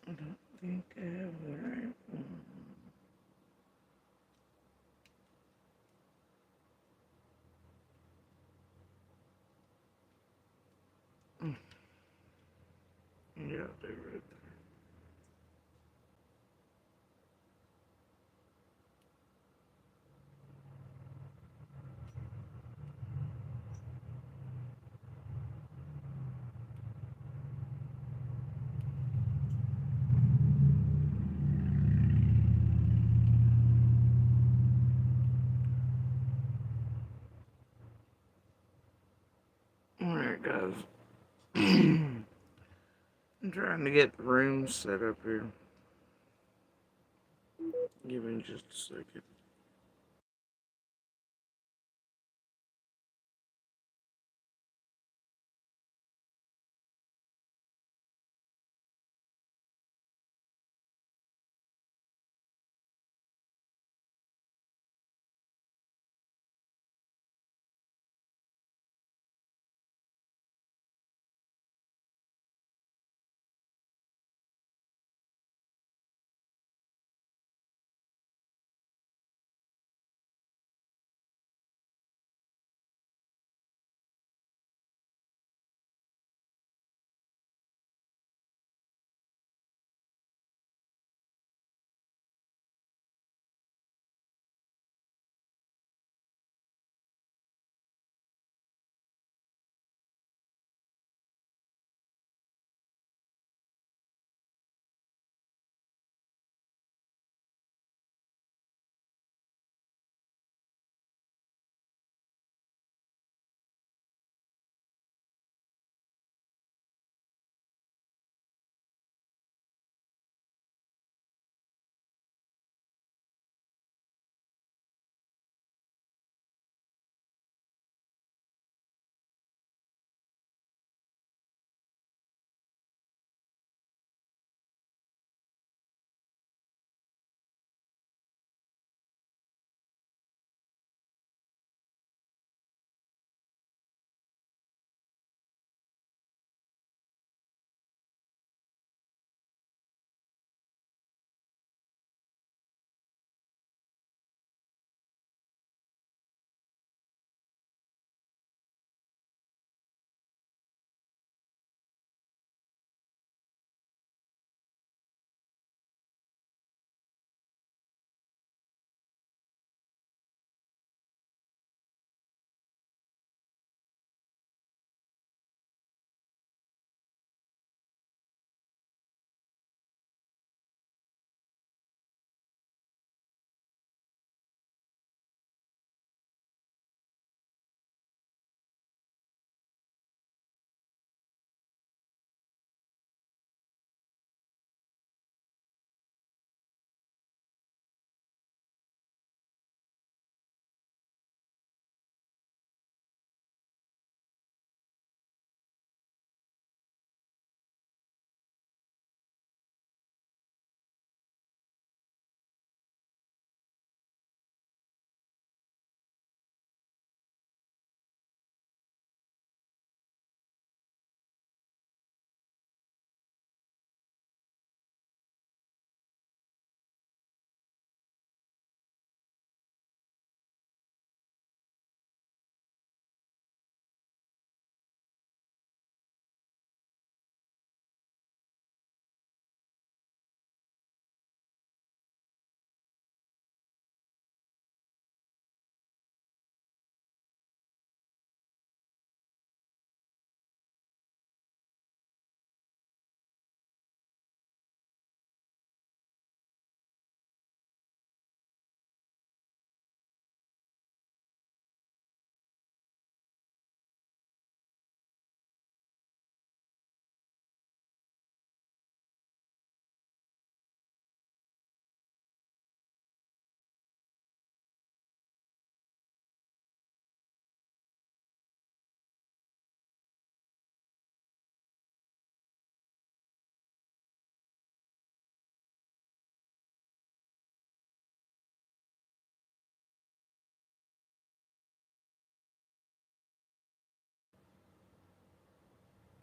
I don't think I have the right one. Yeah, they right there. Alright, guys. I'm trying to get the room set up here. Give me just a second.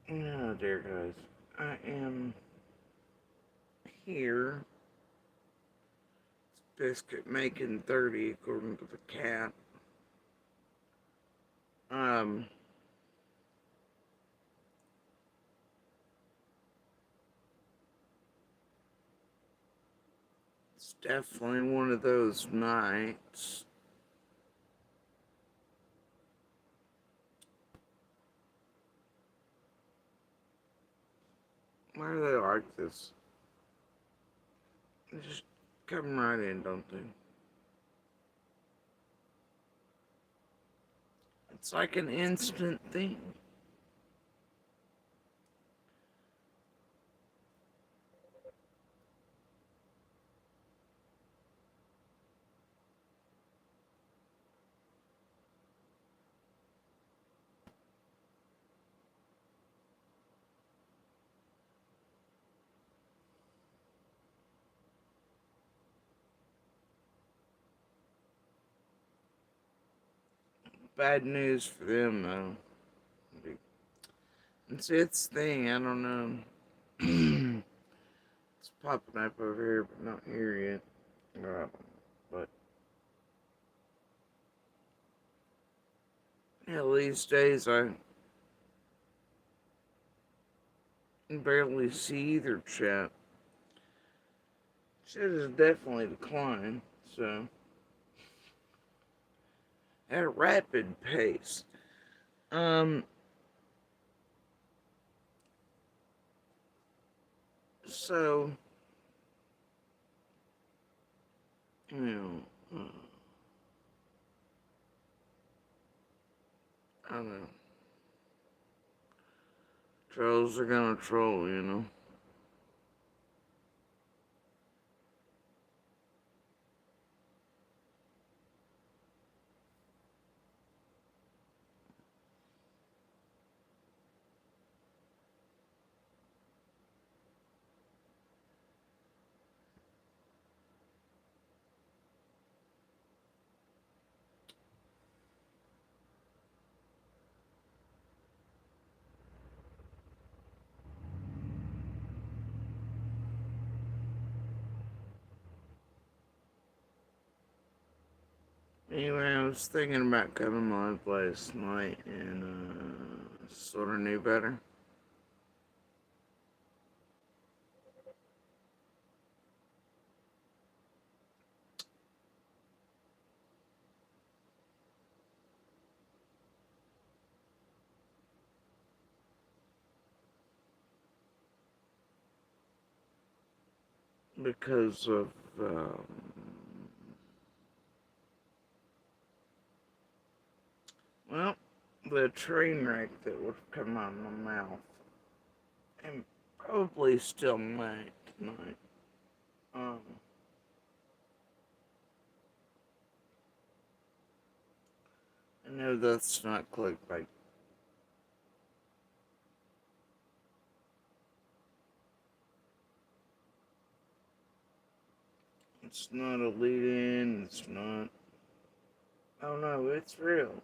Oh dear, guys. I am here. It's biscuit making 30 according to the cat. It's definitely one of those nights. Why do they like this? They just come right in, don't they? It's like an instant thing. Bad news for them, though. It's its thing, I don't know. It's popping up over here, but not here yet. But yeah, these days I barely see either chat. Shit has definitely declined, so at a rapid pace. Um, so you know, I don't know. Trolls are gonna troll, you know. Anyway, I was thinking about coming live last night and sort of knew better. Because of well, the train wreck that would come out of my mouth, and probably still might tonight. Um, I know that's not clickbait. It's not a lead-in. It's not. Oh no, it's real.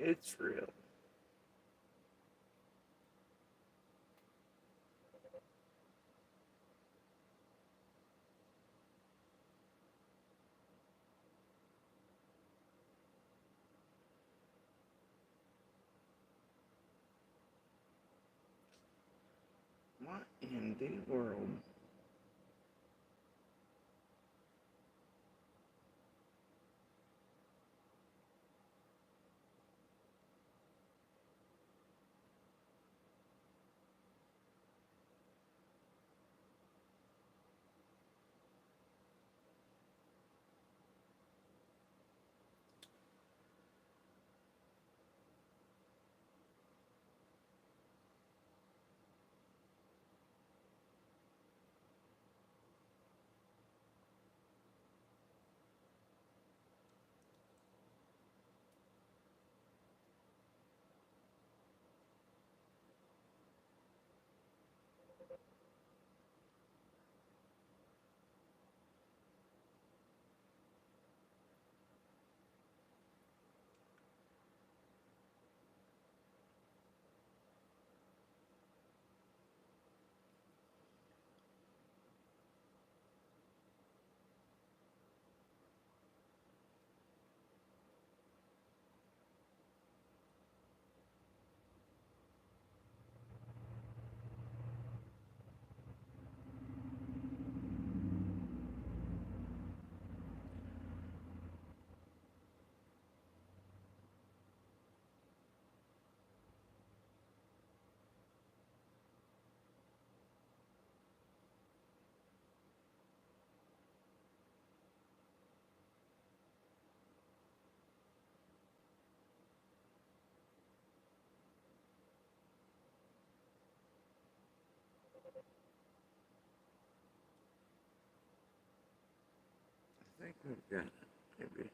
It's real. What in the world? think I've got it, maybe.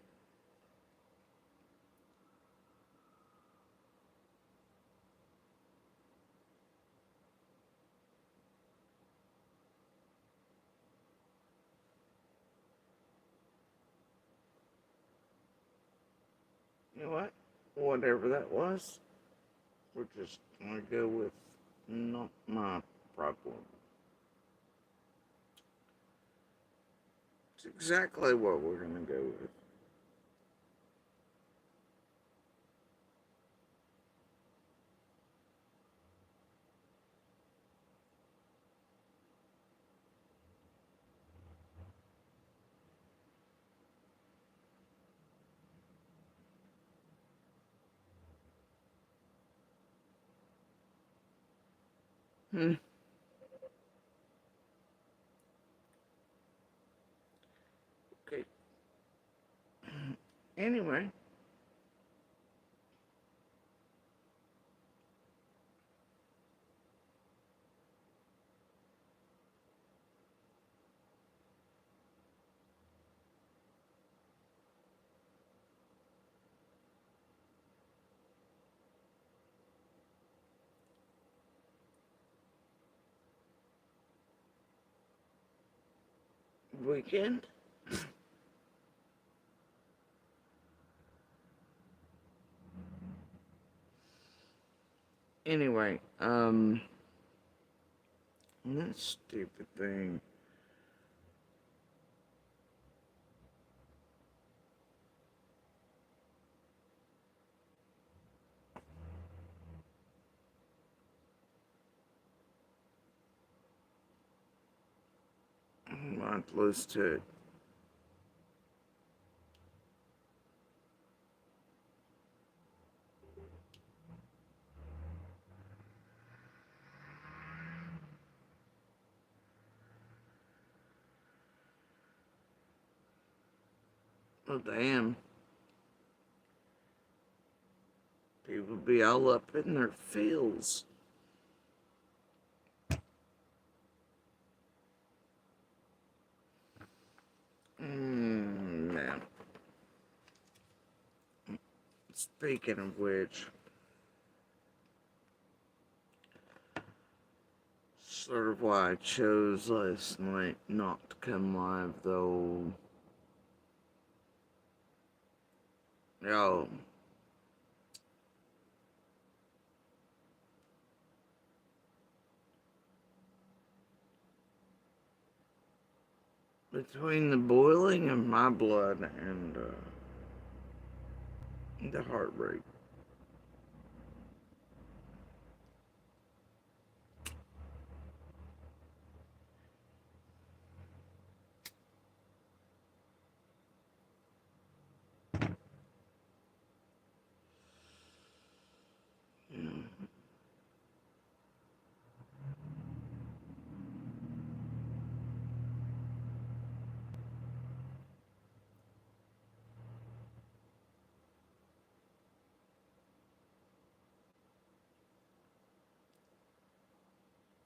You know what? Whatever that was, we're just gonna go with not my problem. It's exactly what we're gonna go with. Hmm. Okay. Anyway, weekend. Anyway, that stupid thing. I'm not close to it. Oh, damn. People be all up in their feels. Man. Speaking of which, sort of why I chose last night not to come live, though. Yo, between the boiling of my blood and the heartbreak, you know,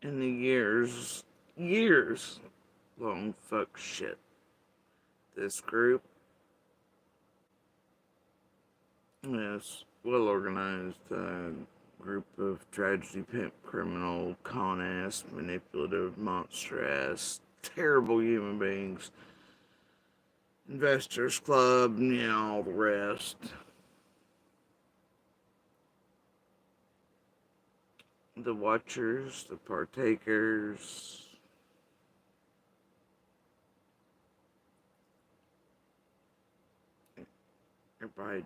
in the years long fuck shit, this group is well organized group of tragedy pimp criminal con ass manipulative monster ass terrible human beings, investors club, you know, all the rest. The watchers, the partakers, everybody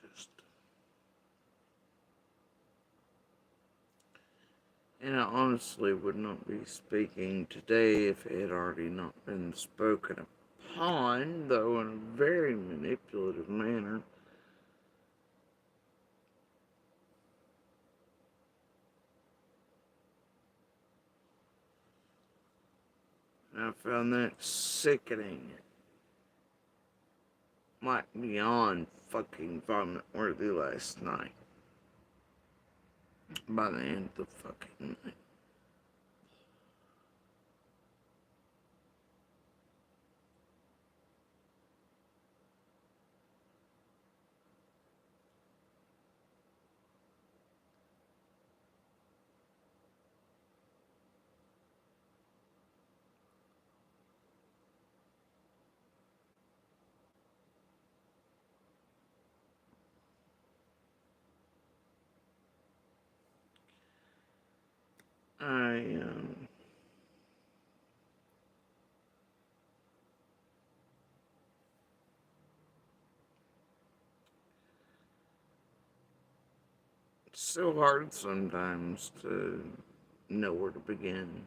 just. And I honestly would not be speaking today if it had already not been spoken upon, though in a very manipulative manner. And I found that sickening. Like beyond fucking vomit worthy last night. By the end of the fucking night. I it's so hard sometimes to know where to begin.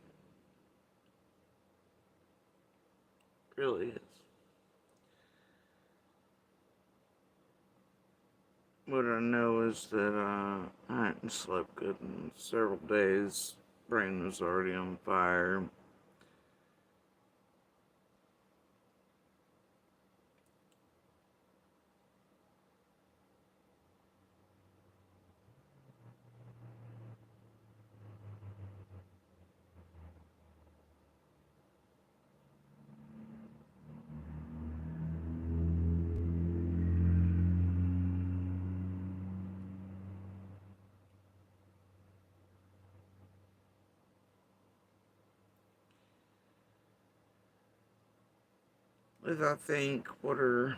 It really is. What I know is that I hadn't slept good in several days. Brain was already on fire. With I think what are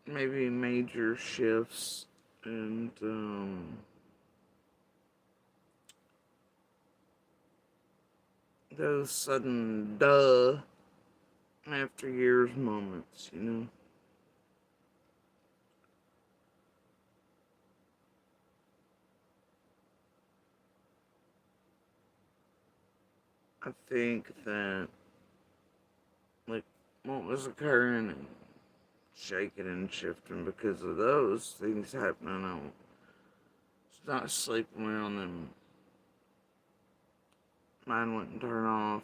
maybe major shifts and those sudden duh after years moments, you know. I think that like what was occurring and shaking and shifting because of those things happening. I was not sleeping well, and then mine wouldn't turn off,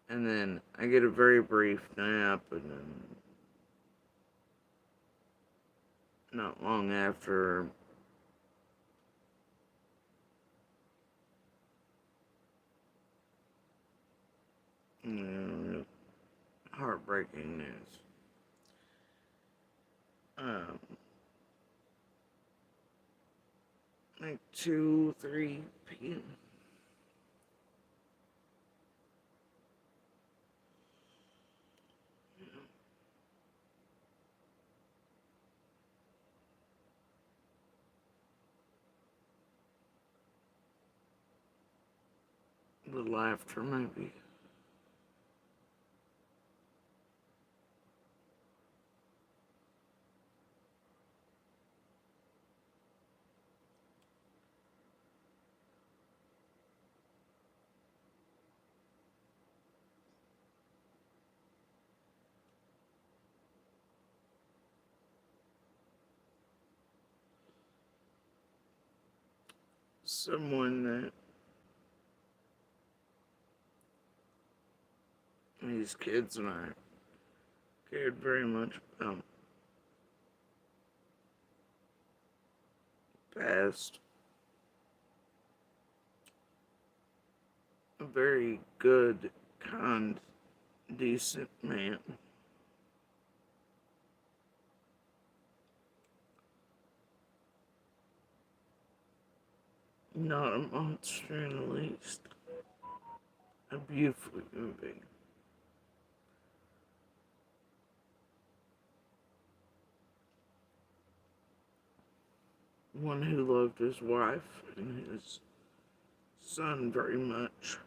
and then I get a very brief nap, and then not long after, you know, heartbreaking news. Um, like 2, 3 p.m. The laughter, maybe. Someone that these kids and I cared very much about passed. A very good, kind, decent man. Not a monster in the least. A beautiful human being. One who loved his wife and his son very much.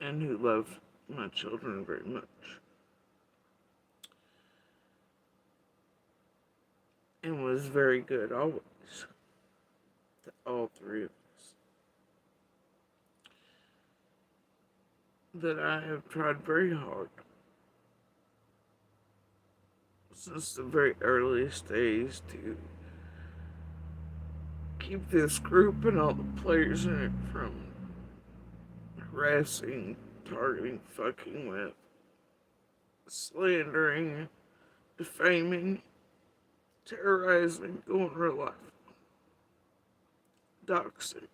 And who loved my children very much. And was very good always to all three of us. That I have tried very hard since the very earliest days to keep this group and all the players in it from harassing, targeting, fucking with, slandering, defaming, terrorizing, going real life, doxing.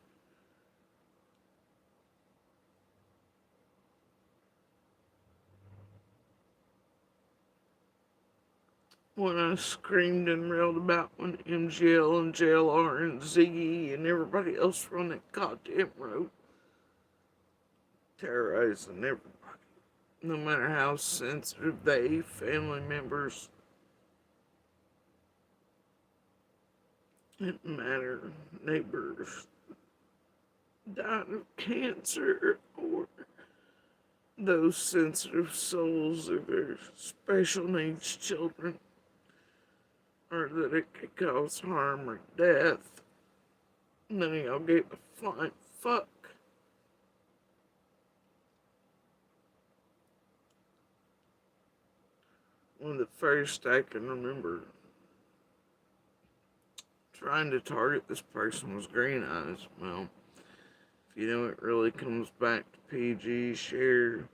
when I screamed and railed about when MGL and JLR and Ziggy and everybody else were on that goddamn road, terrorizing everybody. No matter how sensitive they, family members, it didn't matter, neighbors died of cancer or those sensitive souls or their special needs children, or that it could cause harm or death. None of y'all gave a flying fuck. One of the first I can remember trying to target this person was Green Eyes. Well, if you know, it really comes back to PG, Share,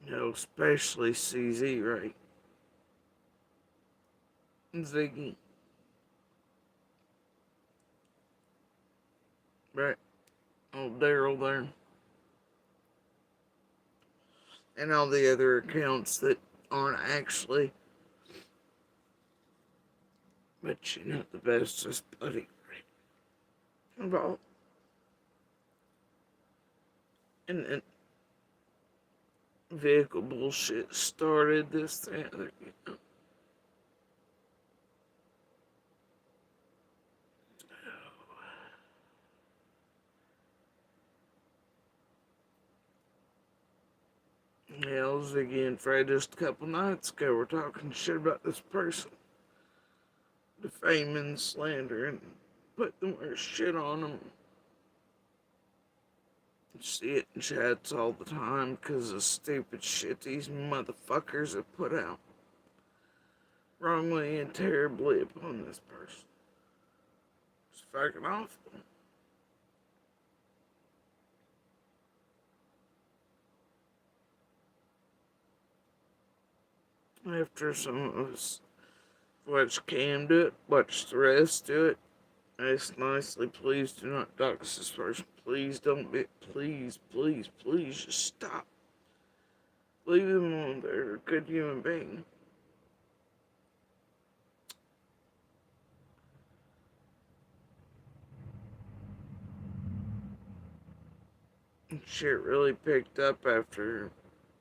especially CZ, right? And Ziggy, right? Old Daryl there. And all the other accounts that aren't actually. But you're not the bestest buddy involved. And then vehicle bullshit started, this, that, other, Hell, Ziggy and Fred just a couple nights ago were talking shit about this person. Defaming, slandering, putting the worst shit on them. You see it in chats all the time because of stupid shit these motherfuckers have put out. Wrongly and terribly upon this person. It's fucking awful. After some of us watch Cam do it, watch the rest do it, ask nicely, please do not dox this person. Please don't be, please, please, please just stop. Leave them alone, they're a good human being. Shit really picked up after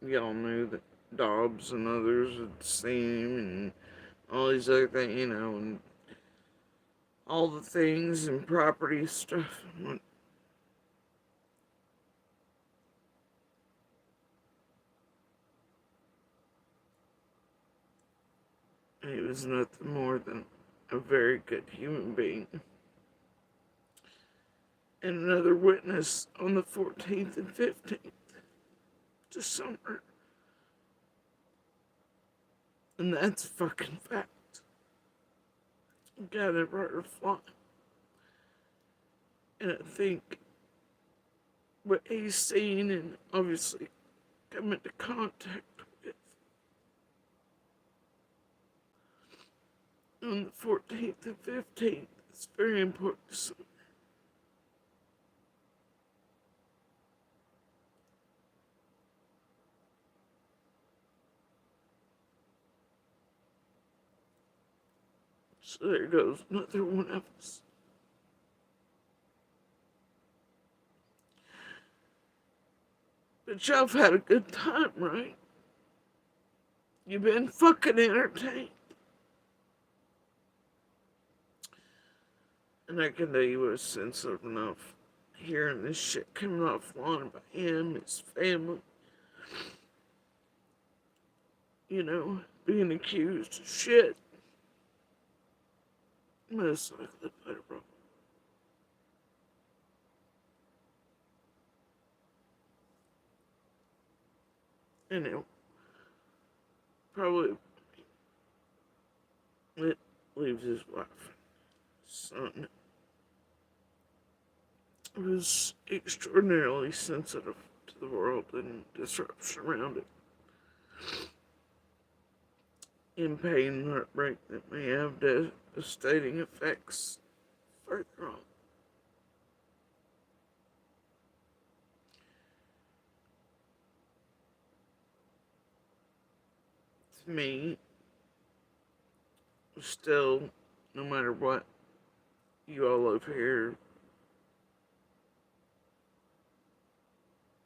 y'all knew that Dobbs and others had seen him and all these other things, and all the things and property stuff. He was nothing more than a very good human being. And another witness on the 14th and 15th December. And that's fucking fact. Got it right or flying. And I think what he's seen and obviously come into contact with on the 14th and 15th is very important to some. So there goes another one of us. But y'all have had a good time, right? You've been fucking entertained. And I can tell you was sensitive enough hearing this shit coming offline about him, his family, being accused of shit. Most likely by the wrong. And it probably leaves his wife, son. Was extraordinarily sensitive to the world and disruption around it. In pain and heartbreak that may have devastating effects further on. To me, still, no matter what, you all over here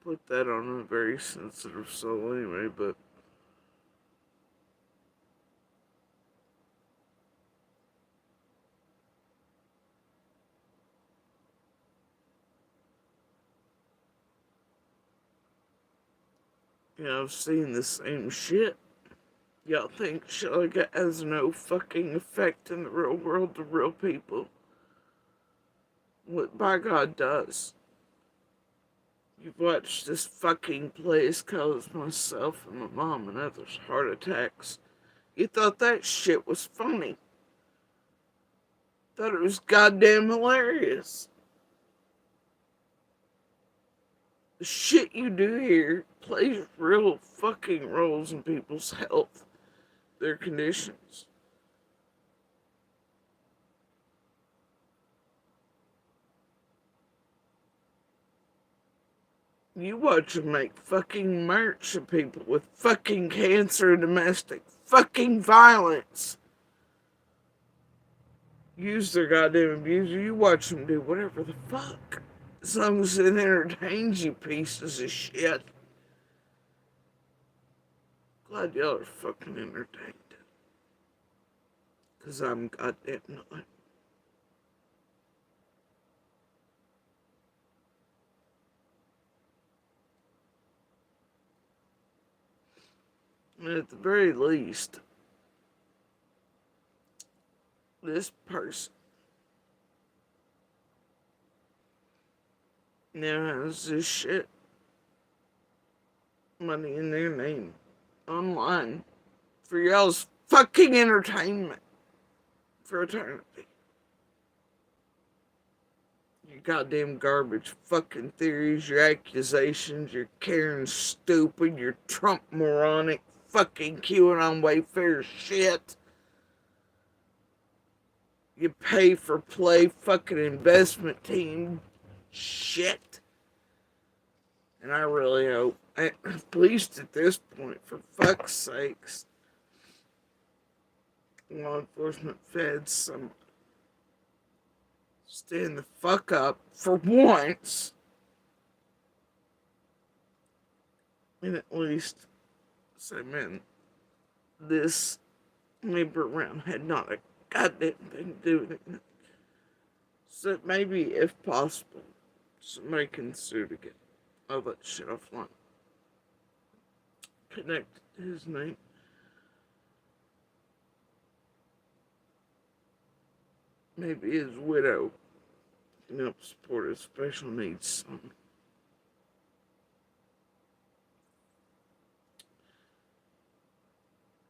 put that on a very sensitive soul anyway, but I've seen the same shit. Y'all think shit like that has no fucking effect in the real world to real people. What by God does. You've watched this fucking place cause myself and my mom and others heart attacks. You thought that shit was funny. Thought it was goddamn hilarious. The shit you do here plays real fucking roles in people's health, their conditions. You watch them make fucking merch of people with fucking cancer and domestic fucking violence. Use their goddamn abuser. You watch them do whatever the fuck. As long as it entertains you pieces of shit. Glad y'all are fucking entertained. Because I'm goddamn not. And at the very least, this person now has this shit money in their name online for y'all's fucking entertainment for eternity. Your goddamn garbage fucking theories, your accusations, your Karen stupid, your Trump moronic fucking QAnon Wayfair shit. You pay for play fucking investment team shit. And I really hope, at least at this point, for fuck's sakes, law enforcement feds some stand the fuck up for once and at least say, man, this neighbor around had not a goddamn thing to do with it. So maybe, if possible, somebody can sue to get all that shit offline. Connect his name. Maybe his widow can help support his special needs son.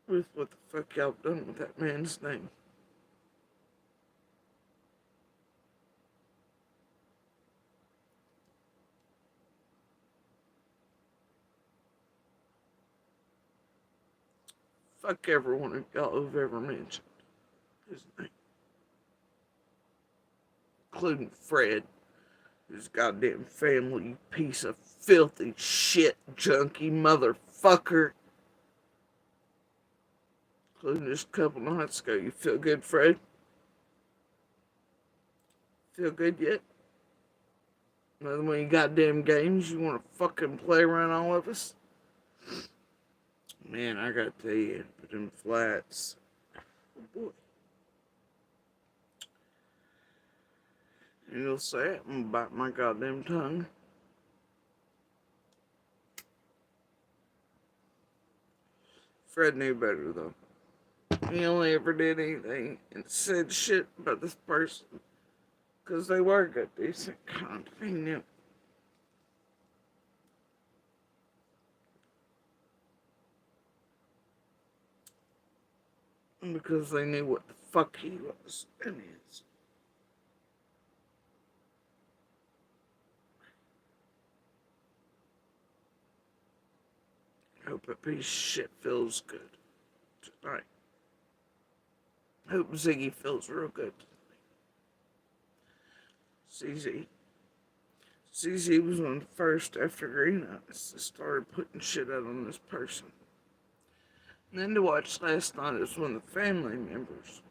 With what the fuck y'all done with that man's name. Fuck everyone of y'all who've ever mentioned his name. Including Fred, his goddamn family, you piece of filthy shit, junkie motherfucker. Including just a couple nights ago. You feel good, Fred? Feel good yet? Another one of you goddamn games you want to fucking play around all of us? Man, I gotta tell you, but them flats, oh boy. And you'll say it, I'm gonna bite my goddamn tongue. Fred knew better though. He only ever did anything and said shit about this person because they were good, decent, kind. He knew. Because they knew what the fuck he was and is. Hope a piece of shit feels good tonight. Hope Ziggy feels real good tonight. CZ was one of the first after Green Eyes that started putting shit out on this person. And then to watch last night as one of the family members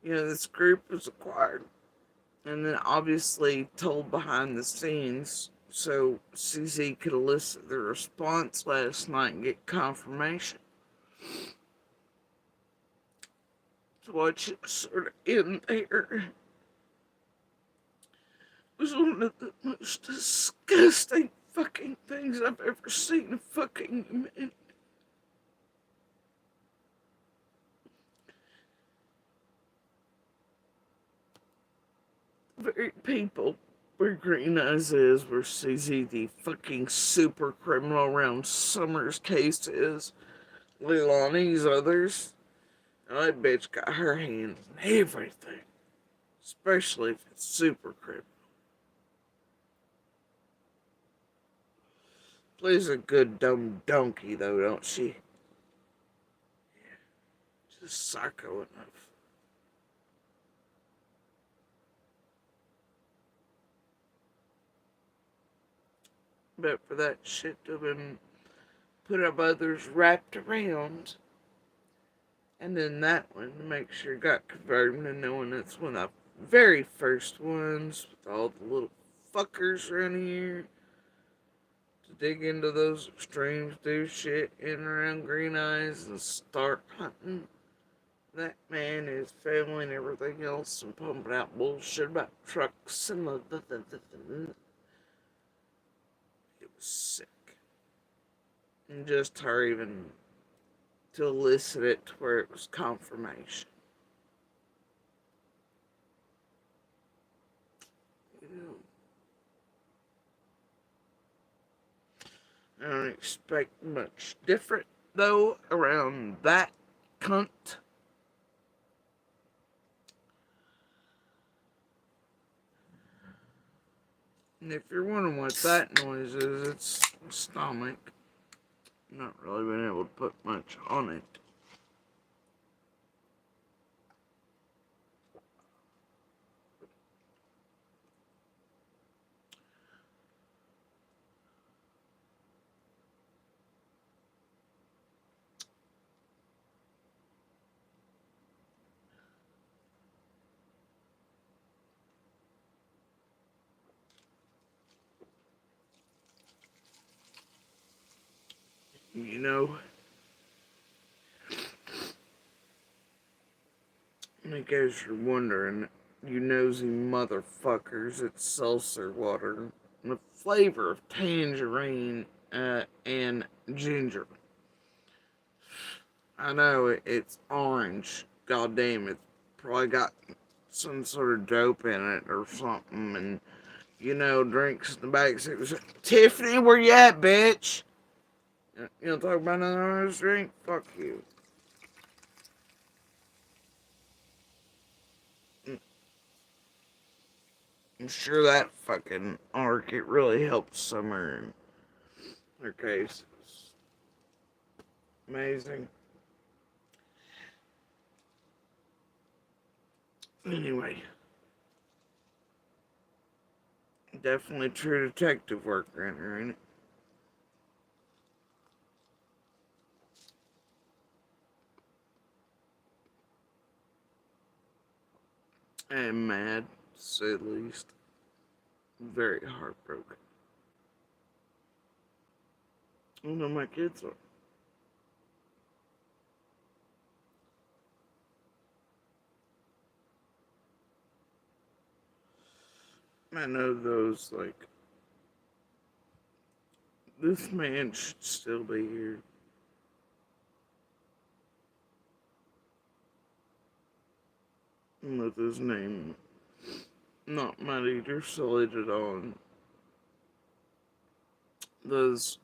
this group was acquired and then obviously told behind the scenes so CZ could elicit the response last night and get confirmation. So what you sort of in there was one of the most disgusting fucking things I've ever seen in fucking humanity. The very people where Green Eyes is, where CZ the fucking super criminal around Summer's case is, Leilani's others, and that bitch got her hands in everything. Especially if it's super criminal. Plays a good dumb donkey though, don't she? Just psycho enough. But for that shit to have been put up others wrapped around, and then that one to make sure it got confirmed, and knowing that's one of the very first ones with all the little fuckers around here to dig into those extremes, do shit in and around Green Eyes, and start hunting that man, his family, and everything else, and pumping out bullshit about trucks and it was sick. And just her even to elicit it to where it was confirmation. I don't expect much different, though, around that cunt. And if you're wondering what that noise is, it's stomach. Not really been able to put much on it. You know, in case you're wondering, you nosy motherfuckers, it's seltzer water. The flavor of tangerine and ginger. I know it's orange. God damn, it's probably got some sort of dope in it or something. And, drinks in the back. Tiffany, where you at, bitch? You don't talk about another orange drink? Fuck you. I'm sure that fucking arc, it really helped Summer in her case. Amazing. Anyway, definitely true detective work in her, ain't it? And mad, to say the least. Very heartbroken. I know my kids are. I know those, like, this man should still be here. With his name not mad either, slated on those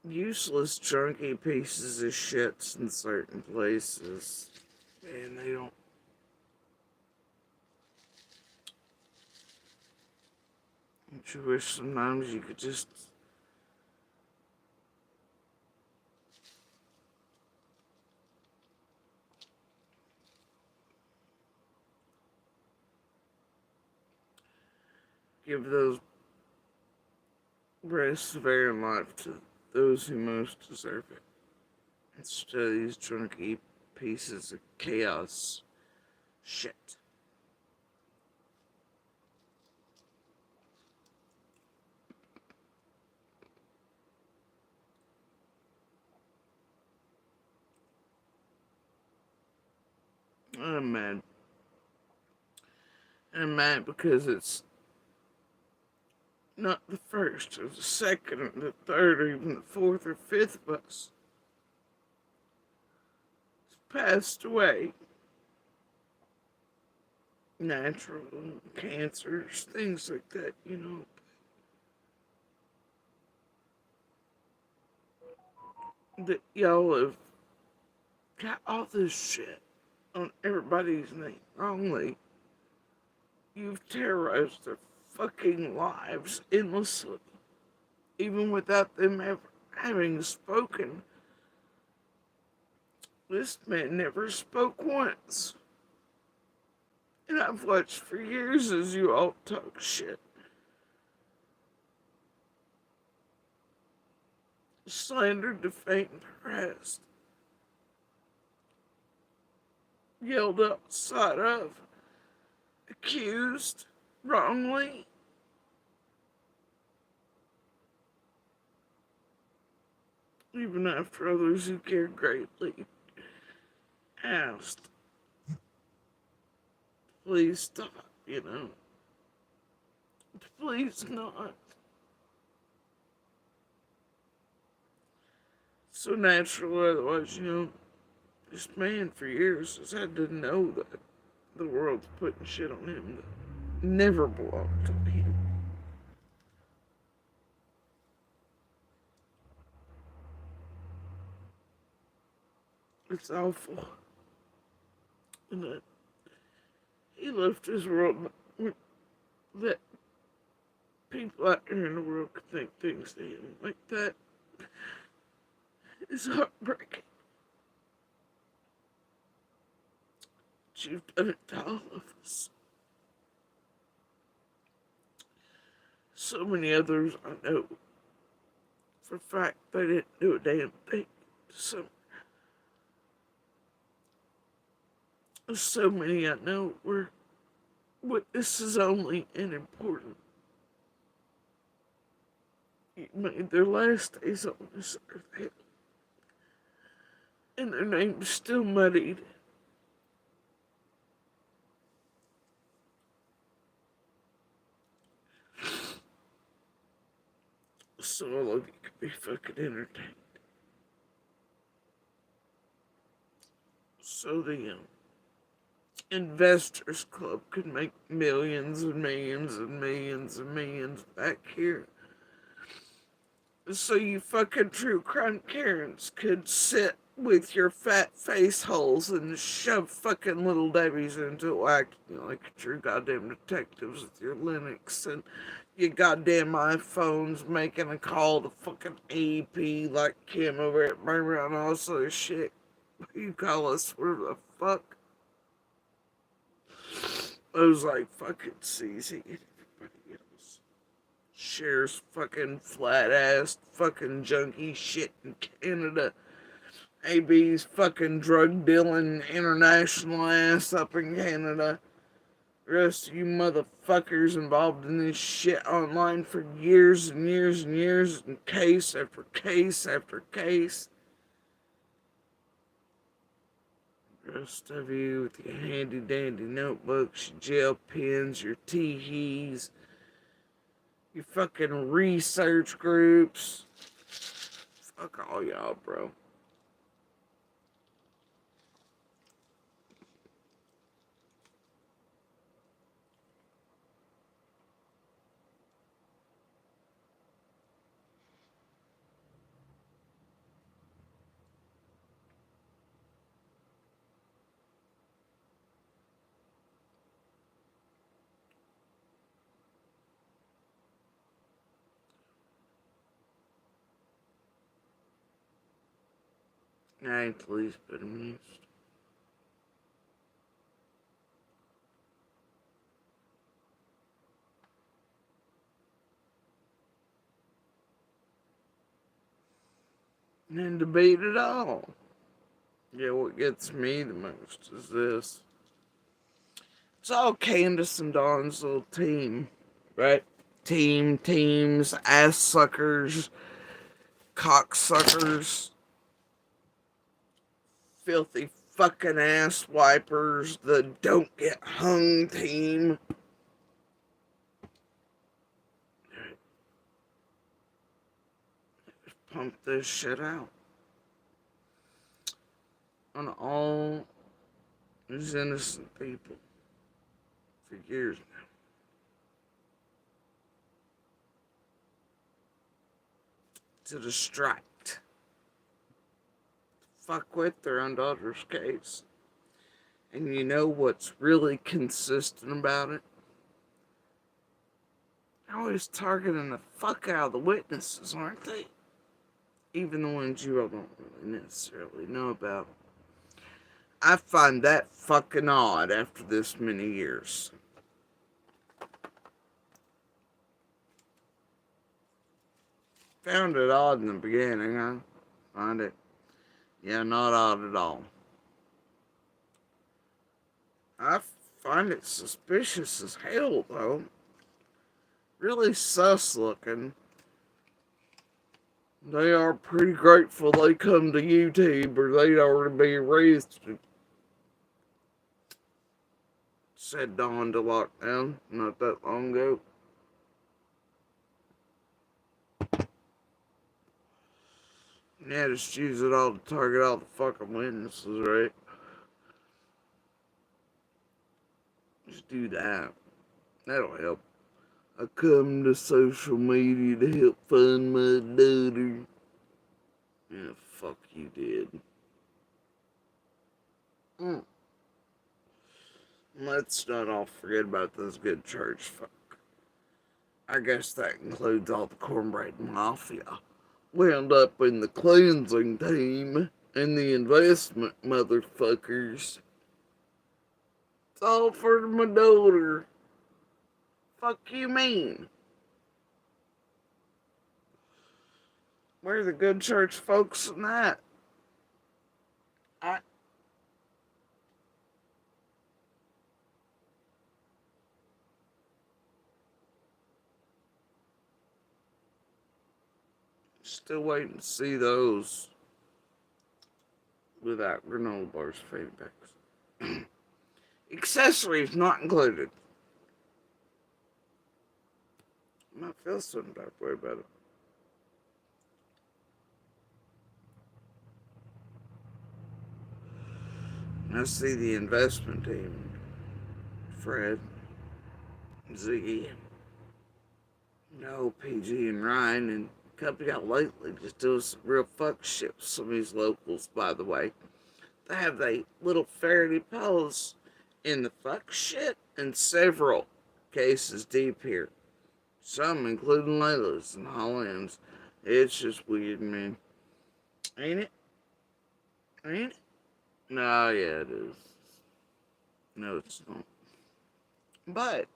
useless junky pieces of shits in certain places. Man, they don't. Don't you wish sometimes you could just give those rest of their life to those who most deserve it, instead of these drunky pieces of chaos shit. I'm mad. And I'm mad because it's not the first or the second or the third or even the fourth or fifth of us passed away. Natural cancers, things like that, you know. That y'all have got all this shit on everybody's name wrongly. You've terrorized their fucking lives endlessly, even without them ever having spoken. This man never spoke once. And I've watched for years as you all talk shit. Slandered, defamed, harassed. Yelled outside of. Accused wrongly. Even after others who cared greatly asked, please stop, you know. Please not. So natural, otherwise, you know, this man for years has had to know that the world's putting shit on him that never belonged to him. It's awful. And that he left his world that people out there in the world could think things to him like that is heartbreaking. But you've done it to all of us. So many others I know for a fact they didn't do a damn thing. So many I know were witnesses only and important. You made their last days on this earth, and their names still muddied. So all of you could be fucking entertained. So the Investors Club could make millions and millions and millions and millions back here. So you fucking true crime Karens could sit with your fat face holes and shove fucking little Debbie's into it, acting like true goddamn detectives with your Linux and your goddamn iPhones making a call to fucking AP like Kim over at Murmur and all sort of shit. You call us where the fuck? Those like fucking CZ and everybody else shares fucking flat ass fucking junkie shit in Canada. AB's fucking drug dealing international ass up in Canada. The rest of you motherfuckers involved in this shit online for years and years and years, and case after case after case. The rest of you with your handy dandy notebooks, your gel pens, your teehees, your fucking research groups. Fuck all y'all, bro. I ain't the least bit amused. and to beat it all. Yeah, what gets me the most is this. It's all Candace and Dawn's little team, right? Teams, ass suckers, cocksuckers, filthy fucking ass wipers, the don't get hung team. Pump this shit out on all these innocent people for years now. To distract. Fuck with their own daughter's case. And you know what's really consistent about it? They're always targeting the fuck out of the witnesses, aren't they? Even the ones you all don't really necessarily know about. I find that fucking odd after this many years. Found it odd in the beginning, huh? Find it, yeah, not odd at all. I find it suspicious as hell, though. Really sus looking. They are pretty grateful they come to YouTube or they'd already be arrested. Said Dawn to lockdown not that long ago. Yeah, just use it all to target all the fucking witnesses, right? Just do that. That'll help. I come to social media to help find my daughter. Yeah, fuck you did. Let's not all forget about this good church fuck. I guess that includes all the cornbread mafia. Wound up in the cleansing team and the investment motherfuckers. It's all for my daughter. Fuck you mean? Where are the good church folks in that? I still waiting to see those without granola bars fanny packs. Accessories not included. I might feel some type of way about it. I see the investment team. Fred, Ziggy, no, PG and Ryan, and a couple out lately just doing some real fuck shit with some of these locals, by the way. They have a little Faraday pose in the fuck shit and several cases deep here. Some including Layla's and Holland's. It's just weird, man. Ain't it? Ain't it? No, yeah, it is. No, it's not. But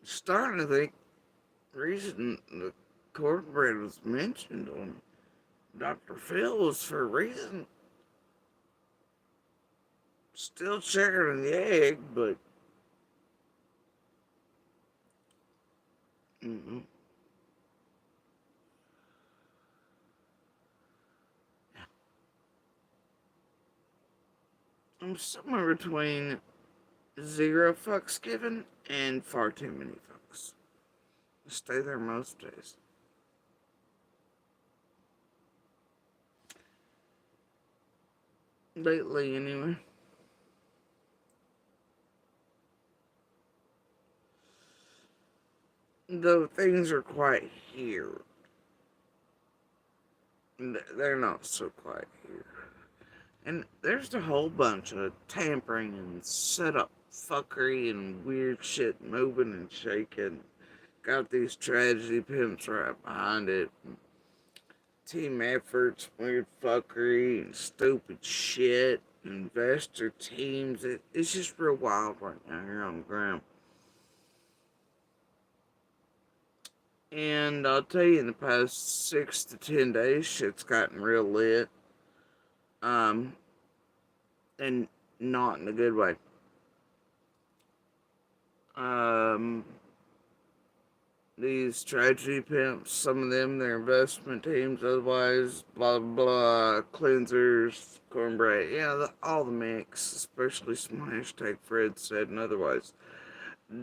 starting to think the reason the cornbread was mentioned on Dr. Phil was for a reason. Still chicken and the egg, but mm-mm. I'm somewhere between zero fucks given and far too many fucks. I stay there most days. Lately, anyway. Though things are quiet here, they're not so quiet here. And there's a whole bunch of tampering and setup fuckery and weird shit moving and shaking. Got these tragedy pimps right behind it. Team efforts, weird fuckery, and stupid shit. Investor teams. It's just real wild right now here on the ground. And I'll tell you, in the past 6 to 10 days, shit's gotten real lit. Um, and not in a good way. Um, these tragedy pimps, some of them, their investment teams, otherwise, blah, blah, blah, cleansers, cornbread, yeah, all the mix, especially some hashtag Fred said and otherwise,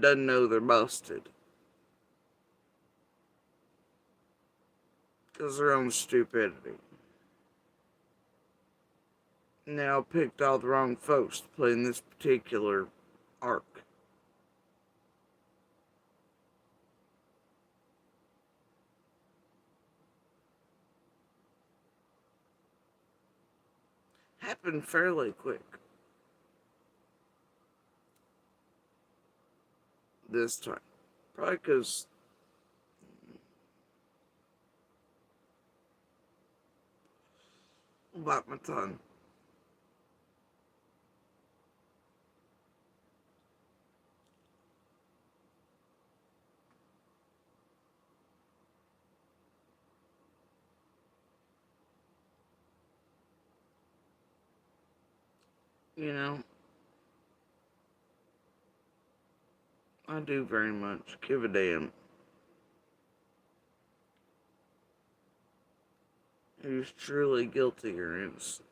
doesn't know they're busted. Because their own stupidity. Now picked all the wrong folks to play in this particular arc. Happened fairly quick this time. Probably because about my tongue. You know, I do very much give a damn who's truly guilty or innocent.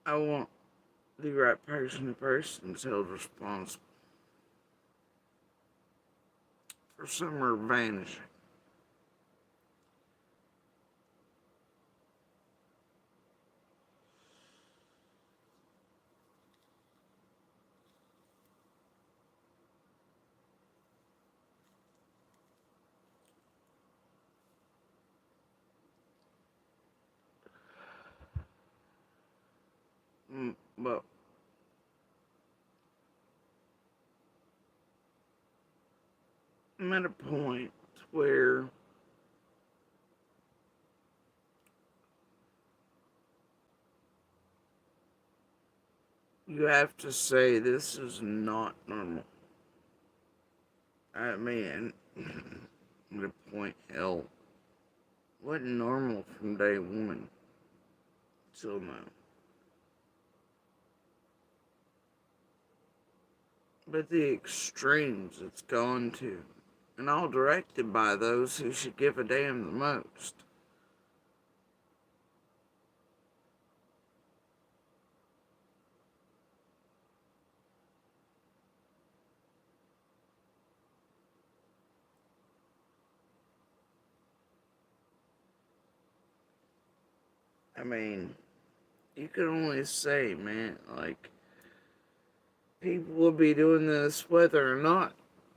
I want the right person to person's held responsible for some vanishing. But I'm at a point where you have to say this is not normal. I mean, I'm at a point, hell, wasn't normal from day one till now. But the extremes it's gone to, and all directed by those who should give a damn the most. I mean, you can only say, man, like, people will be doing this whether or not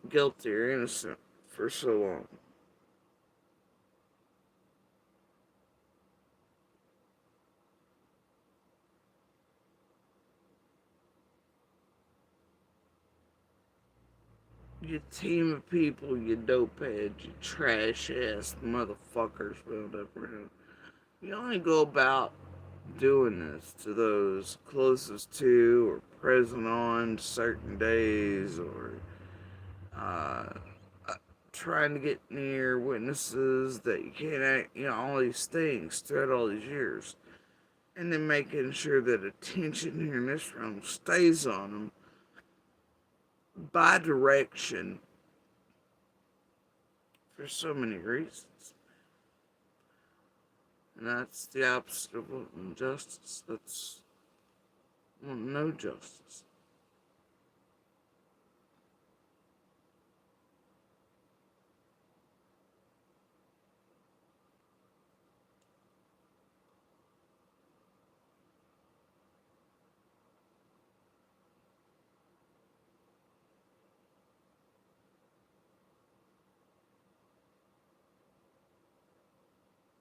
guilty or innocent for so long. You team of people, you dope heads, you trash ass motherfuckers round up around. You only go about doing this to those closest to or present on certain days or uh, uh, trying to get near witnesses that you can't act, all these things throughout all these years. And then making sure that attention here in this room stays on them by direction for so many reasons. And that's the opposite of injustice. That's no justice.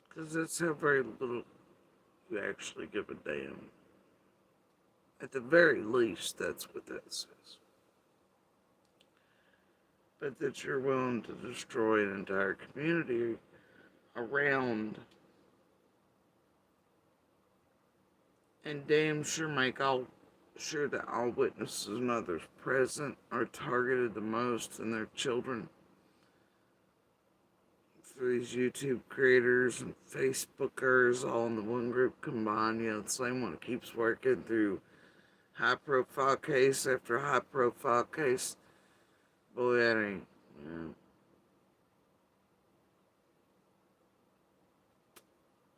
Because that's how very little you actually give a damn. At the very least, that's what that says. But that you're willing to destroy an entire community around and damn sure make all sure that all witnesses and others present are targeted the most and their children for these YouTube creators and Facebookers all in the one group combined. You know, the same one that keeps working through high profile case after high profile case. Boy, that ain't, you know,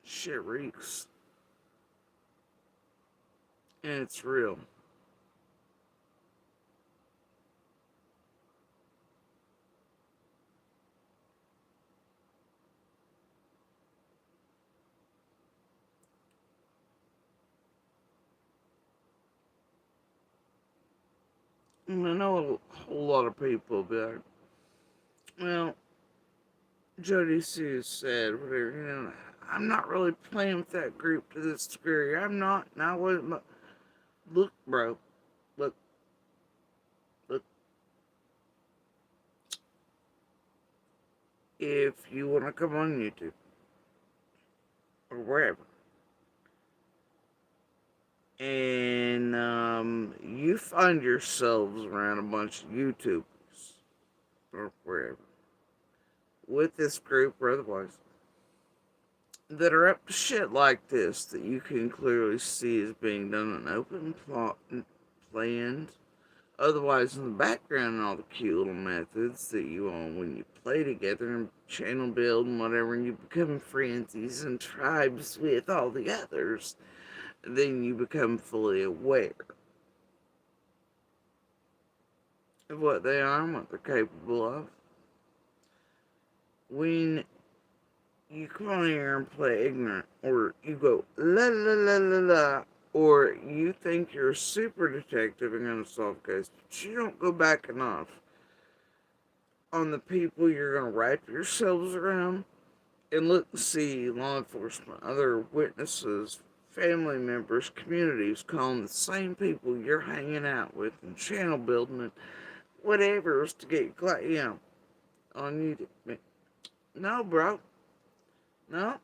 shit reeks. And it's real. And I know a whole lot of people be like, well, Jody Sue said, whatever, you know, I'm not really playing with that group to this degree. I'm not, and I wouldn't. Look, bro, look, look, if you want to come on YouTube or wherever, and you find yourselves around a bunch of YouTubers or wherever with this group or otherwise that are up to shit like this that you can clearly see is being done in open plot and planned. Otherwise, in the background, all the cute little methods that you own when you play together and channel build and whatever, and you become frenzies and tribes with all the others, then you become fully aware of what they are and what they're capable of. When you come on here and play ignorant, or you go la la la la la, or you think you're a super detective and gonna solve cases, but you don't go back enough on the people you're gonna wrap yourselves around and look and see law enforcement, other witnesses, family members, communities calling the same people you're hanging out with and channel building and whatever is to get, you know, on YouTube. No, bro. No.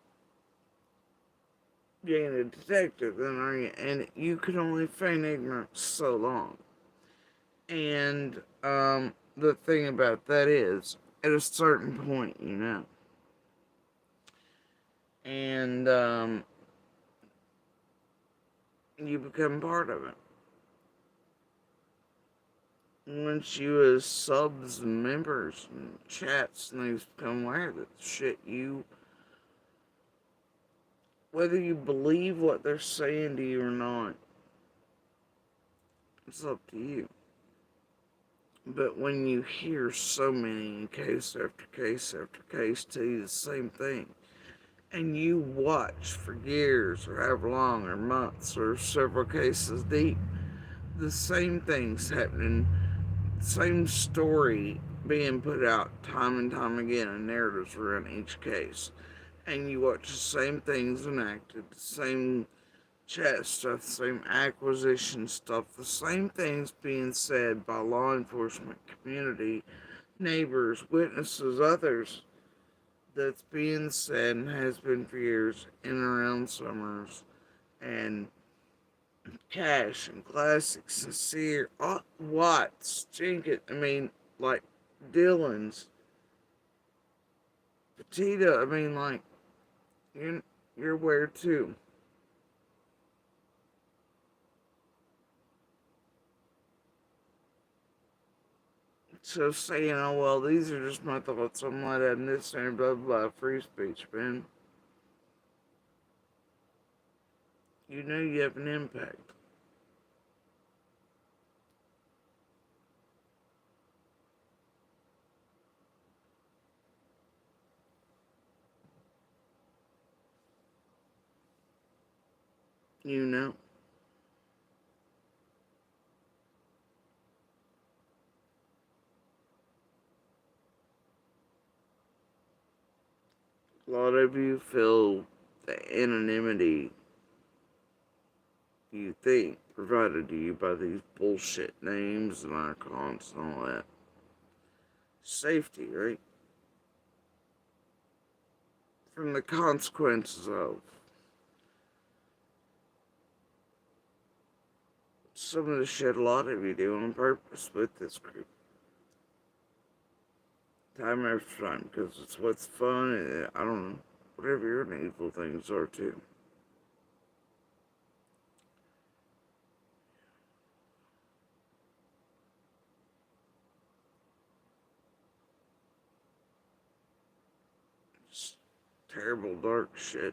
You ain't a detective, then, are you? And you can only feign ignorance so long. And the thing about that is, at a certain point, you know. And you become part of it. Once you as subs and members and chats and things become aware that shit you, whether you believe what they're saying to you or not, it's up to you. But when you hear so many case after case after case tell you the same thing, and you watch for years or however long or months or several cases deep, the same things happening, same story being put out time and time again, and narratives around each case, and you watch the same things enacted, the same chat stuff, the same acquisition stuff, the same things being said by law enforcement, community, neighbors, witnesses, others, that's being said and has been for years in and around Summers and Cash and Classic, Sincere, Watts, Jenkins, I mean, like Dylan's, Petita, I mean, like, you're aware too. So saying, oh, well, these are just my thoughts, I'm not adding this and blah, blah, blah, free speech, man. You know you have an impact. You know. A lot of you feel the anonymity you think provided to you by these bullshit names and icons and all that. Safety, right? From the consequences of. some of the shit a lot of you do on purpose with this group. Time after time, because it's what's fun, and I don't know, whatever your needful things are too. Just terrible dark shit.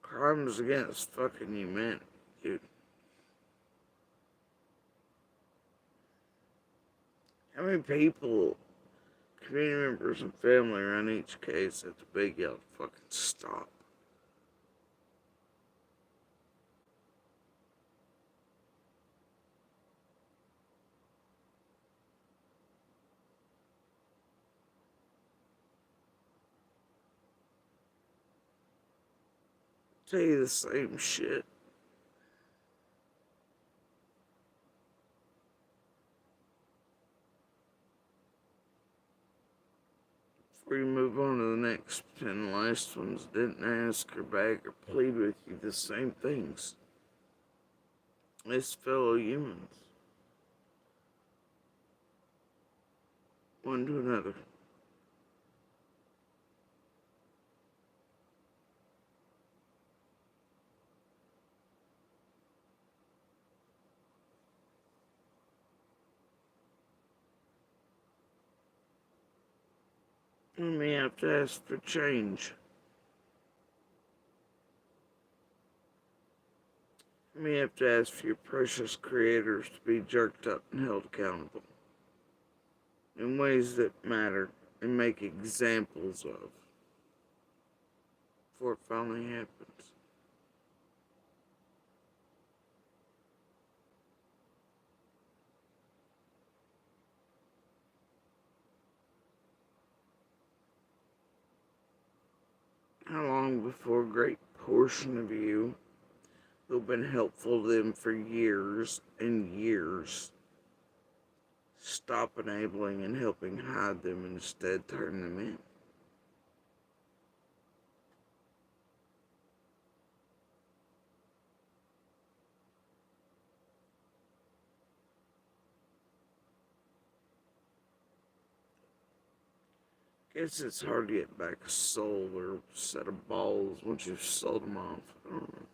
Crimes against fucking humanity, dude. How many people, community members and family around each case at the big yell fucking stop? Tell you the same shit. Before you move on to the next 10 last ones, didn't ask or beg or plead with you the same things as fellow humans, one to another. We may have to ask for change. We may have to ask for your precious creators to be jerked up and held accountable in ways that matter and make examples of before it finally happens. How long before a great portion of you who have been helpful to them for years and years stop enabling and helping hide them and instead turn them in? Guess it's hard to get back a soul or a set of balls once you've sold them off. I don't know.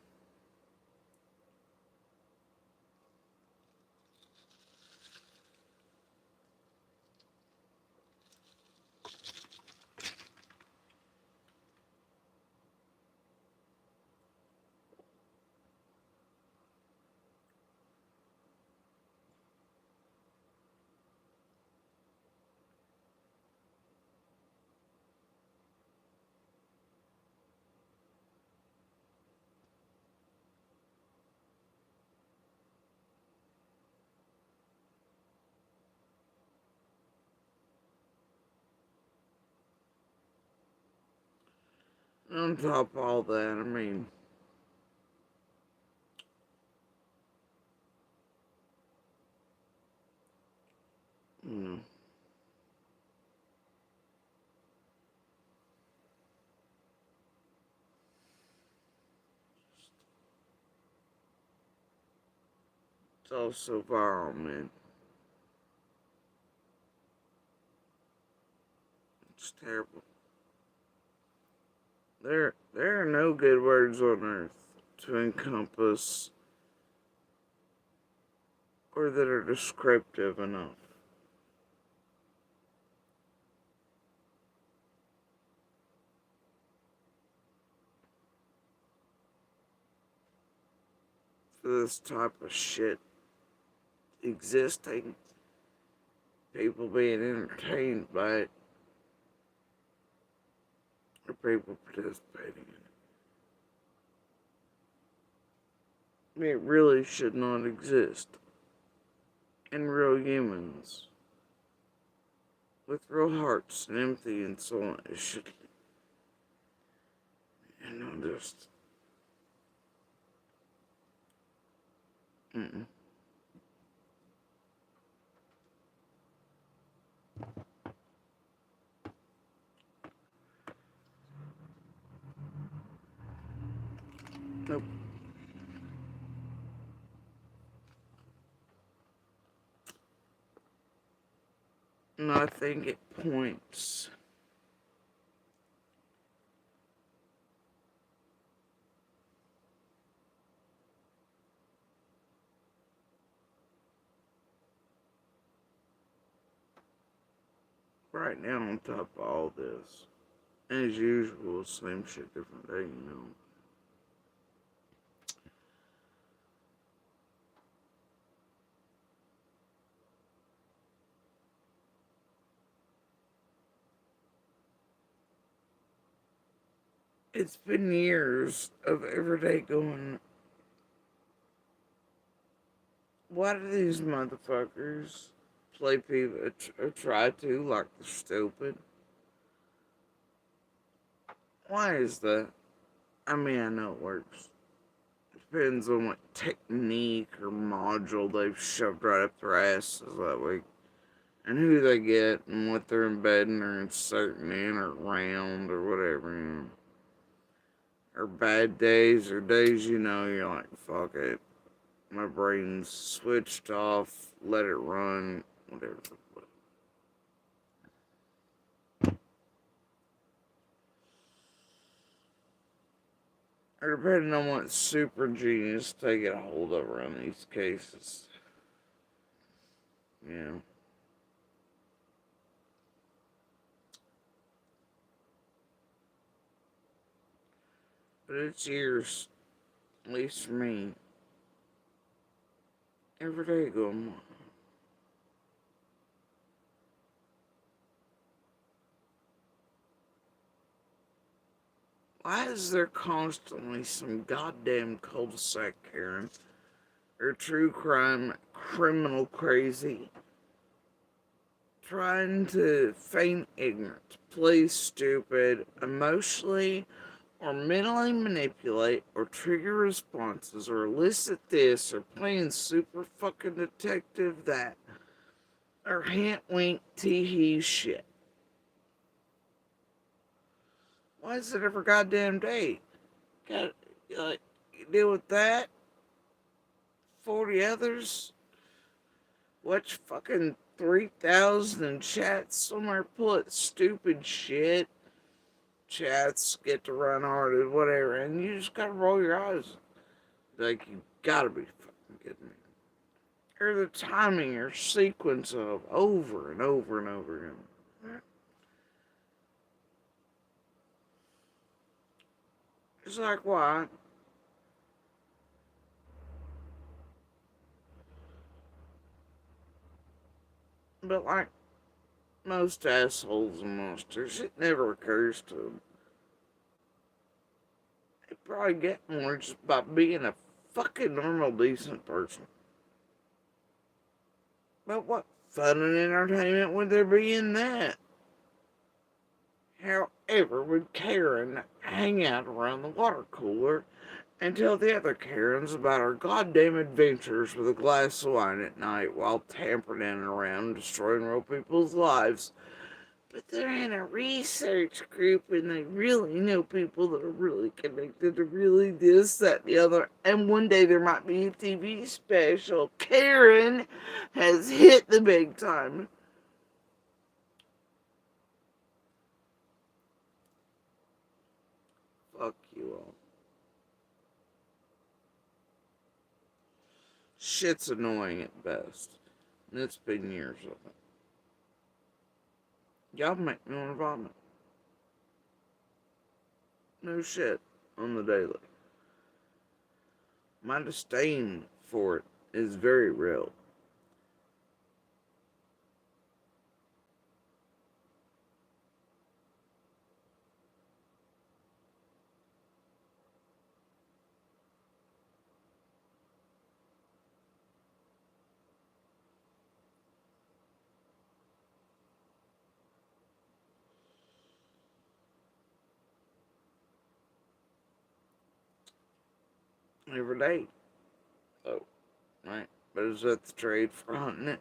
On top of all that, I mean, you know, it's also viral, man. It's terrible. There are no good words on earth to encompass or that are descriptive enough for this type of shit existing, people being entertained by it, or people participating in it. It really should not exist. And real humans with real hearts and empathy and so on, it should, just Mm-mm. Nope. And I think it points right now on top of all this. As usual, same shit, different day, you know. It's been years of every day going, why do these motherfuckers play people or try to like they're stupid? Why is that? I mean, I know it works. Depends on what technique or module they've shoved right up their asses that week. And who they get and what they're embedding or inserting in or around or whatever, you know. Or bad days or days you know you're like, fuck it. My brain's switched off, let it run, whatever. Or depending on what super genius they get a hold of around these cases. You know. But it's years, at least for me, every day going, why is there constantly some goddamn cul-de-sac Karen or true crime criminal crazy trying to feign ignorance, play stupid, emotionally or mentally manipulate or trigger responses or elicit this or playing super fucking detective that or hint wink tee hee shit? Why is it every goddamn day? Got like you deal with that? 40 others? Watch fucking 3,000 in chats somewhere, pull it stupid shit. Chats get to run hard, whatever, and you just gotta roll your eyes. Like, you gotta be fucking kidding me. Or the timing or sequence of over and over and over again. It's like, why? But like most assholes and monsters, it never occurs to them. They probably get more just by being a fucking normal, decent person. But what fun and entertainment would there be in that? However, would Karen hang out around the water cooler and tell the other Karens about her goddamn adventures with a glass of wine at night while tampering in and around destroying real people's lives? But they're in a research group and they really know people that are really connected to really this, that, and the other. And one day there might be a TV special. Karen has hit the big time. Fuck you all. Shit's annoying at best. And it's been years of it. Y'all make me want to vomit. No shit. On the daily. My disdain for it is very real. Every day. Oh. right? But is that the trade for hunting it?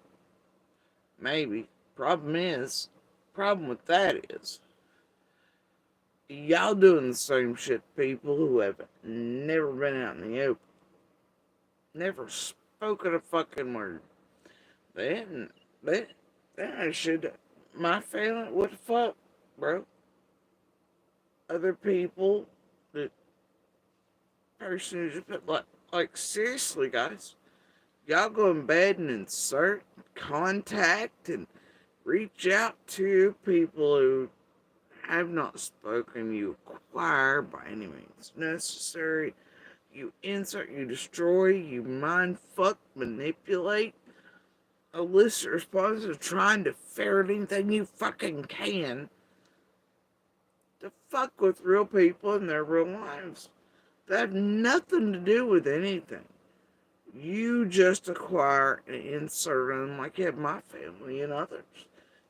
Maybe. Problem with that is, y'all doing the same shit to people who have never been out in the open, never spoken a fucking word. They hadn't, they should, my family, what the fuck, bro? Other people, the person who just put, like, seriously, guys, y'all go in bed and insert, contact, and reach out to people who have not spoken. You acquire by any means necessary. You insert, you destroy, you mind fuck, manipulate, elicit responses, trying to ferret anything you fucking can to fuck with real people in their real lives. That have nothing to do with anything. You just acquire and insert them like you have my family and others.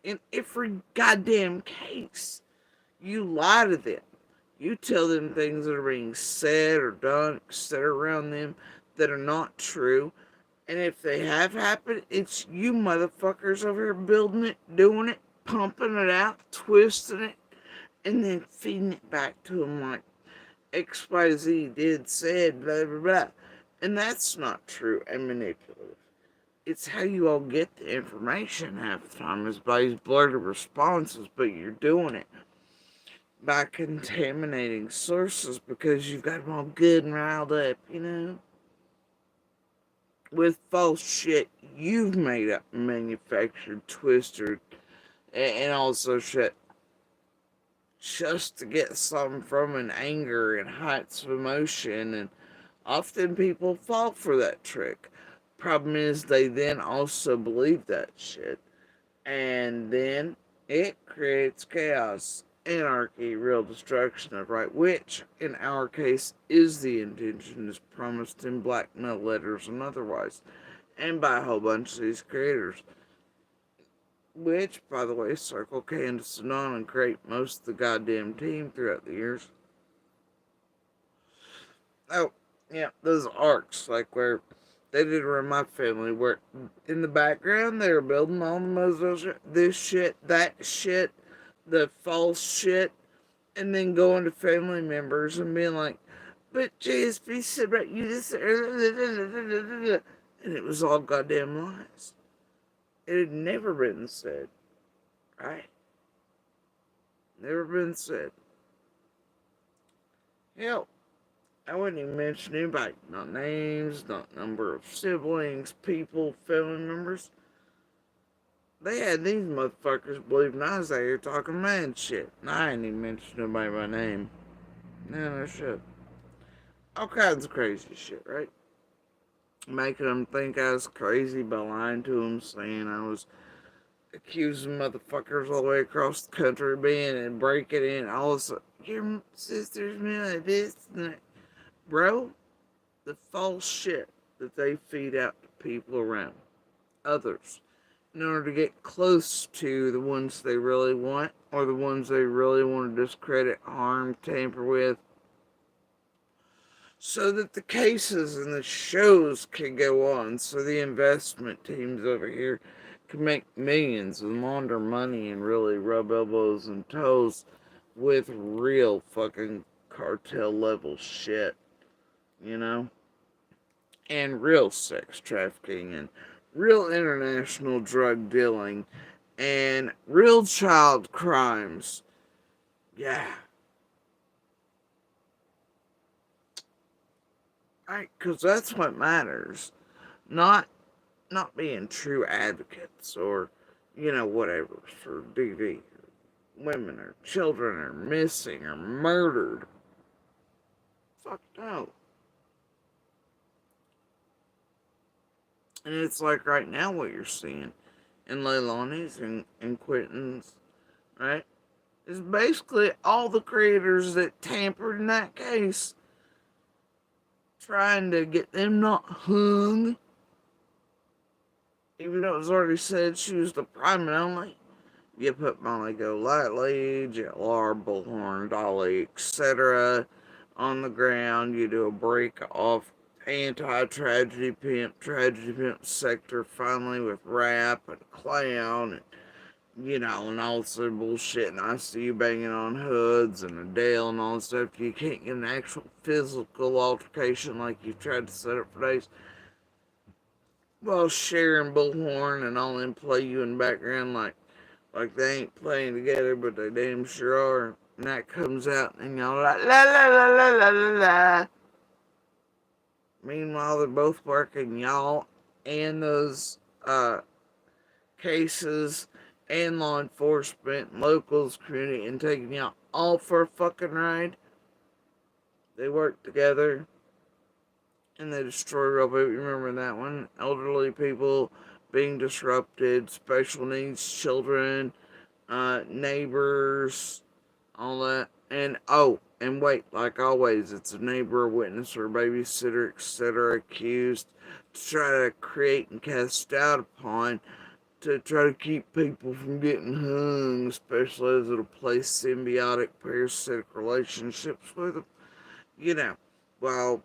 In every goddamn case, you lie to them. You tell them things that are being said or done, etc., around them that are not true. And if they have happened, it's you motherfuckers over here building it, doing it, pumping it out, twisting it, and then feeding it back to them like XYZ did, said, blah, blah, blah. And that's not true and manipulative. It's how you all get the information half the time is by these blurted responses, but you're doing it by contaminating sources because you've got them all good and riled up, with false shit you've made up, manufactured, twisted, and also shit just to get something from an anger and heights of emotion, and often people fall for that trick. Problem is, they then also believe that shit, and then it creates chaos, anarchy, real destruction of right, which in our case is the intention, is promised in blackmail letters and otherwise, and by a whole bunch of these creators. Which, by the way, Circle, Candace, and on and create most of the goddamn team throughout the years. Oh, yeah, those arcs, like where they did around my family, where in the background they were building all the Muslims, this shit, that shit, the false shit, and then going to family members and being like, but JSP said right, you just, and it was all goddamn lies. It had never been said, right? Never been said. Hell, I wouldn't even mention anybody. Not names, not number of siblings, people, family members. They had these motherfuckers believing I was out here talking mad shit. And I ain't even mentioned nobody by name. No shit. All kinds of crazy shit, right? Making them think I was crazy by lying to them, saying I was accusing motherfuckers all the way across the country of being and breaking in. All this, your sister's me this and that. Bro, the false shit that they feed out to people around others in order to get close to the ones they really want or the ones they really want to discredit, harm, tamper with, so that the cases and the shows can go on, so the investment teams over here can make millions and launder money and really rub elbows and toes with real fucking cartel level shit, and real sex trafficking and real international drug dealing and real child crimes. Yeah. Right, because that's what matters. Not being true advocates or, whatever for DV. Women or children are missing or murdered. Fuck no. And it's like right now what you're seeing in Leilani's and Quentin's, right? Is basically all the creators that tampered in that case trying to get them not hung, even though it was already said she was the prime and only. You put Molly Golightly, JLR, Bullhorn, Dolly, etc. on the ground. You do a break off tragedy pimp sector finally with rap and clown and all this other bullshit. And I see you banging on hoods and Adele and all this stuff. You can't get an actual physical altercation like you've tried to set up for days. Well, sharing Bullhorn and all them play you in the background like they ain't playing together, but they damn sure are. And that comes out, and y'all like la la la la la la la. Meanwhile, they're both working y'all and those cases and law enforcement, locals, community, and taking y'all all for a fucking ride. They work together and they destroy real people. You remember that one? Elderly people being disrupted, special needs children, neighbors, all that. And oh, and wait, like always, it's a neighbor, a witness, or a babysitter, etc., accused to try to create and cast doubt upon to try to keep people from getting hung, especially as it'll place symbiotic parasitic relationships with them. You know, while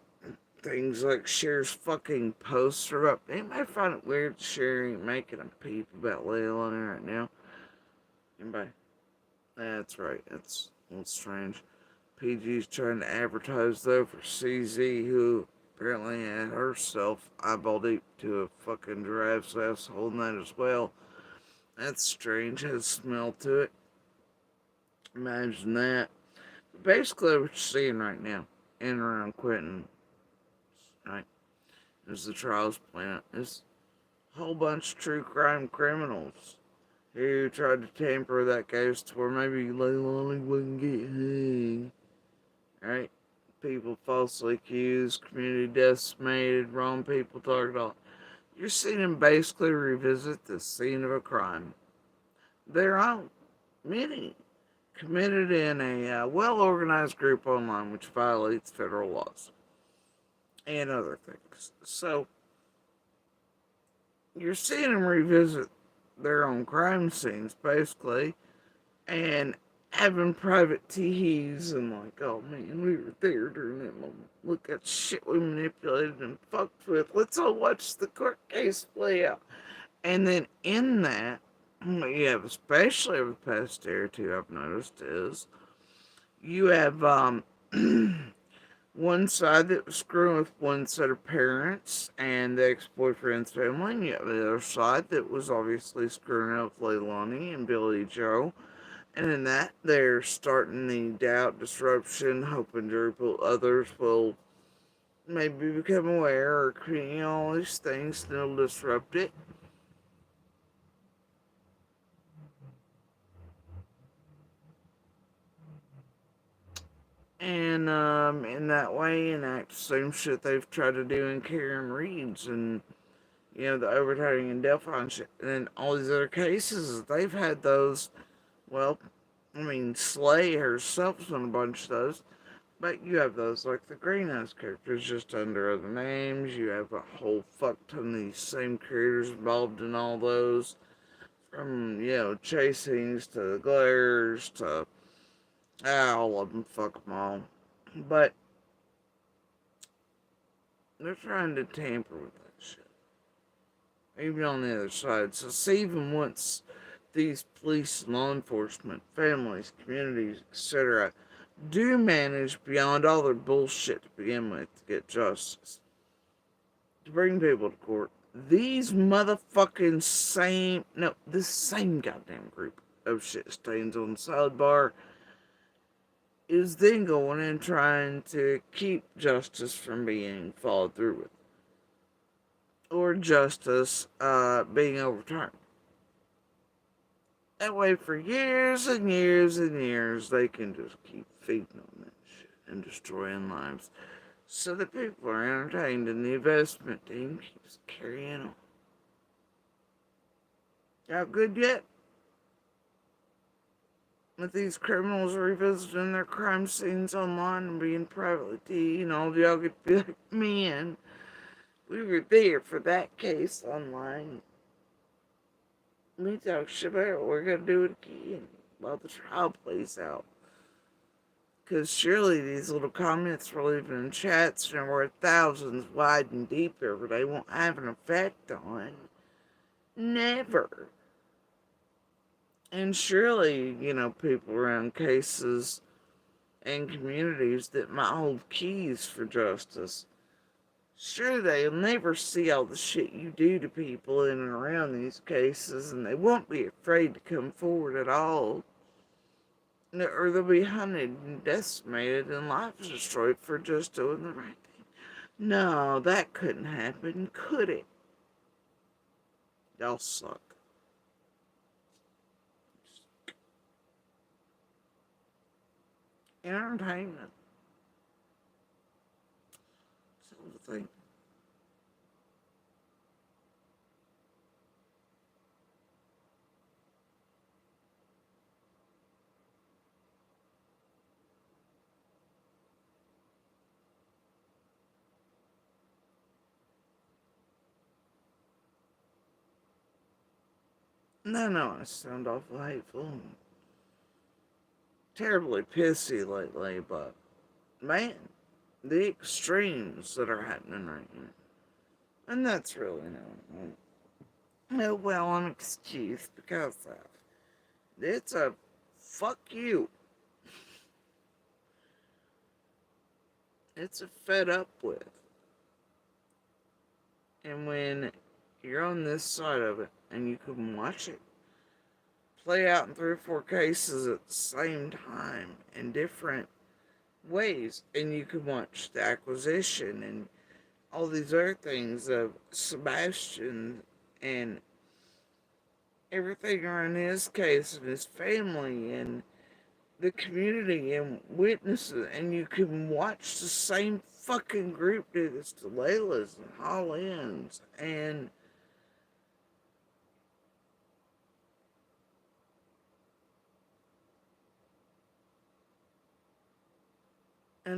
things like Cher's fucking posts are up. Anybody find it weird Cher ain't making a peep about Leilani right now? Anybody? That's right. That's a little strange. PG's trying to advertise though for CZ, who apparently had herself eyeball deep to a fucking giraffe's ass holding that as well. That's strange. Has smell to it. Imagine that. But basically, what you're seeing right now in and around Quentin, right, is the trials playing. It's a whole bunch of true crime criminals who tried to tamper that case to where maybe Leilani wouldn't get hung. Right? People falsely accused, community decimated, wrong people targeted. You're seeing them basically revisit the scene of a crime. Their own. Many committed in a well-organized group online which violates federal laws and other things. So, you're seeing them revisit their own crime scenes, basically, and having private teas and like, oh man, we were there during that moment. Look at shit we manipulated and fucked with. Let's all watch the court case play out. And then in that, what you have, especially over the past day or two, I've noticed is you have one side that was screwing with one set of parents and the ex-boyfriend's family, and you have the other side that was obviously screwing out with Leilani and Billy Joe. And in that, they're starting the doubt, disruption, hoping others will maybe become aware or creating all these things that'll disrupt it. And in that way, enact the same shit they've tried to do in Karen Reed's and, the overturning and Delphi and shit. And then all these other cases, they've had those, well, Slay herself's done a bunch of those. But you have those like the Greenhouse characters just under other names. You have a whole fuck ton of these same creators involved in all those. From, Chasings to the Glares to all of them, fuck them all. But they're trying to tamper with that shit. Even on the other side. So see, even once these police, law enforcement, families, communities, etc., do manage beyond all their bullshit to begin with to get justice, to bring people to court, these motherfucking this same goddamn group of shit stains on the salad bar is then going and trying to keep justice from being followed through with, or justice being overturned. That way, for years and years and years, they can just keep feeding on that shit and destroying lives. So the people are entertained and the investment team keeps carrying on. Y'all good yet? With these criminals revisiting their crime scenes online and being privately teed, all y'all get to be like, man, we were there for that case online. We talk shit about it, we're gonna do it again while the trial plays out. Because surely these little comments we're leaving in chats, where thousands wide and deep every day, won't have an effect on. Never. And surely, people around cases and communities that might hold keys for justice, sure, they'll never see all the shit you do to people in and around these cases, and they won't be afraid to come forward at all. Or they'll be hunted and decimated and lives destroyed for just doing the right thing. No, that couldn't happen, could it? Y'all suck. Entertainment. That's the thing. No, I sound awful hateful and terribly pissy lately, but man, the extremes that are happening right now. And that's really no well an excuse because of. It's a fuck you. It's a fed up with. And when you're on this side of it and you can watch it play out in 3 or 4 cases at the same time in different ways, and you can watch the acquisition and all these other things of Sebastian and everything around his case and his family and the community and witnesses, and you can watch the same fucking group do this to Layla's and Holland's and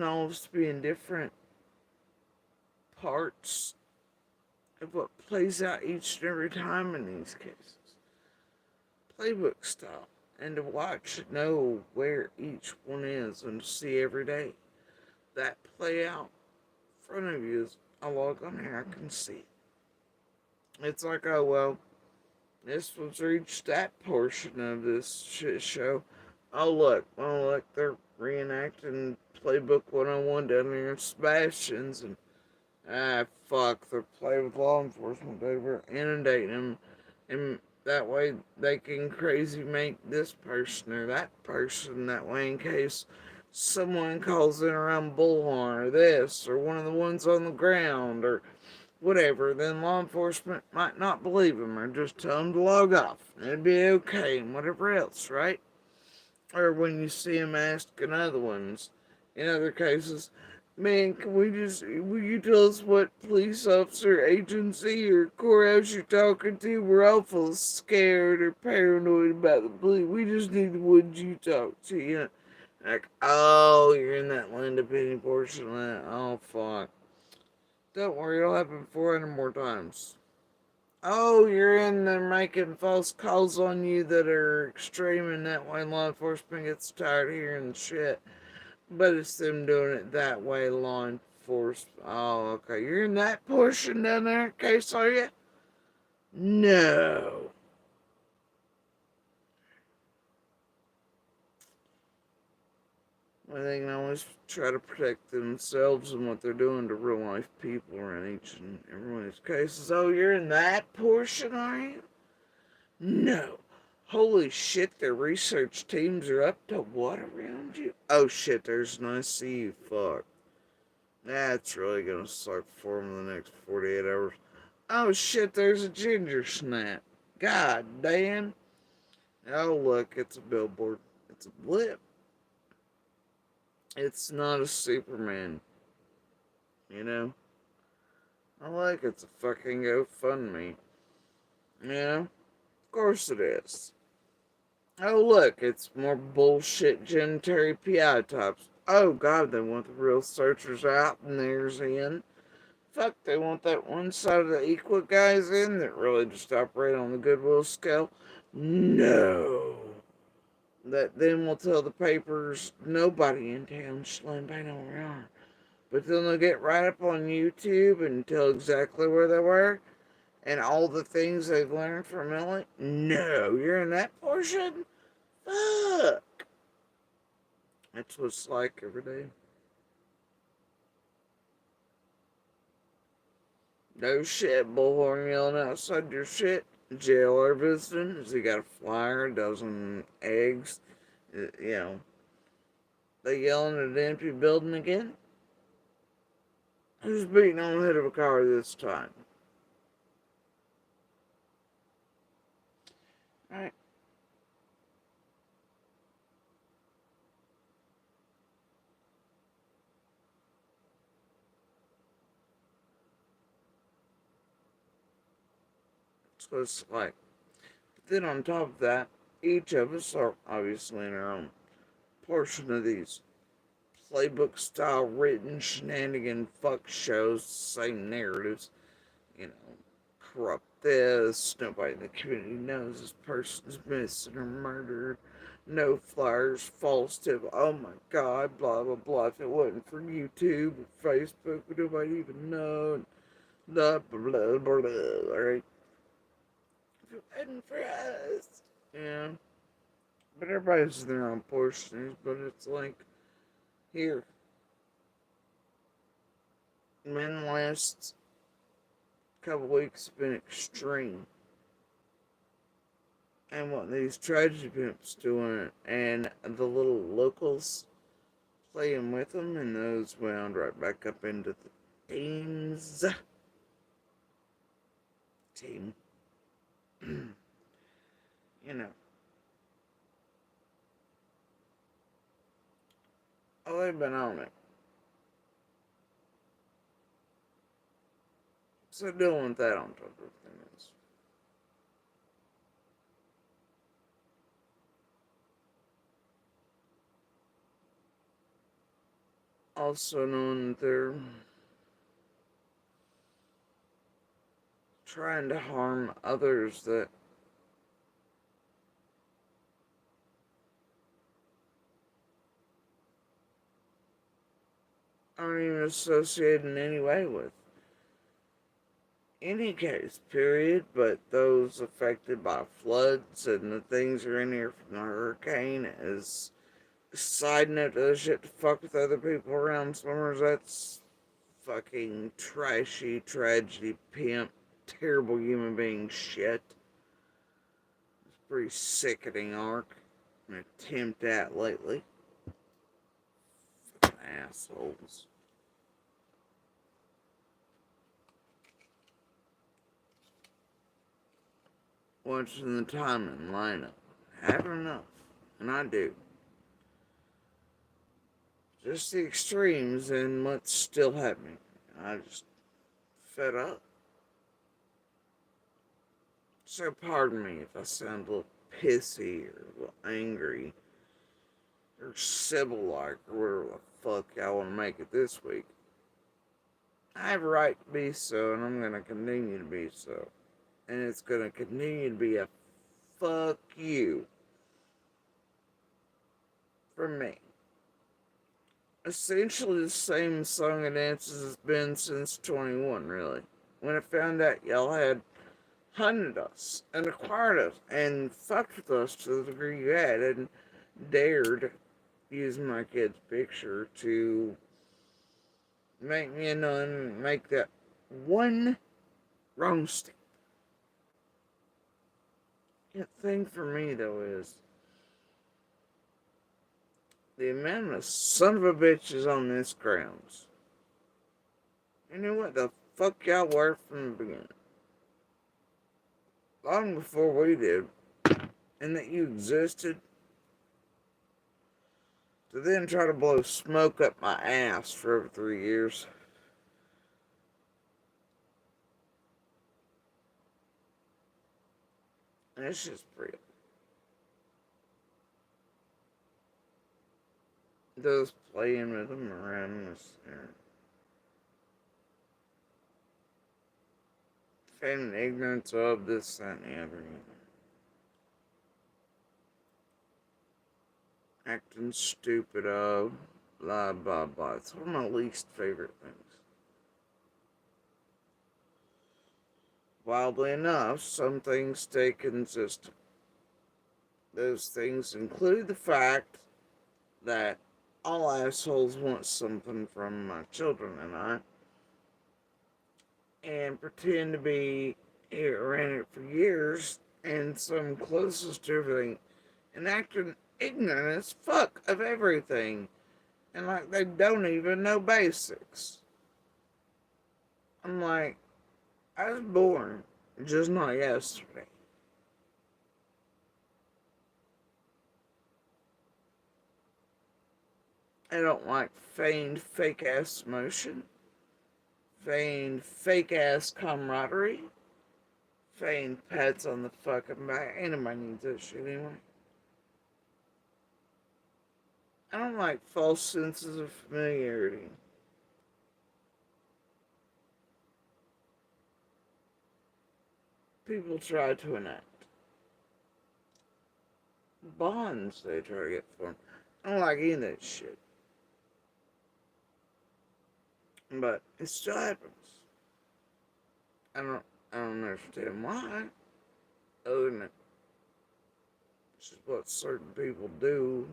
all of us be in different parts of what plays out each and every time in these cases. Playbook style. And to watch and know where each one is and to see every day that play out in front of you as I log on here, I can see it. It's like, oh well, this was reached that portion of this shit show. Oh look, they're reenacting Playbook 101 down here in Sebastian's, and fuck, they're playing with law enforcement. They were inundating them, and that way they can crazy make this person or that person that way in case someone calls in around Bullhorn or this or one of the ones on the ground or whatever. Then law enforcement might not believe them or just tell them to log off. It'd be okay and whatever else, right? Or when you see them asking other ones in other cases, man, will you tell us what police officer, agency, or courthouse you're talking to? We're awful scared or paranoid about the police. We just need the ones you talk to, Like, oh, you're in that Linda Penny portion of that. Oh, fuck. Don't worry, it'll happen 400 more times. Oh, you're in there making false calls on you that are extreme, and that way law enforcement gets tired of hearing shit. But it's them doing it that way, law enforcement. Oh, okay. You're in that portion down there, case, are you? No. Well, they can always try to protect themselves and what they're doing to real life people around each and every one of these cases. Oh, you're in that portion, are you? No. Holy shit, their research teams are up to what around you? Oh shit, there's an ICU. Fuck. That's really gonna suck for them in the next 48 hours. Oh shit, there's a ginger snap. God damn. Oh look, it's a billboard. It's a blip. It's not a Superman. You know? I like it's a fucking GoFundMe. You know? Of course it is. Oh look, it's more bullshit Jen Terry PI types. Oh god, they want the real searchers out and theirs in. Fuck, they want that one side of the equal guys in that really just operate on the goodwill scale. No. that then will tell the papers nobody in town should let anybody know where they are. But then they'll get right up on YouTube and tell exactly where they were and all the things they've learned from Ellie. No, you're in that portion? Fuck. That's what it's like every day. No shit, bullhorn yelling outside your shit. Jailer visiting. Has he got a flyer, a dozen eggs? You know, they yelling at an empty building again? Who's beating on the head of a car this time? Alright. So it's like, then on top of that, each of us are obviously in our own portion of these playbook style written shenanigan fuck shows, same narratives, you know, corrupt this, nobody in the community knows this person's missing or murdered, no flyers, false tip, oh my god, blah blah blah. If it wasn't for YouTube or Facebook, nobody even know, blah blah blah blah, blah, alright? If it wasn't for us, yeah. But everybody's in their own portions, but it's like, here, men last couple weeks have been extreme. And what these tragedy pimps doing, and the little locals playing with them, and those wound right back up into the teens. Team. You know. Oh, they've been on it. So dealing with that on top of everything else. Also knowing that they're trying to harm others that aren't even associated in any way with any case, period, but those affected by floods and the things that are in here from the hurricane is side note to the shit to fuck with other people around swimmers. That's fucking trashy, tragedy, pimp, terrible human being shit. It's pretty sickening arc. An attempt at lately. Fucking assholes. Watching the time and lineup. Having enough. And I do. Just the extremes and what's still happening. I just fed up. So pardon me if I sound a little pissy or a little angry or Sybil-like or whatever the fuck I want to make it this week. I have a right to be so, and I'm going to continue to be so. And it's going to continue to be a fuck you from me. Essentially the same song and dances has been since 21, really. When I found out y'all had hunted us and acquired us and fucked with us to the degree you had and dared use my kid's picture to make me a nun, make that one wrong step. The thing for me, though, is the amount of son of a bitches on this grounds. You know what the fuck y'all were from the beginning. Long before we did, and that you existed, to then try to blow smoke up my ass for over 3 years. And it's just real. Those playing with them around us, feigning ignorance of this, that, and the other. acting stupid of, blah, blah, blah. It's one of my least favorite things. Wildly enough, some things stay consistent. Those things include the fact that all assholes want something from my children and I, and pretend to be around it for years, and some closest to everything, and acting ignorant as fuck of everything, and like they don't even know basics. I'm like, I was born just not yesterday. I don't like feigned fake ass emotion, feigned fake ass camaraderie, feigned pats on the fucking back. Anybody needs that shit anyway. I don't like false senses of familiarity. People try to enact bonds they try to get formed. I don't like any of that shit. But it still happens. I don't I don't understand why. Other than it's just what certain people do.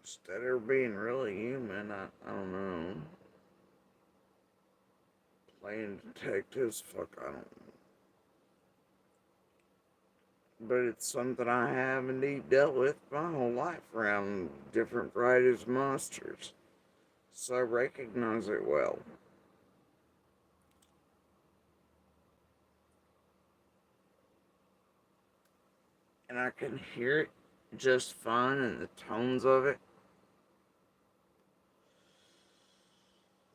Instead of being really human, I don't know. Playing detectives, fuck, I don't know. But it's something I have indeed dealt with my whole life around different varieties of monsters. So I recognize it well. And I can hear it just fine in the tones of it.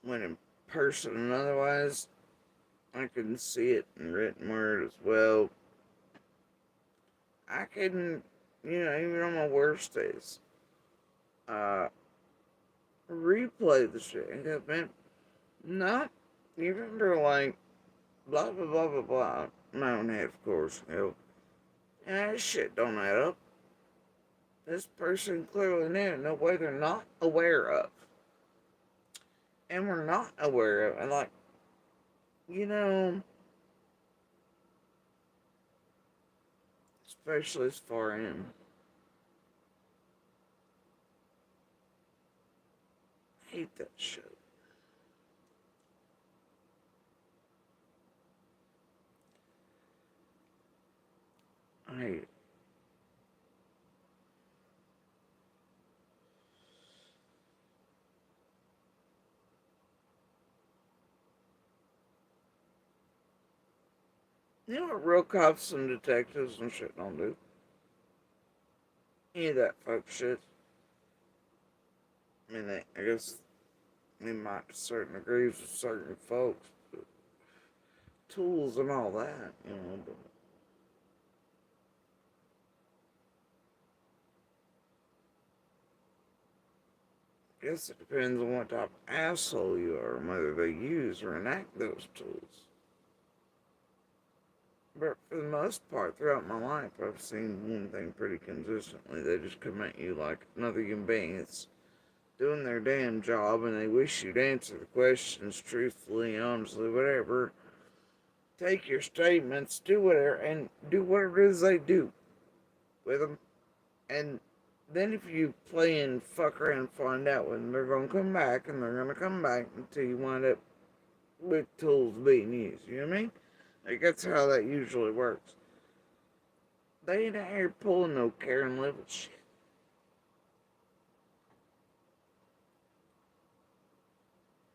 When in person and otherwise, I can see it in written word as well. I can, even on my worst days, uh, replay the shit and go, man, no, you remember, like, blah, blah, blah, blah, blah. My own head, of course, and that shit don't add up. This person clearly knew in a way they're not aware of. And we're not aware of. And, like, you know, especially as far in. I hate that shit. I hate it. You know what real cops and detectives and shit don't do? Any of that fuck shit. I mean, I guess they might to certain degrees with certain folks, but tools and all that, but I guess it depends on what type of asshole you are and whether they use or enact those tools. But for the most part, throughout my life, I've seen one thing pretty consistently. They just come at you like another human being. It's doing their damn job, and they wish you'd answer the questions truthfully, honestly, whatever. Take your statements, do whatever, and do whatever it is they do with them. And then if you play and fuck around and find out when they're going to come back, and they're going to come back until you wind up with tools being used. You know what I mean? Like, that's how that usually works. They ain't out here pulling no Karen level shit.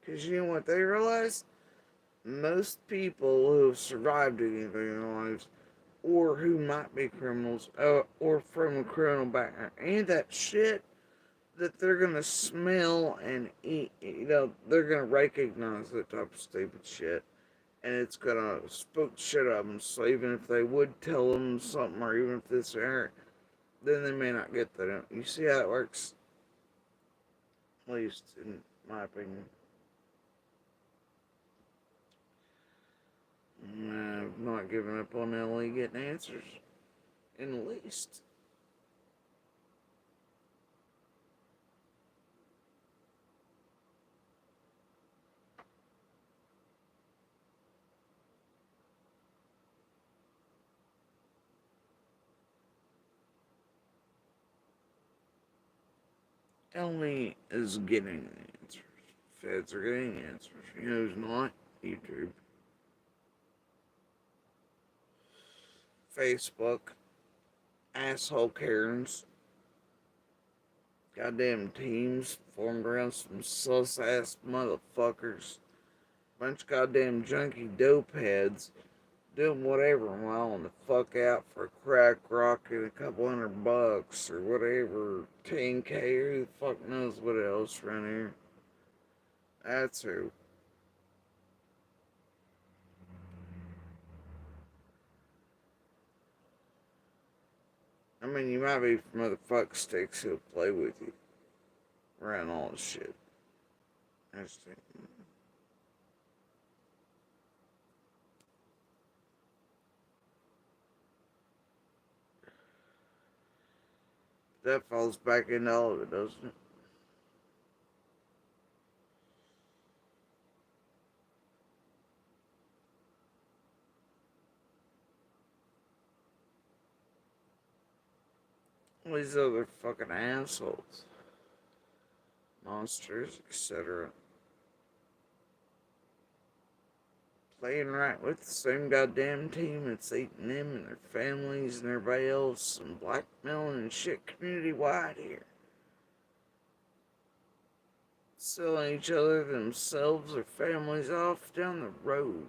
Because you know what they realize? Most people who have survived anything in their lives, or who might be criminals, or from a criminal background, ain't that shit that they're gonna smell and eat, they're gonna recognize that type of stupid shit. And it's gonna spook shit out of them. So even if they would tell them something, or even if this or then they may not get that. You see how it works? At least in my opinion. I've not given up on LA getting answers in the least. Only is getting the answers. Feds are getting answers. You know who's not? YouTube. Facebook. Asshole Karens. Goddamn teams formed around some sus ass motherfuckers. Bunch of goddamn junkie dope heads doing whatever while on the fuck out for a crack rock and a couple $100 or whatever, 10K or who the fuck knows what else around here. That's who. I mean, you might be from other fuck sticks who'll play with you around all this shit. I just think, that falls back into all of it, doesn't it? All these other fucking assholes, monsters, etc. Playing right with the same goddamn team that's eating them and their families and everybody else and blackmailing and shit community wide here. Selling each other, themselves, or families off down the road.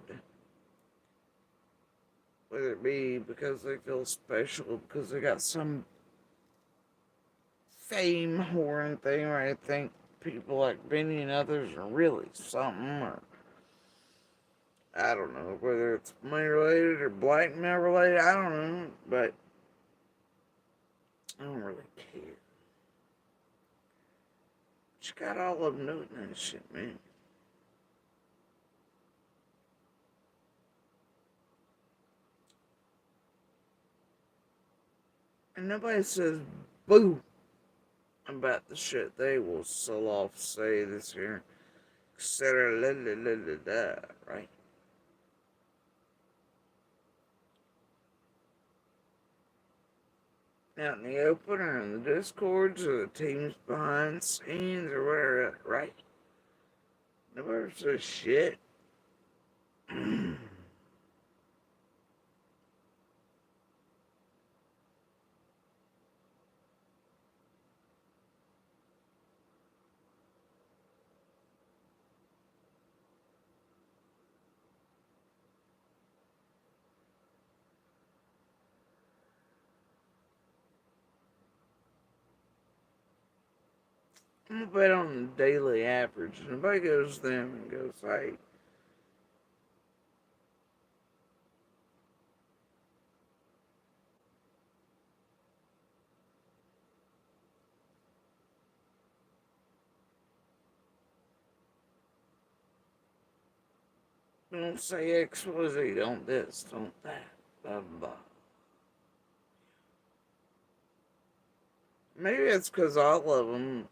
Whether it be because they feel special, because they got some fame whoring thing, where I think people like Benny and others are really something, or I don't know, whether it's money related or blackmail related, I don't know, but I don't really care. But you got all of them doing that shit, man. And nobody says boo about the shit they will sell off, say this here, etc. Right? Out in the open or in the discords or the teams behind scenes or whatever, right? Nobody says shit. I'm gonna bet on the daily average. Nobody goes to them and goes, hey, don't say X, Y, Z, don't this, don't that, blah, blah, blah. Maybe it's because all of them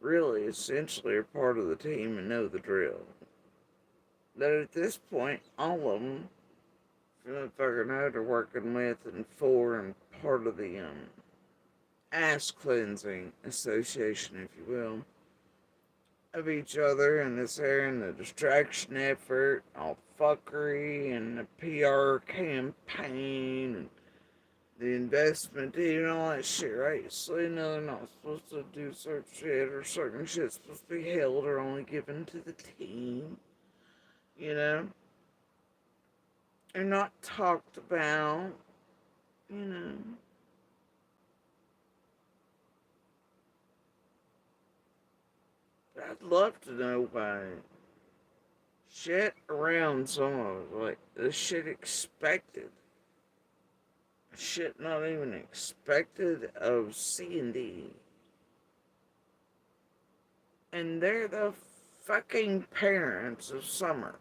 really essentially are part of the team and know the drill. That at this point, all of them feel like they're know they're working with and for and part of the ass cleansing association, if you will, of each other and this area and the distraction effort, all fuckery and the PR campaign and the investment team and all that shit, right? So you know they're not supposed to do certain shit or certain shit's supposed to be held or only given to the team, you know? They're not talked about, you know? But I'd love to know why shit around some of it, like the shit expected. Shit not even expected of C&D. And they're the fucking parents of Summer.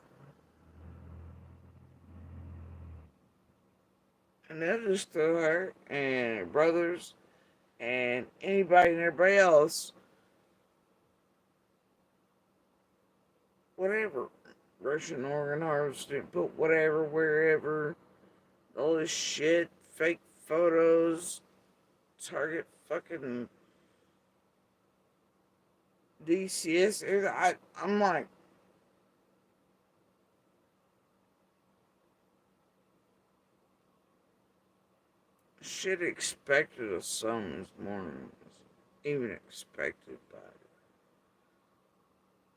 And they'll just throw her and her brothers and anybody and everybody else, whatever, Russian organ harvesting, put whatever, wherever, all this shit, fake photos, target fucking DCS. I'm like, shit expected of some this morning. Even expected by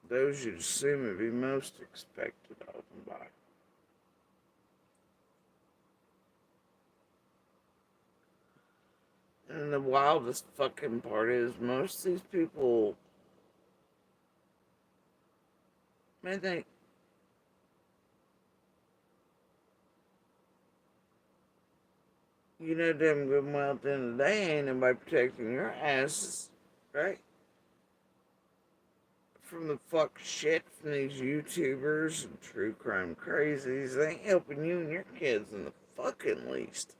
those you'd assume would be most expected of them by. And the wildest fucking part is most of these people, man, you know damn good and well at the end of the day ain't nobody protecting your asses, right? From the fuck shit from these YouTubers and true crime crazies. They ain't helping you and your kids in the fucking least.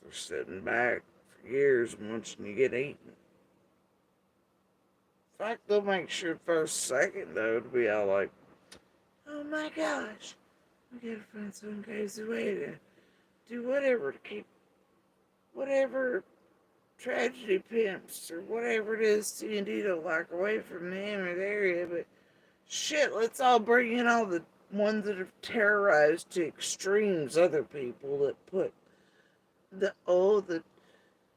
They're sitting back for years and watching you get eaten. In fact, they'll make sure for a second, though, to be all like, oh my gosh, we gotta find some crazy way to do whatever to keep whatever tragedy pimps or whatever it is C&D don't like away from them or the area, but shit, let's all bring in all the ones that have terrorized to extremes other people that put the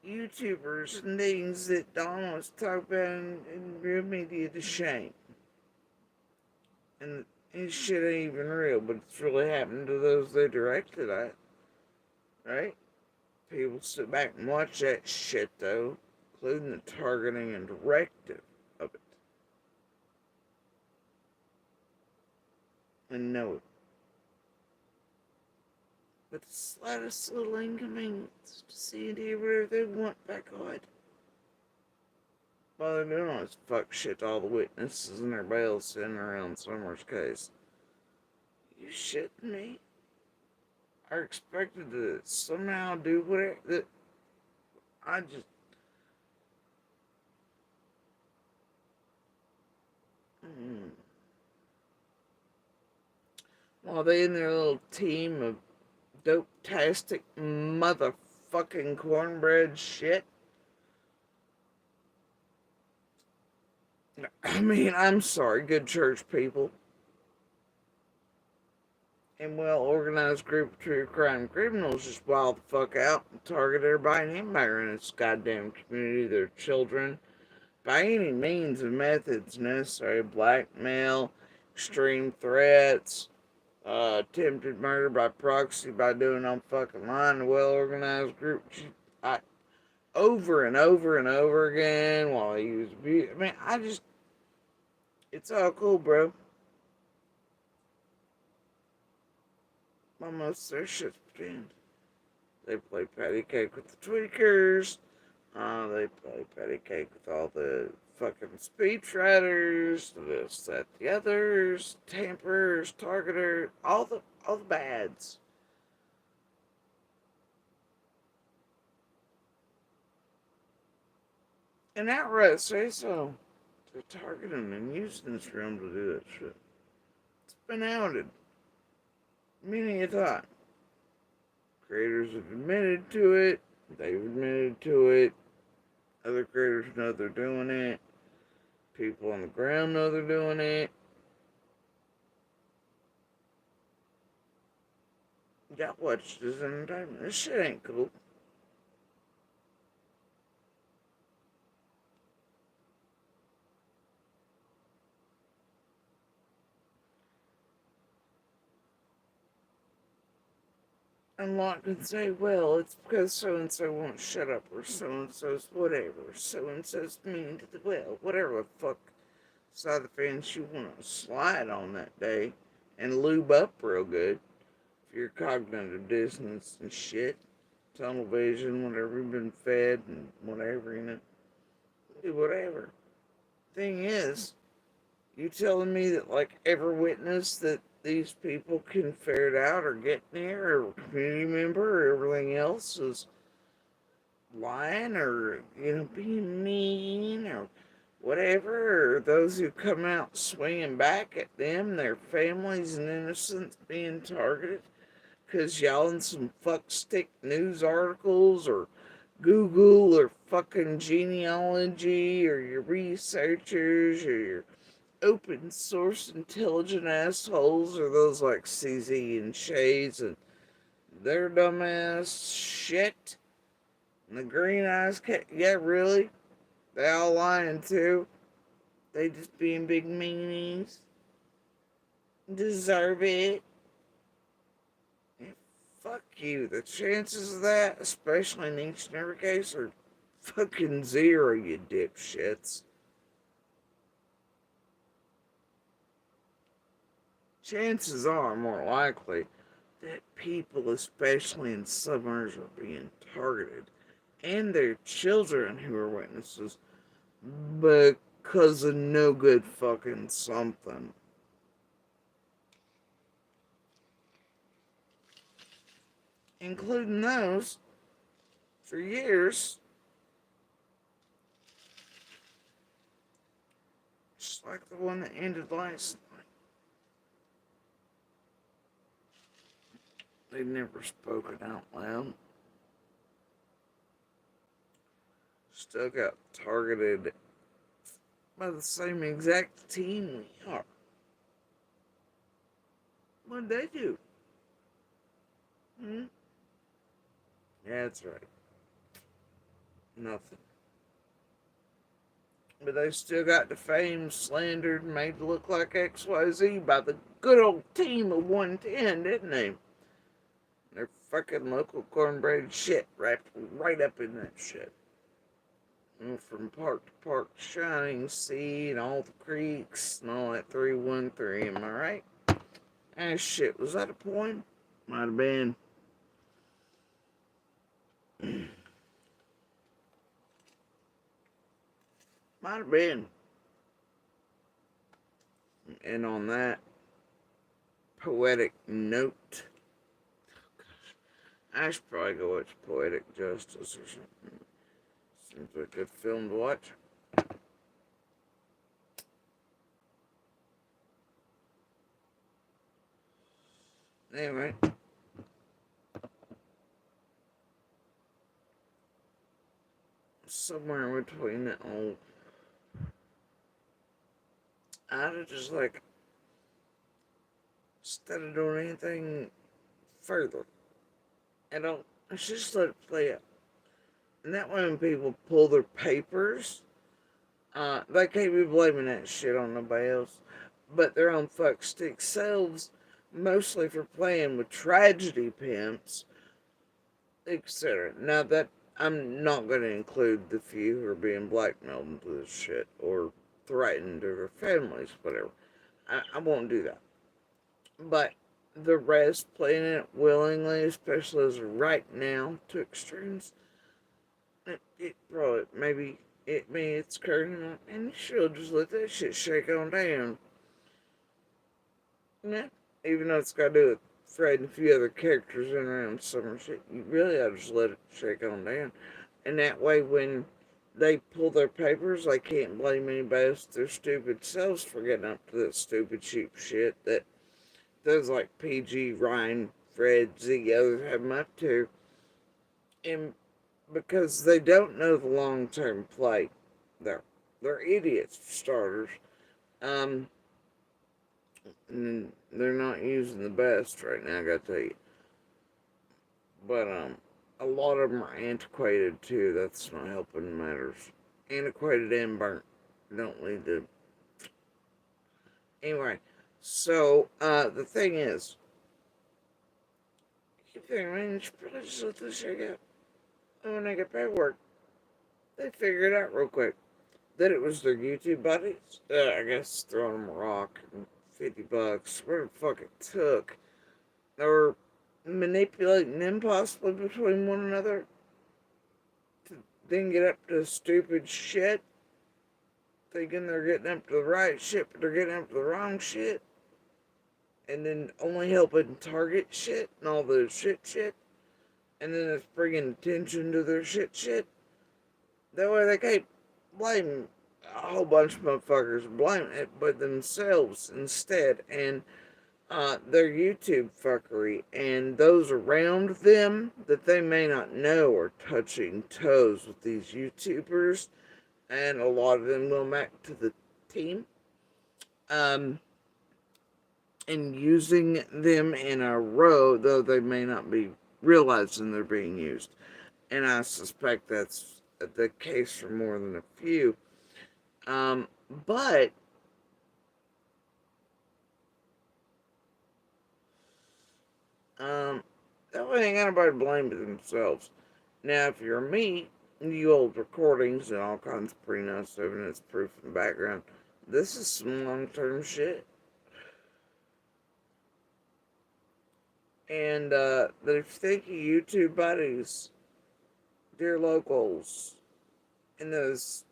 YouTubers and things that Don was talking about in real media to shame. And this shit ain't even real, but it's really happened to those they directed at. Right? People sit back and watch that shit, though, including the targeting and directive of it. And know it. But the slightest little inconvenience to see and hear whatever they want back on. While they're doing all this fuck shit to all the witnesses and their bail sitting around Summer's case. You shitting me? Are expected to somehow do whatever that I just while they in their little team of dope-tastic motherfucking cornbread shit. I mean, I'm sorry, good church people. And well-organized group of true crime criminals just wild the fuck out and target everybody and anybody in this goddamn community, their children, by any means and methods necessary. Blackmail, extreme threats, attempted murder by proxy by doing on fucking line. A well-organized group, over and over and over again while he was I mean, it's all cool, bro. Most of their shit's pretend. They play patty cake with the tweakers. They play patty cake with all the fucking speechwriters, this, that, the others, tamperers, targeters, all the bads. And outright say so. They're targeting and using this realm to do that shit. It's been outed many a time. Creators have admitted to it. They've admitted to it. Other creators know they're doing it. People on the ground know they're doing it. Y'all watch this entertainment. This shit ain't cool. And Locke can say, well, it's because so-and-so won't shut up, or so-and-so's whatever, so-and-so's mean to the, well, whatever the fuck side of the fence you want to slide on that day, and lube up real good, if you're cognitive dissonance and shit, tunnel vision, whatever you've been fed, and whatever, do whatever. Thing is, you telling me that, like, every witness that these people can ferret out or get near, or community member, or everything else is lying, or, being mean, or whatever, or those who come out swinging back at them, their families and innocents being targeted, because y'all in some fuckstick news articles, or Google or fucking genealogy or your researchers or your open source intelligent assholes or those like CZ and Shades and their dumbass shit. And the green eyes cat, yeah, really? They all lying too. They just being big meanies. Deserve it. And fuck you. The chances of that, especially in each and every case, are fucking zero, you dipshits. Chances are more likely that people, especially in suburbs, are being targeted, and their children who are witnesses, because of no good fucking something. Including those, for years, just like the one that ended last night. They'd never spoken out loud. Still got targeted by the same exact team we are. What'd they do? Hmm? Yeah, that's right. Nothing. But they still got defamed, slandered, made to look like XYZ by the good old team of 110, didn't they? Their fucking local cornbread shit wrapped right up in that shit. And from park to park, Shining Sea and all the creeks and all that 313, am I right? Ah, shit, was that a poem? Might have been. Might have been. And on that poetic note, I should probably go watch Poetic Justice or something. Seems like a good film to watch. Anyway, somewhere in between that old, I'd have just like, instead of doing anything further, I just let it play out. And that way when people pull their papers, they can't be blaming that shit on nobody else, but their own fuckstick selves, mostly for playing with tragedy pimps, etc. Now that I'm not going to include the few who are being blackmailed into this shit or threatened or their families, whatever. I won't do that. But the rest playing it willingly, especially as right now, to extremes, it probably maybe it's curtain and you should just let that shit shake on down. Yeah. Even though it's got to do with Fred and a few other characters in around summer shit, you really ought to just let it shake on down. And that way, when they pull their papers, they can't blame anybody else their stupid selves for getting up to that stupid cheap shit that those like PG, Ryan, Fred, Z, others have them up to. And because they don't know the long term play, they're idiots for starters. Um, and they're not using the best right now, I gotta tell you. But a lot of them are antiquated too. That's not helping matters. Antiquated and burnt don't lead to. Anyway, so the thing is, keep thinking, man, you should probably just let this shit go. And when they get paperwork, they figure it out real quick. That it was their YouTube buddies. I guess throwing them a rock and $50, whatever the fuck it took. They were manipulating them possibly between one another to then get up to stupid shit, thinking they're getting up to the right shit, but they're getting up to the wrong shit, and then only helping target shit and all the shit, and then it's bringing attention to their shit. That way they can't blame a whole bunch of motherfuckers, blame it but themselves instead, and their YouTube fuckery, and those around them that they may not know are touching toes with these YouTubers, and a lot of them go back to the team, um, and using them in a row, though they may not be realizing they're being used. And I suspect that's the case for more than a few. But that way ain't got nobody to blame but themselves. Now, if you're me, you old recordings and all kinds of pre-notes, evidence, proof in the background, this is some long-term shit. And that if you think of YouTube buddies, dear locals, and those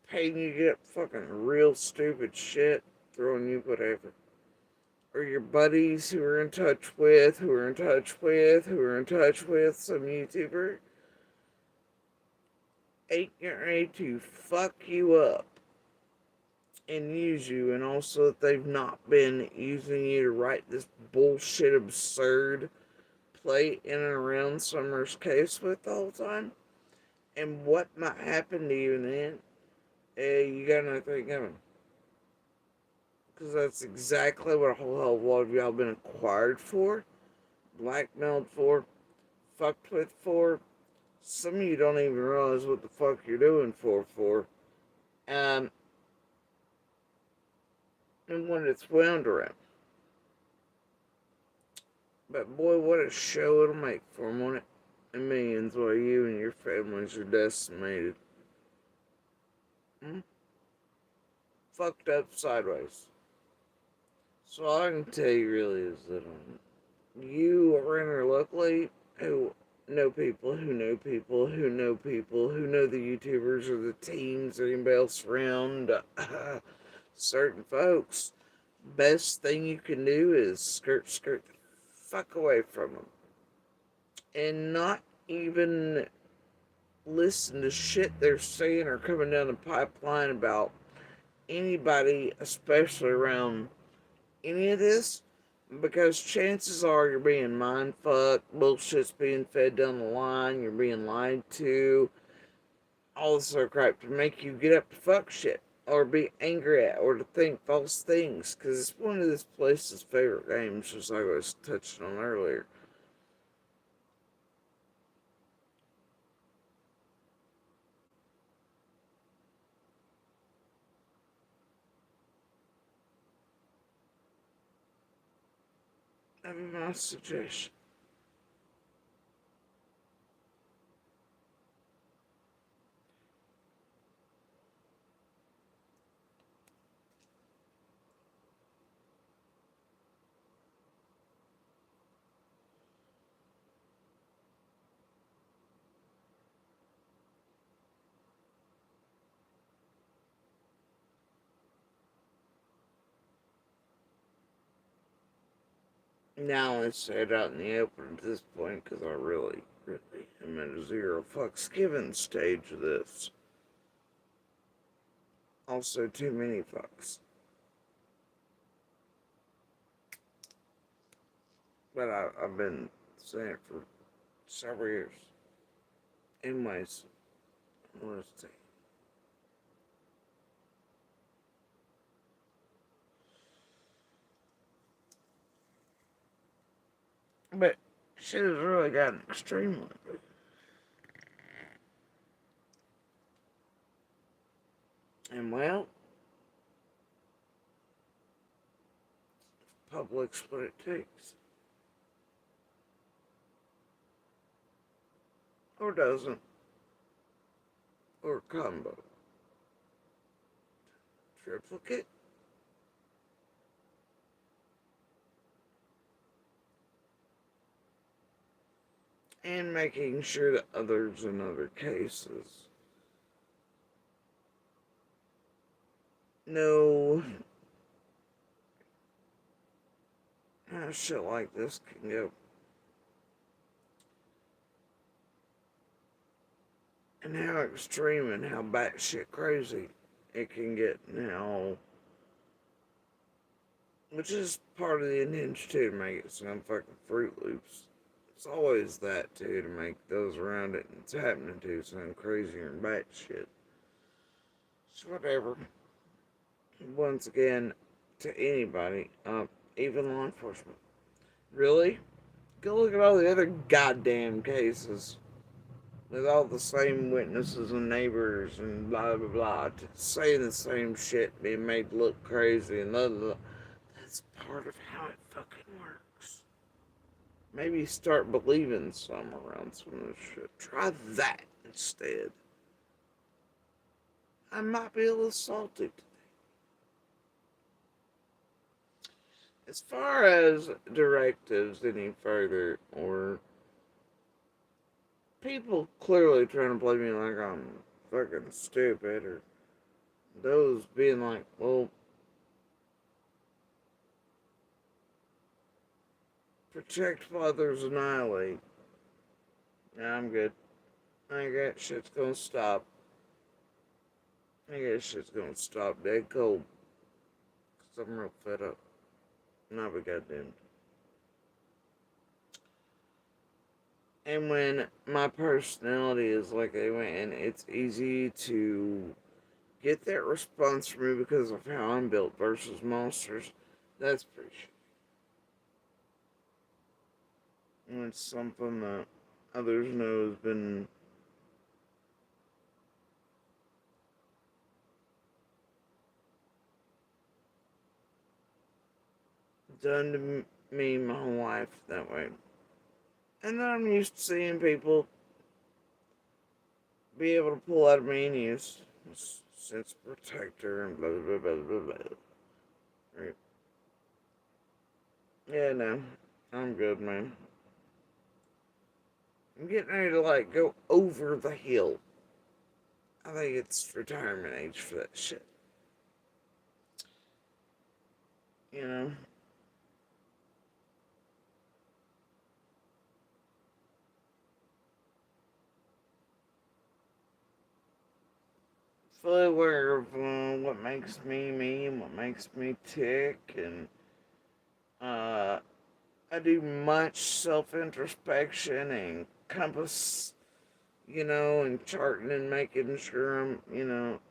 paying you to get fucking real stupid shit, throwing you whatever, or your buddies who are in touch with, who are in touch with, who are in touch with some YouTuber, ain't ready to fuck you up and use you, and also that they've not been using you to write this bullshit absurd play in and around Summer's case with the whole time. And what might happen to you then? You got nothing coming. Because that's exactly what a whole hell of a lot of y'all been acquired for, blackmailed for, fucked with for. Some of you don't even realize what the fuck you're doing for. Um, and when it's wound around. But boy, what a show it'll make for them, won't it? And millions while you and your families are decimated. Hmm? Fucked up sideways. So all I can tell you really is that you around here locally who know people who know people who know people who know the YouTubers or the teams or anybody else around certain folks, best thing you can do is skirt the fuck away from them and not even listen to shit they're saying or coming down the pipeline about anybody, especially around any of this, because chances are you're being mind fucked, bullshit's being fed down the line, you're being lied to, all this sort of crap to make you get up to fuck shit or be angry at or to think false things, because it's one of this place's favorite games, just like I was touching on earlier. That'd be my suggestion. Now let's say it out in the open at this point, because I really am at a zero fucks given stage of this. Also, too many fucks. But I've been saying it for several years. Anyways, let's see. But shit has really gotten extreme lately. And well, public's what it takes. Or doesn't. Or combo. Triplicate. And making sure that others in other cases know how shit like this can go. And how extreme and how batshit crazy it can get, and how Which is part of the intention too, to make it sound fucking Fruit Loops. It's always that too, to make those around it and it's happening to sound crazier and batshit. So whatever. Once again, to anybody, even law enforcement. Really? Go look at all the other goddamn cases with all the same witnesses and neighbors and blah blah blah, saying the same shit, being made look crazy and blah blah blah. That's part of how it fucking works. Maybe start believing some around some of this shit. Try that instead. I might be a little salty today. As far as directives any further, or people clearly trying to play me like I'm fucking stupid, or those being like, well, protect fathers annihilate. Nah, I'm good. I think that shit's gonna stop. I think that shit's gonna stop dead cold. Cause I'm real fed up. Not be goddamn. And when my personality is like that, and it's easy to get that response from me because of how I'm built versus monsters, that's pretty shit. And it's something that others know has been done to me my whole life that way. And then I'm used to seeing people be able to pull out of me and use sense protector and blah blah blah blah blah. Right. Yeah, no. I'm good, man. I'm getting ready to like go over the hill. I think it's retirement age for that shit. You know? Fully aware of what makes me me and what makes me tick, and uh, I do much self introspection and compass, and charting and making sure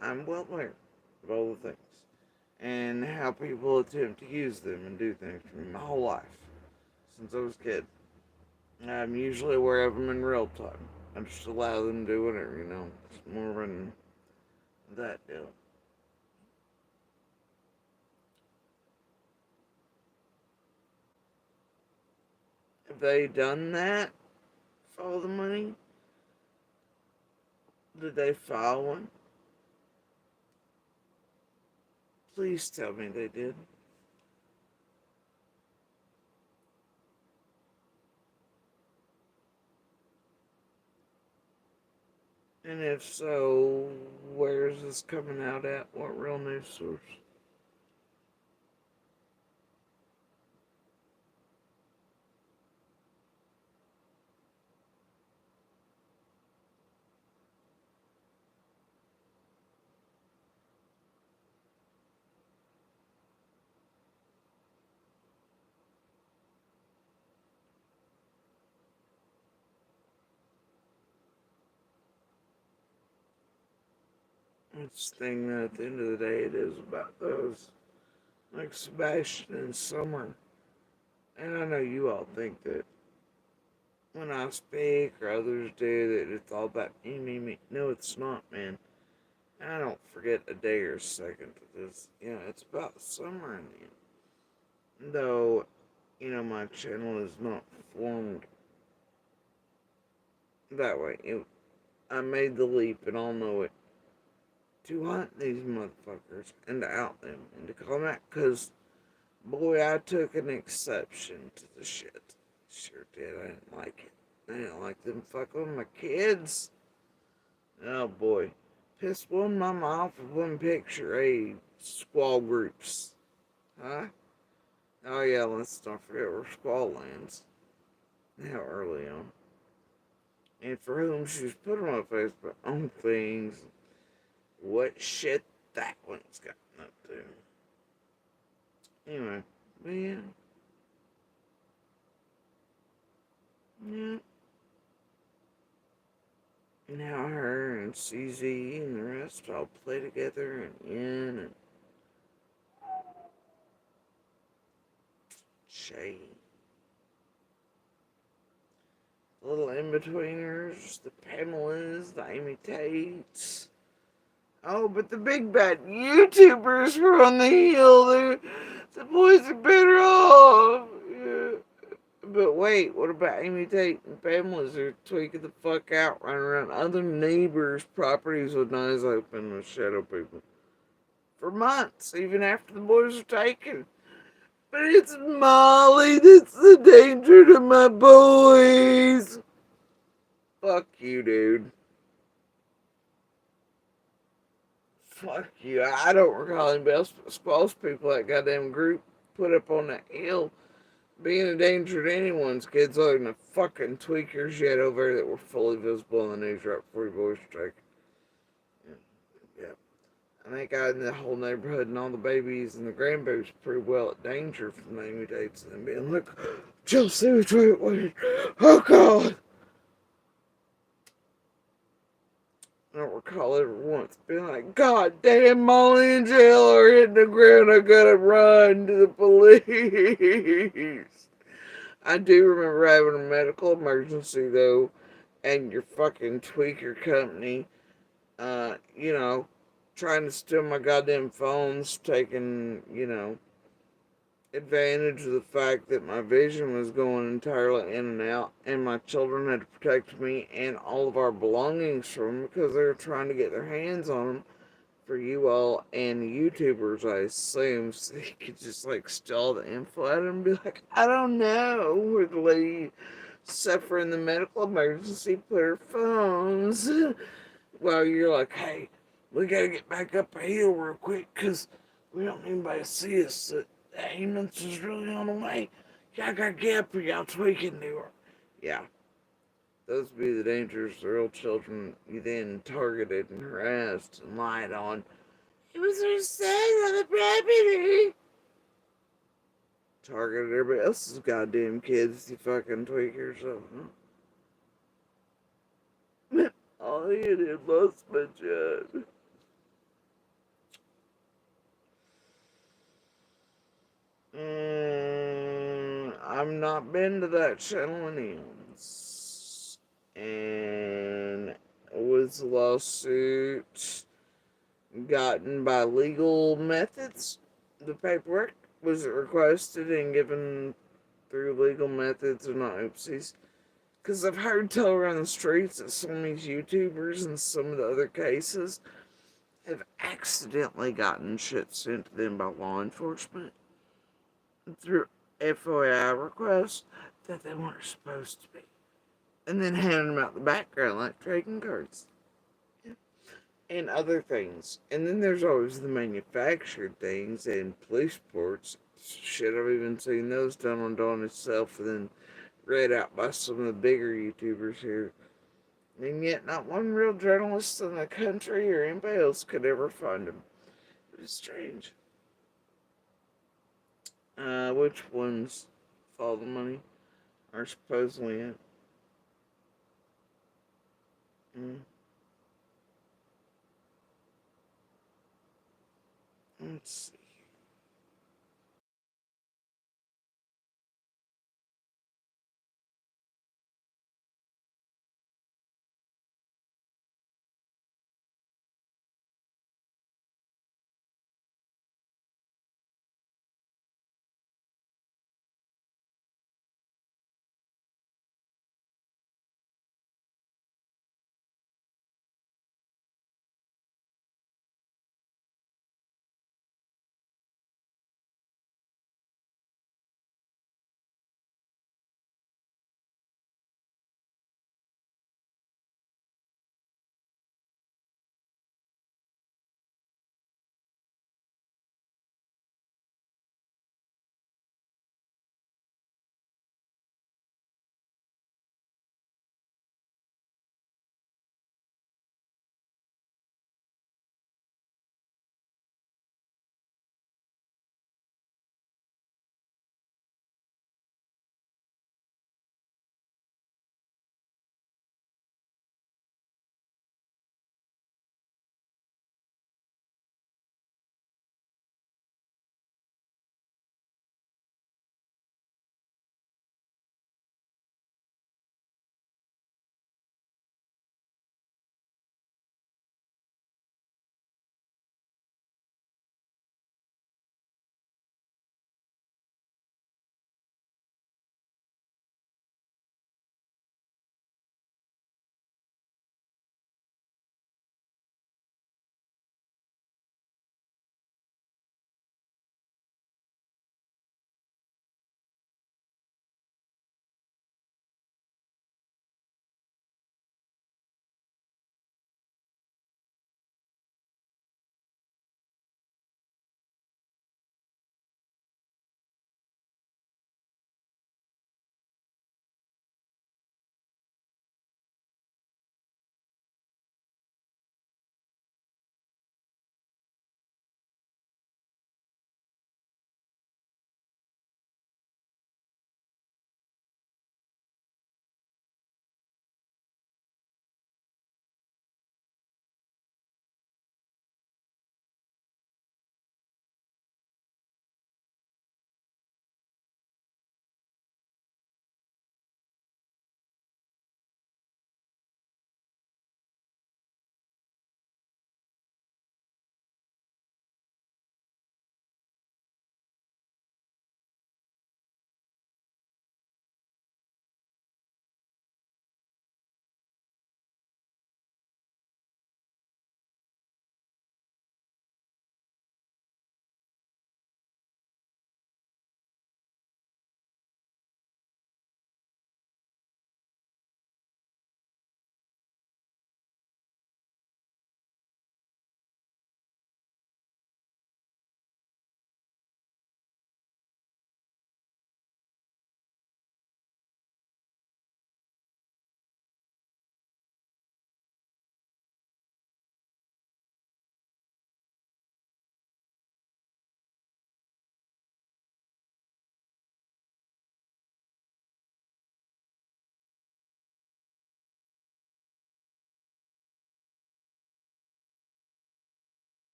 I'm well aware of all the things and how people attempt to use them and do things for me my whole life since I was a kid. I'm usually aware of them in real time. I just allow them to do whatever. It's more than that deal. Have they done that for all the money? Did they file one? Please tell me they did. And if so, where is this coming out at? What real news source? It's the thing that at the end of the day it is about those like Sebastian and Summer. And I know you all think that when I speak or others do that it's all about me, me, me. No, it's not, man. I don't forget a day or a second of this. It's about Summer in the end. Though, my channel is not formed that way. I made the leap and I'll know it to hunt these motherfuckers and to out them and to call them out because, boy, I took an exception to the shit. Sure did. I didn't like it. I didn't like them fucking with my kids. Oh boy. Pissed one mama off with one picture, squall groups. Huh? Oh yeah, let's not forget where squall lands. How early on. And for whom she's put on Facebook on things. What shit that one's gotten up to. Anyway. Yeah. Yeah. Now her and CZ and the rest all play together and Ian and Shay. The little in-betweeners, the Pamelas, the Amy Tates. Oh, but the big bad YouTubers were on the hill. The boys are better off. Yeah. But wait, what about Amy Tate and Pamela's are tweaking the fuck out, running around other neighbors' properties with eyes open with shadow people for months, even after the boys are taken. But it's Molly that's the danger to my boys. Fuck you, dude. Fuck you. I don't recall anybody else but Squall's people, that goddamn group, put up on that hill being a danger to anyone's kids other than the fucking tweakers yet over there that were fully visible in the news right before your boys were taken. Yeah. I think I in the whole neighborhood and all the babies and the grandbabies pretty well at danger from the mutates and them being like, Chelsea, wait. Oh God. I don't recall ever once being like, God damn, Molly and Jill are hitting the ground. I gotta run to the police. I do remember having a medical emergency though, and your fucking tweaker company, you know, trying to steal my goddamn phones, taking, advantage of the fact that my vision was going entirely in and out, and my children had to protect me and all of our belongings from them because they were trying to get their hands on them for you all and YouTubers, I assume, so they could just like steal the info out of them and be like, I don't know where the lady suffering the medical emergency put her phones. Well, you're like, hey, we gotta get back up a hill real quick because we don't need anybody to see us. The ambulance is really on the way. Y'all gotta get up or y'all tweaking to her. Yeah, those would be the dangers the real children you then targeted and harassed and lied on. It was her son on the property. Targeted everybody else's goddamn kids, you fucking tweakers. All you did lost my job. I've not been to that channel in eons. And was the lawsuit gotten by legal methods? The paperwork was it requested and given through legal methods or not oopsies? Because I've heard tell around the streets that some of these YouTubers and some of the other cases have accidentally gotten shit sent to them by law enforcement through FOI requests that they weren't supposed to be. And then handing them out the background like trading cards and other things. And then there's always the manufactured things and police reports. Shit, I've even seen those done on Dawn itself and then read out by some of the bigger YouTubers here. And yet not one real journalist in the country or anybody else could ever find them. It was strange. Which ones follow the money are supposedly it? Mm. Let's see.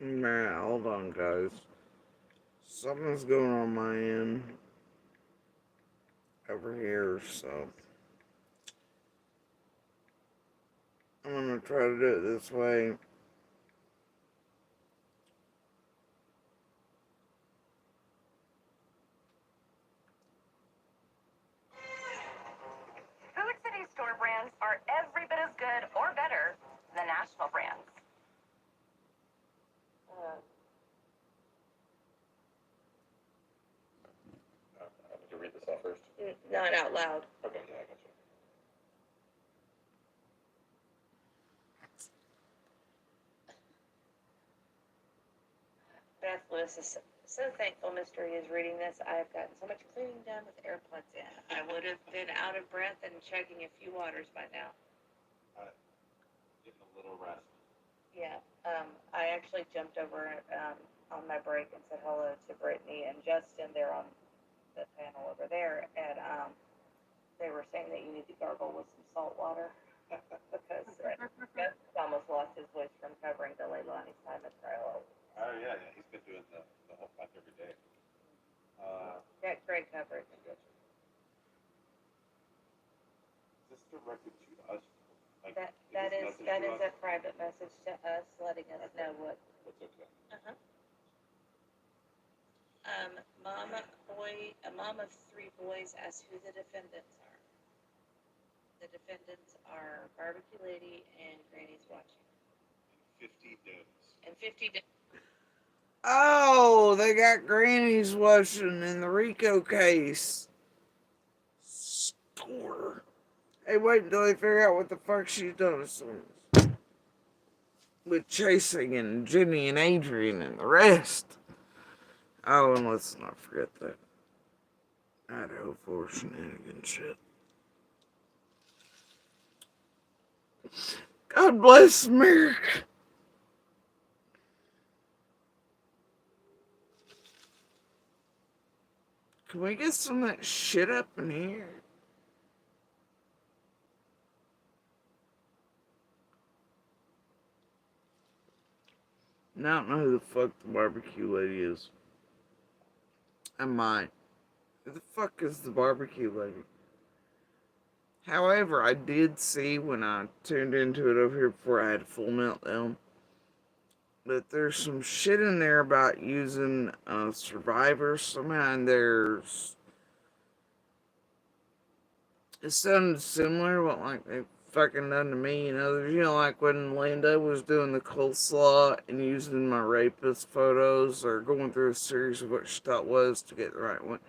Man, hold on, guys. Something's going on my end over here, so I'm gonna try to do it this way. Food City store brands are every bit as good or better than national brands. To read this off first? Not out loud. Okay, yeah, I got you. Beth Lewis is so thankful Mystery is reading this. I've gotten so much cleaning done with AirPods in. I would have been out of breath and chugging a few waters by now. Getting a little rest. Yeah. I actually jumped over on my break and said hello to Brittany and Justin. They're on the panel over there, and they were saying that you need to gargle with some salt water because Gus almost lost his voice from covering the Leilani Simon trial. Oh, yeah, he's been doing the whole month every day. Yeah, great coverage. I got you. Is this directed to us? Like, That is a private message to us, letting us know what. That's okay. A mom of 3 boys asks who the defendants are. The defendants are Barbecue Lady and Granny's Watching. 50 notes. And 50. Oh, they got Granny's watching in the Rico case. Score. Hey, wait until they figure out what the fuck she's done with chasing and Jenny and Adrian and the rest. Oh, and let's not forget that Idaho 4 shenanigan shit. God bless America. Can we get some of that shit up in here? Now I don't know who the fuck the barbecue lady is. I might. Who the fuck is the barbecue lady? However, I did see when I tuned into it over here before I had a full meltdown that there's some shit in there about using survivors somehow, and there's. It sounded similar to what like they fucking done to me and others. You know, like when Lando was doing the coleslaw and using my rapist photos or going through a series of what she thought was to get the right one.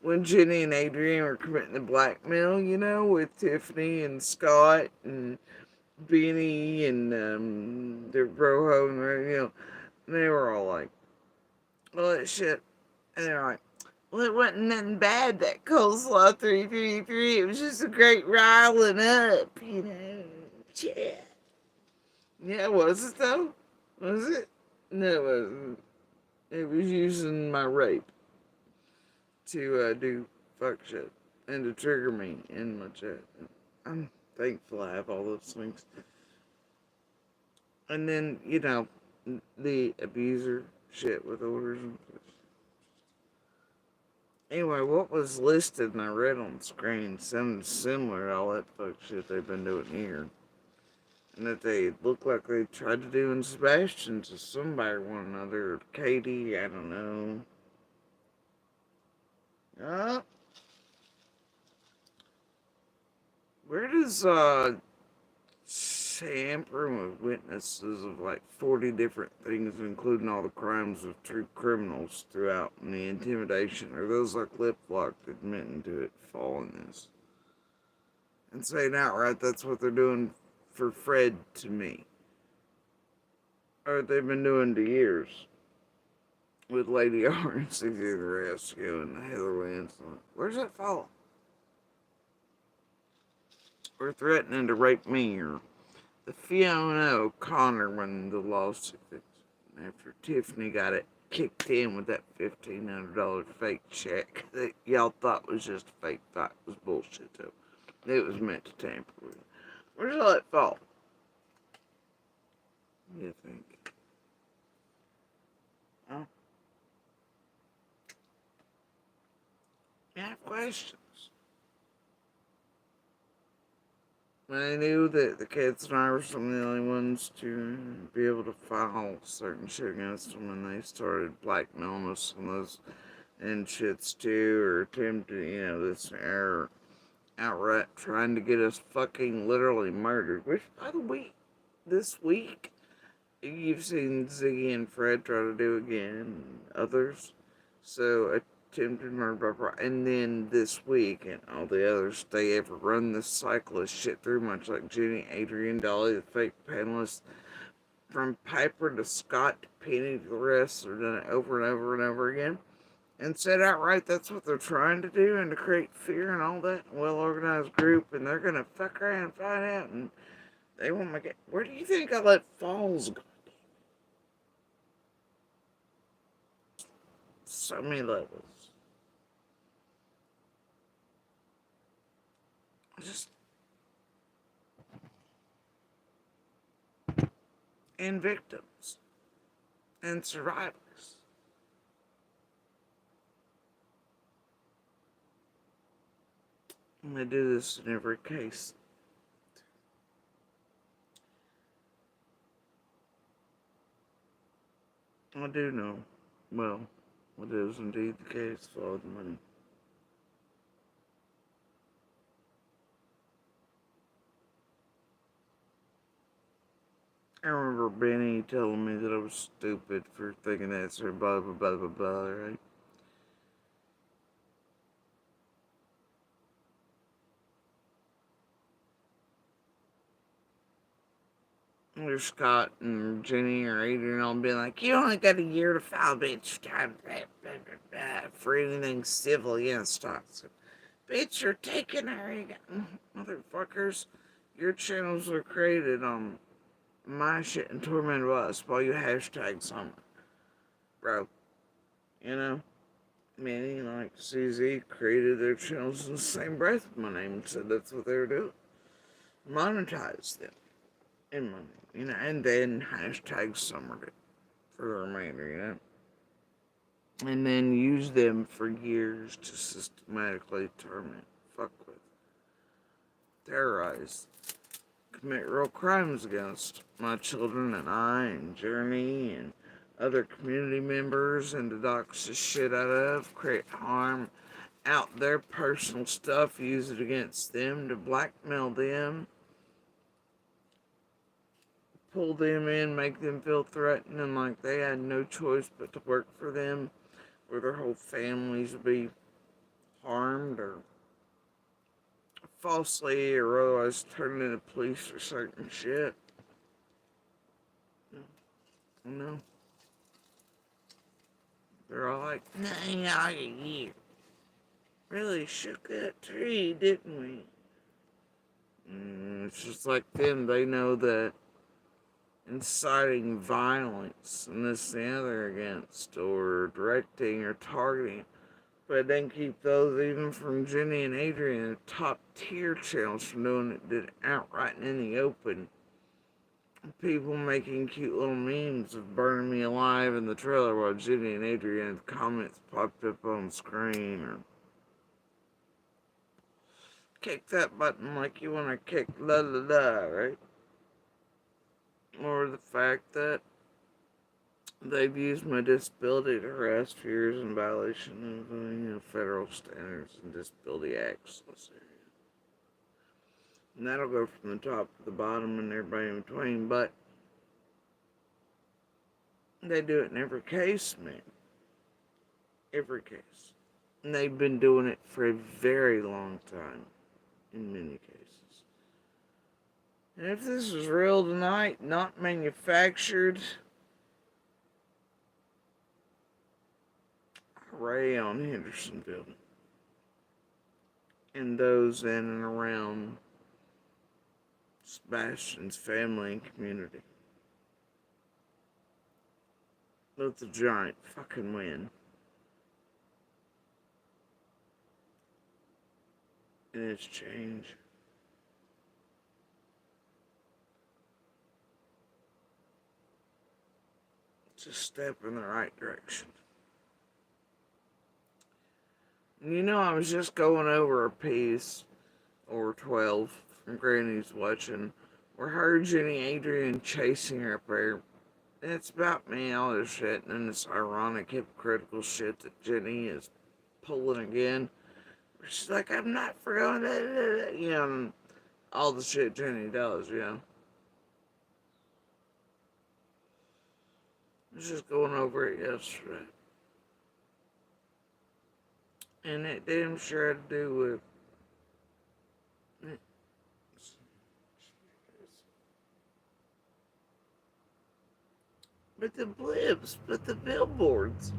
When Jenny and Adrian were committing the blackmail, you know, with Tiffany and Scott and Benny and their bro, and you know, they were all like, all that shit. And they're like, well, it wasn't nothing bad, that coleslaw 333. It was just a great riling up, you know. Shit. Yeah, was it though? Was it? No, it wasn't. It was using my rape to do fuck shit and to trigger me in my chat. I'm thankful I have all those things. And then, you know, the abuser shit with orders and such. Anyway, what was listed and I read on the screen sounded similar to all that fuck shit they've been doing here. And that they look like they tried to do in Sebastian to somebody or one another. Or Katie, I don't know. Where does tampering with witnesses of like 40 different things, including all the crimes of true criminals throughout, and the intimidation, or those like lip-locked admitting to it, fall in this? And saying outright that's what they're doing for Fred to me. Or they've been doing to years. With Lady R and Susie the Rescue and the Heather Lansland. Where's that fall? Or threatening to rape me, or the Fiona O'Connor when the lawsuit after Tiffany got it kicked in with that $1,500 fake check that y'all thought was just a fake fight. It was bullshit though. It was meant to tamper with. Where's all that fall? You think? Oh, I have questions. I knew that the kids and I were some of the only ones to be able to file certain shit against them, and they started blackmailing us on those and shits too, or attempted, this error outright trying to get us fucking literally murdered. Which, by the way, this week, you've seen Ziggy and Fred try to do again, and others. So, attempted murder by, and then this week, and all the others, they ever run this cycle of shit through, much like Jenny, Adrian, Dolly, the fake panelists, from Piper to Scott to Penny to the rest, they're done it over and over and over again. And said outright that's what they're trying to do, and to create fear and all that, well-organized group, and they're gonna fuck around and find out, and they won't make it. Where do you think I let Falls go? So many levels. Just, and victims, and survivors. And they do this in every case. I do know, well, it is indeed the case, follow the money. I remember Benny telling me that I was stupid for thinking that, so blah blah blah blah blah, right? Or Scott and Jenny or Adrian all being like, you only got a year to file, bitch, for anything civil against us. Bitch, you're taking her, motherfuckers. Your channels were created on my shit and tormented us while you hashtag something, bro. You know? Many, like CZ, created their channels in the same breath with my name and said that's what they were doing. Monetize them in money, and then hashtag summered it for the remainder, and then use them for years to systematically torment, fuck with, terrorize, commit real crimes against my children and I and Journey and other community members, and to dox the shit out of, create harm out their personal stuff, use it against them to blackmail them, pull them in, make them feel threatened and like they had no choice but to work for them, or their whole families would be harmed or falsely or otherwise turned into police or certain shit. No. They're all like, nah, you really shook that tree, didn't we? It's just like them, they know that inciting violence and this and the other against, or directing or targeting. But then keep those even from Jenny and Adrian, top tier channels, from doing it, did outright and in the open. People making cute little memes of burning me alive in the trailer while Jenny and Adrian's comments popped up on screen, or kick that button like you want to kick la la la, right? Or the fact that they've used my disability to harass fears in violation of federal standards and disability acts. And that'll go from the top to the bottom and everybody in between, but they do it in every case, man. Every case. And they've been doing it for a very long time, in many cases. And if this is real tonight, not manufactured, Ray on Hendersonville and those in and around Sebastian's family and community. Let the giant fucking win. And it's change. a step in the right direction. You know, I was just going over a piece, or 12, from Granny's watching, where her, Jenny, Adrian chasing her up there. It's about me, all this shit, and then this ironic, hypocritical shit that Jenny is pulling again. She's like, I'm not forgoing that, you know, and all the shit Jenny does, you know. I was just going over it yesterday. And it damn sure had to do with but the blips, but the billboards.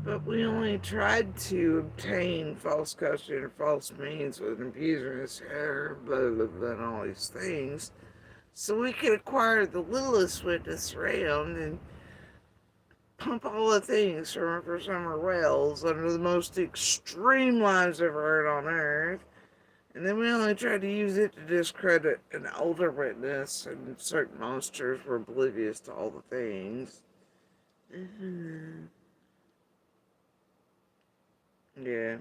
But we only tried to obtain false custody or false means with abusing his hair, blah, blah, blah, and all these things. So we could acquire the littlest witness around and pump all the things from her for Summer Wells under the most extreme lies I've ever heard on earth. And then we only tried to use it to discredit an older witness, and certain monsters were oblivious to all the things. Yeah.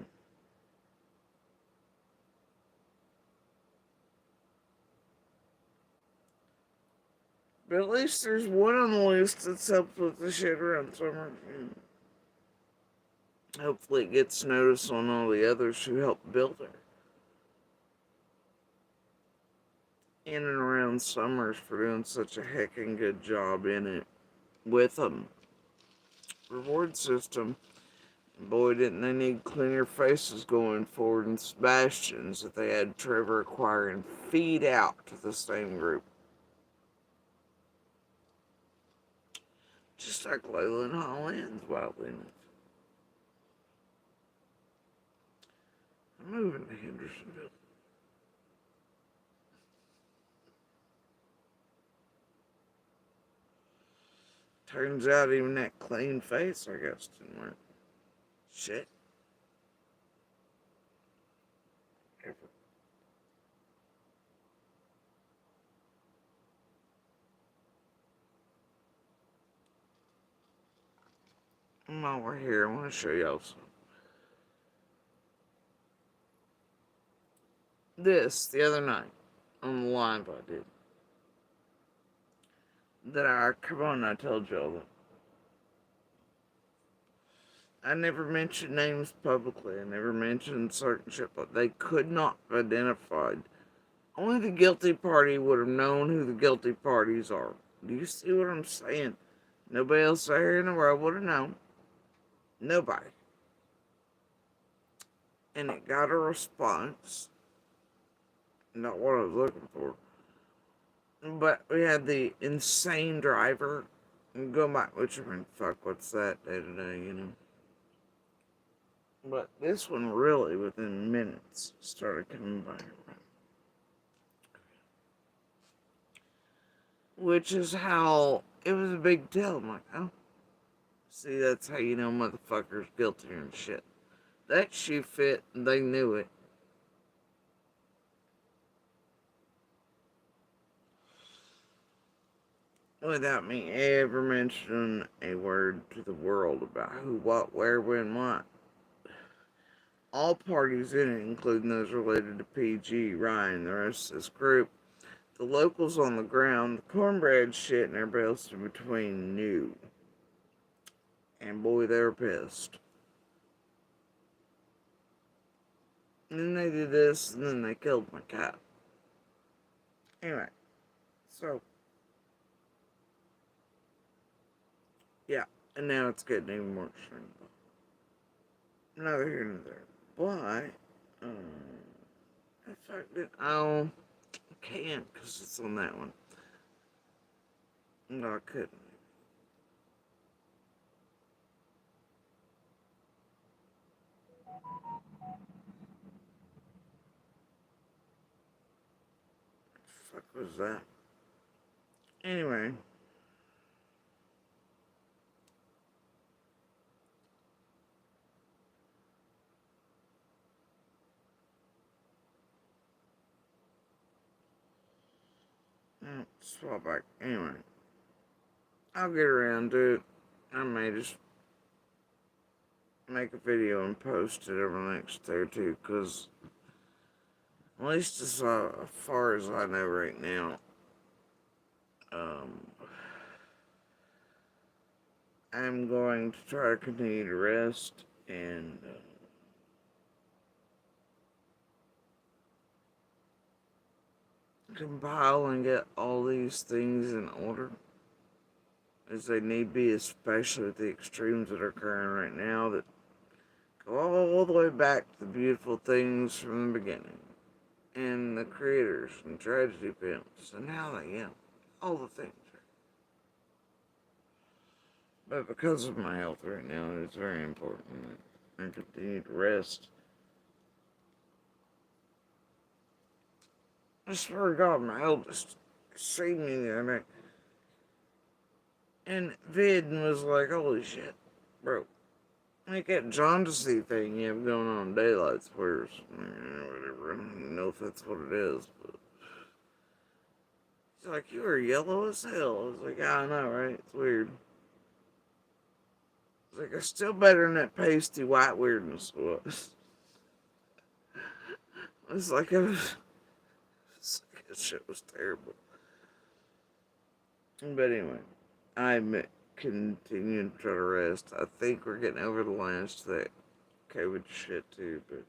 But at least there's one on the list that's helped with the shit around Summer. Hopefully it gets noticed on all the others who helped build her. In and around Summers for doing such a heckin' good job in it with them. Reward system. Boy, didn't they need cleaner faces going forward and Sebastians if they had Trevor acquire and feed out to the same group. Just like Layla and Holland's wildly enough. I'm moving to Hendersonville. Turns out even that clean face, I guess, didn't work. Shit. Ever. While we're here, I want to show y'all something. This, the other night, on the live I did. Come on, I told y'all that. I never mentioned names publicly. I never mentioned certain shit, but they could not have identified. Only the guilty party would have known who the guilty parties are. Do you see what I'm saying? Nobody else out here in the world would have known. Nobody. And it got a response. Not what I was looking for. But we had the insane driver. And go back, which I mean, fuck, what's that day to day, you know? But this one really, within minutes, started coming by. Which is how it was a big deal. I'm like, oh, see, that's how you know motherfuckers guilty and shit. That shoe fit, and they knew it. Without me ever mentioning a word to the world about who, what, where, when, what. All parties in it, including those related to PG, Ryan, the rest of this group, the locals on the ground, the cornbread shit, and everybody else in between knew. And boy, they were pissed. And then they did this, and then they killed my cat. Anyway, so, yeah, and now it's getting even more extreme. Neither here nor there. But, in fact, I can't, because it's on that one. No, I couldn't. What the fuck was that? Anyway. Swap back. Anyway. I'll get around to it. I may just make a video and post it over the next day or two, because at least as far as I know right now, um, I'm going to try to continue to rest and compile and get all these things in order as they need be, especially with the extremes that are occurring right now that go all the way back to the beautiful things from the beginning and the creators and tragedy films and how they end, all the things. But because of my health right now, it's very important that I continue to rest. I swear to God, my eldest seen me the other night, and Vid was like, holy shit, bro. Like that jaundice thing you have going on in daylight swears. Whatever. I don't even know if that's what it is, but he's like, you are yellow as hell. I was like, yeah, I know, right? It's weird. It's like, it's still better than that pasty white weirdness was. It's like, that shit was terrible. But anyway, I'm continuing to try to rest. I think we're getting over the last of that COVID shit too, but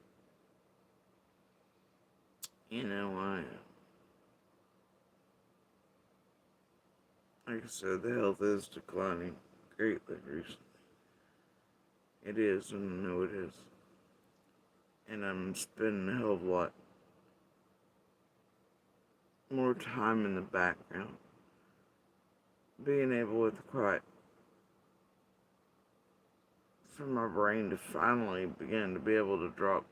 you know, like I said, the health is declining greatly recently. It is, and I know it is. And I'm spending a hell of a lot more time in the background. Being able with the quiet for my brain to finally begin to be able to drop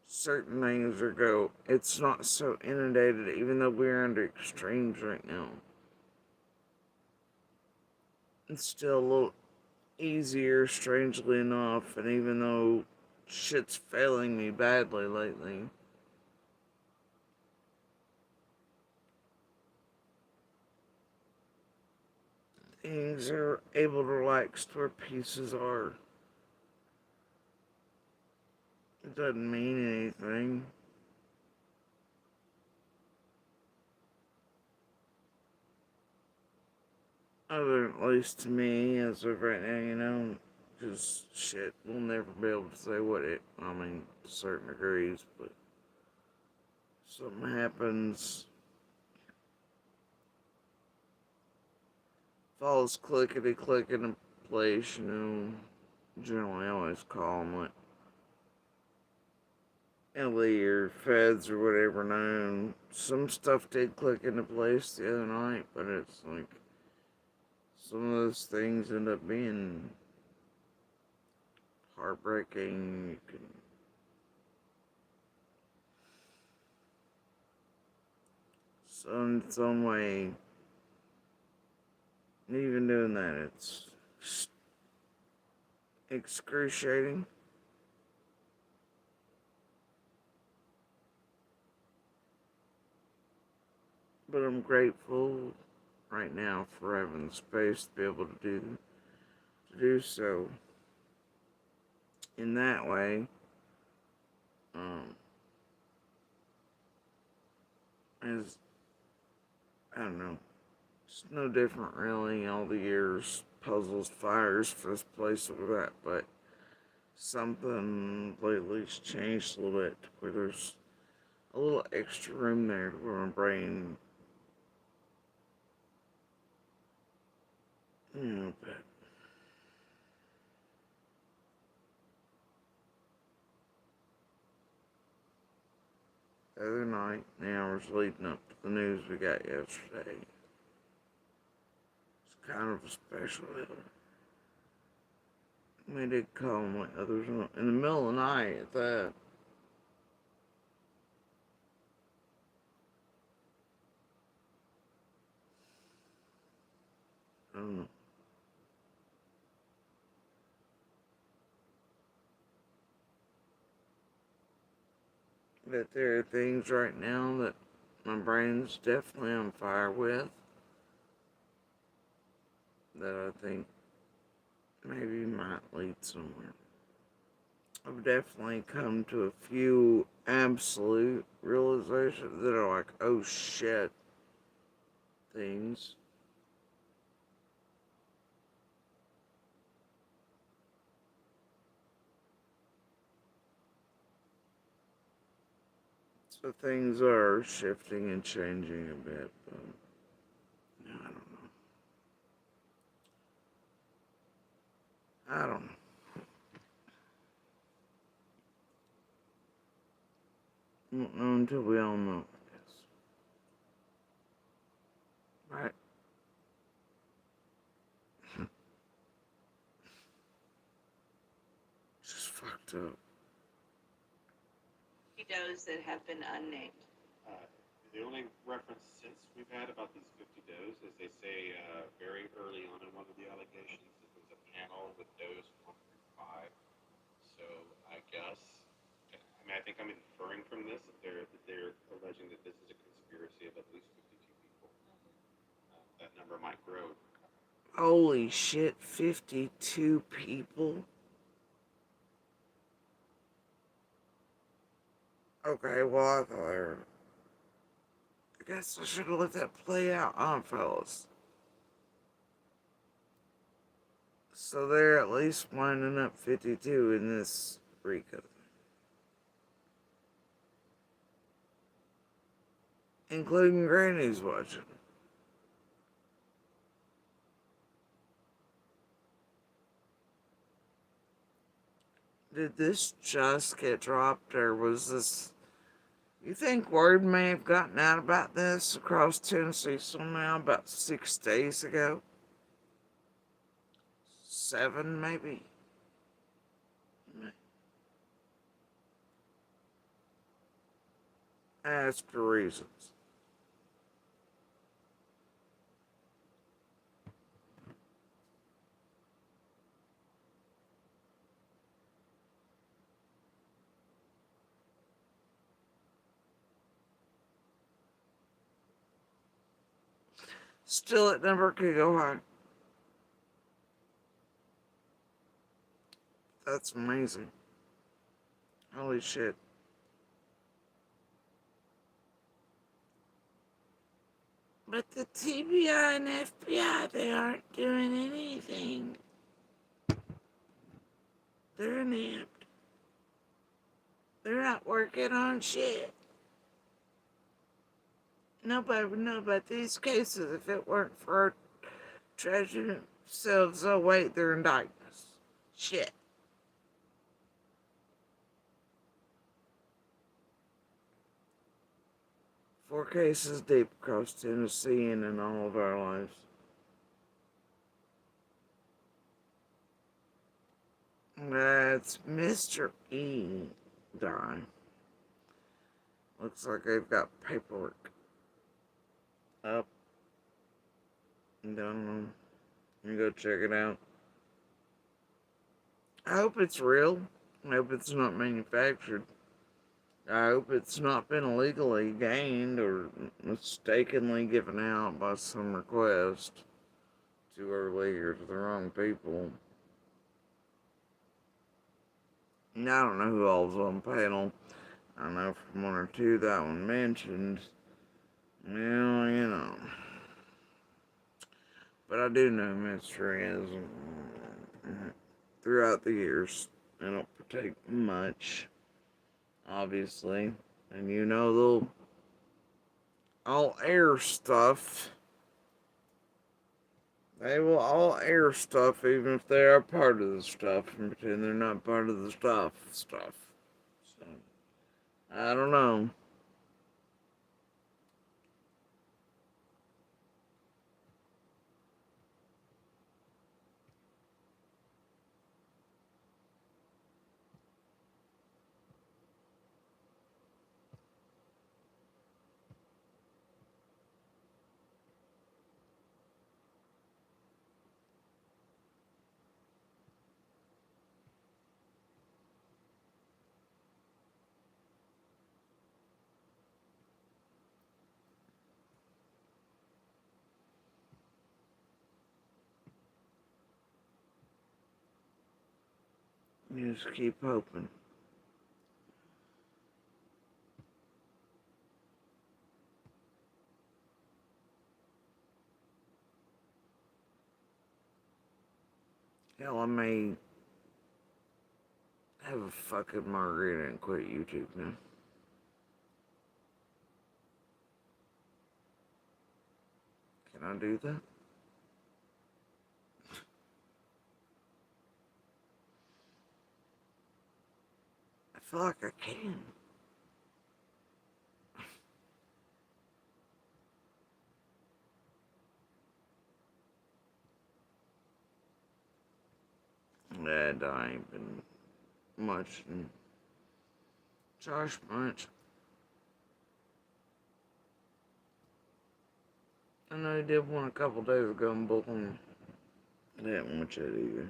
certain things or go, it's not so inundated, even though we're under extremes right now. It's still a little easier, strangely enough, and even though shit's failing me badly lately, things are able to relax to where pieces are. It doesn't mean anything. Other, at least to me, as of right now, you know, because shit, we'll never be able to say what it, I mean, to certain degrees, but something happens, falls clickety click into place, you know, generally I always call them like Ellie or Feds or whatever known. Some stuff did click into place the other night, but it's like some of those things end up being heartbreaking. You can, so in its own way, even doing that, it's excruciating. But I'm grateful right now for having the space to be able to do so in that way. As I don't know, it's no different really. All the years, puzzles, fires for this place or that, but something lately's changed a little bit where there's a little extra room there where my brain, you know, but the other night, the hours leading up to the news we got yesterday, it's kind of a special day. We did call them like others in the middle of the night at that. I don't know. But there are things right now that my brain's definitely on fire with that I think maybe might lead somewhere. I've definitely come to a few absolute realizations that are like, oh shit, things. So things are shifting and changing a bit, but no, I don't know. I don't know. We won't know until we all know, I guess. Right? Just fucked up. Does that have been unnamed. The only reference since we've had about these 50 does is they say very early on in one of the allegations that there was a panel with does 1 through 5. So I guess, I mean, I think I'm inferring from this that they're alleging that this is a conspiracy of at least 52 people. That number might grow. Holy shit, 52 people? Okay, well, I thought they were. I guess I should have let that play out, huh, fellas? So they're at least winding up 52 in this Rico, including Granny's watching. Did this just get dropped, or was this? You think word may have gotten out about this across Tennessee somehow about 6 days ago? 7, maybe? As for reasons. Still, it never could go high. That's amazing. Holy shit. But the TBI and FBI, they aren't doing anything. They're inept. They're not working on shit. Nobody would know about these cases if it weren't for treasuring themselves. Oh, wait, they're indicting us. Shit. 4 cases deep across Tennessee and in all of our lives. That's Mr. E. Dying. Looks like they've got paperwork up and down. You go check it out. I hope it's real. I hope it's not manufactured. I hope it's not been illegally gained or mistakenly given out by some request too early or to the wrong people. And I don't know who all's on panel. I know from 1 or 2 that one mentioned. Well, you know. But I do know mystery is throughout the years. I don't partake much, obviously. And you know, they'll all air stuff. They will all air stuff even if they are part of the stuff and pretend they're not part of the stuff. So, I don't know. You just keep hoping. Hell, I may have a fucking margarita and quit YouTube now. Can I do that? I feel like I can. And I ain't been much and Josh much. I know he did one a couple days ago in Brooklyn. I didn't watch that either.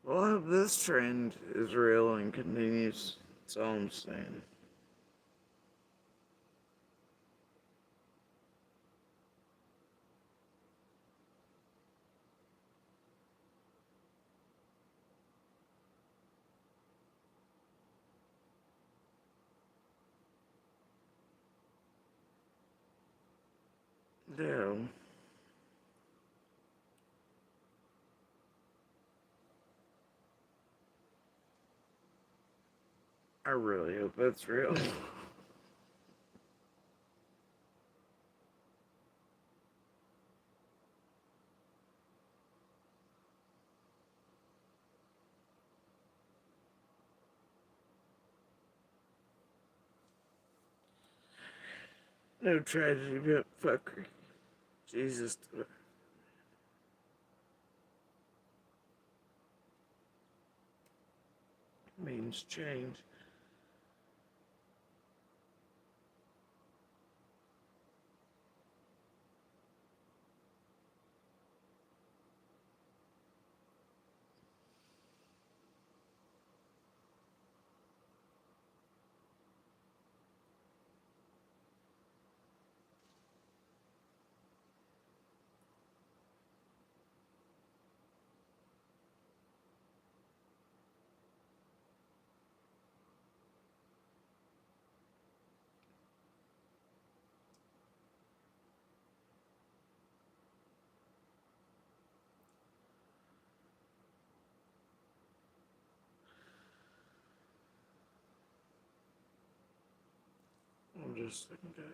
Well, I hope this trend is real and continues. That's all I'm saying. Yeah. I really hope that's real. No tragedy but fuckery. Jesus means change. I'm just saying, guys.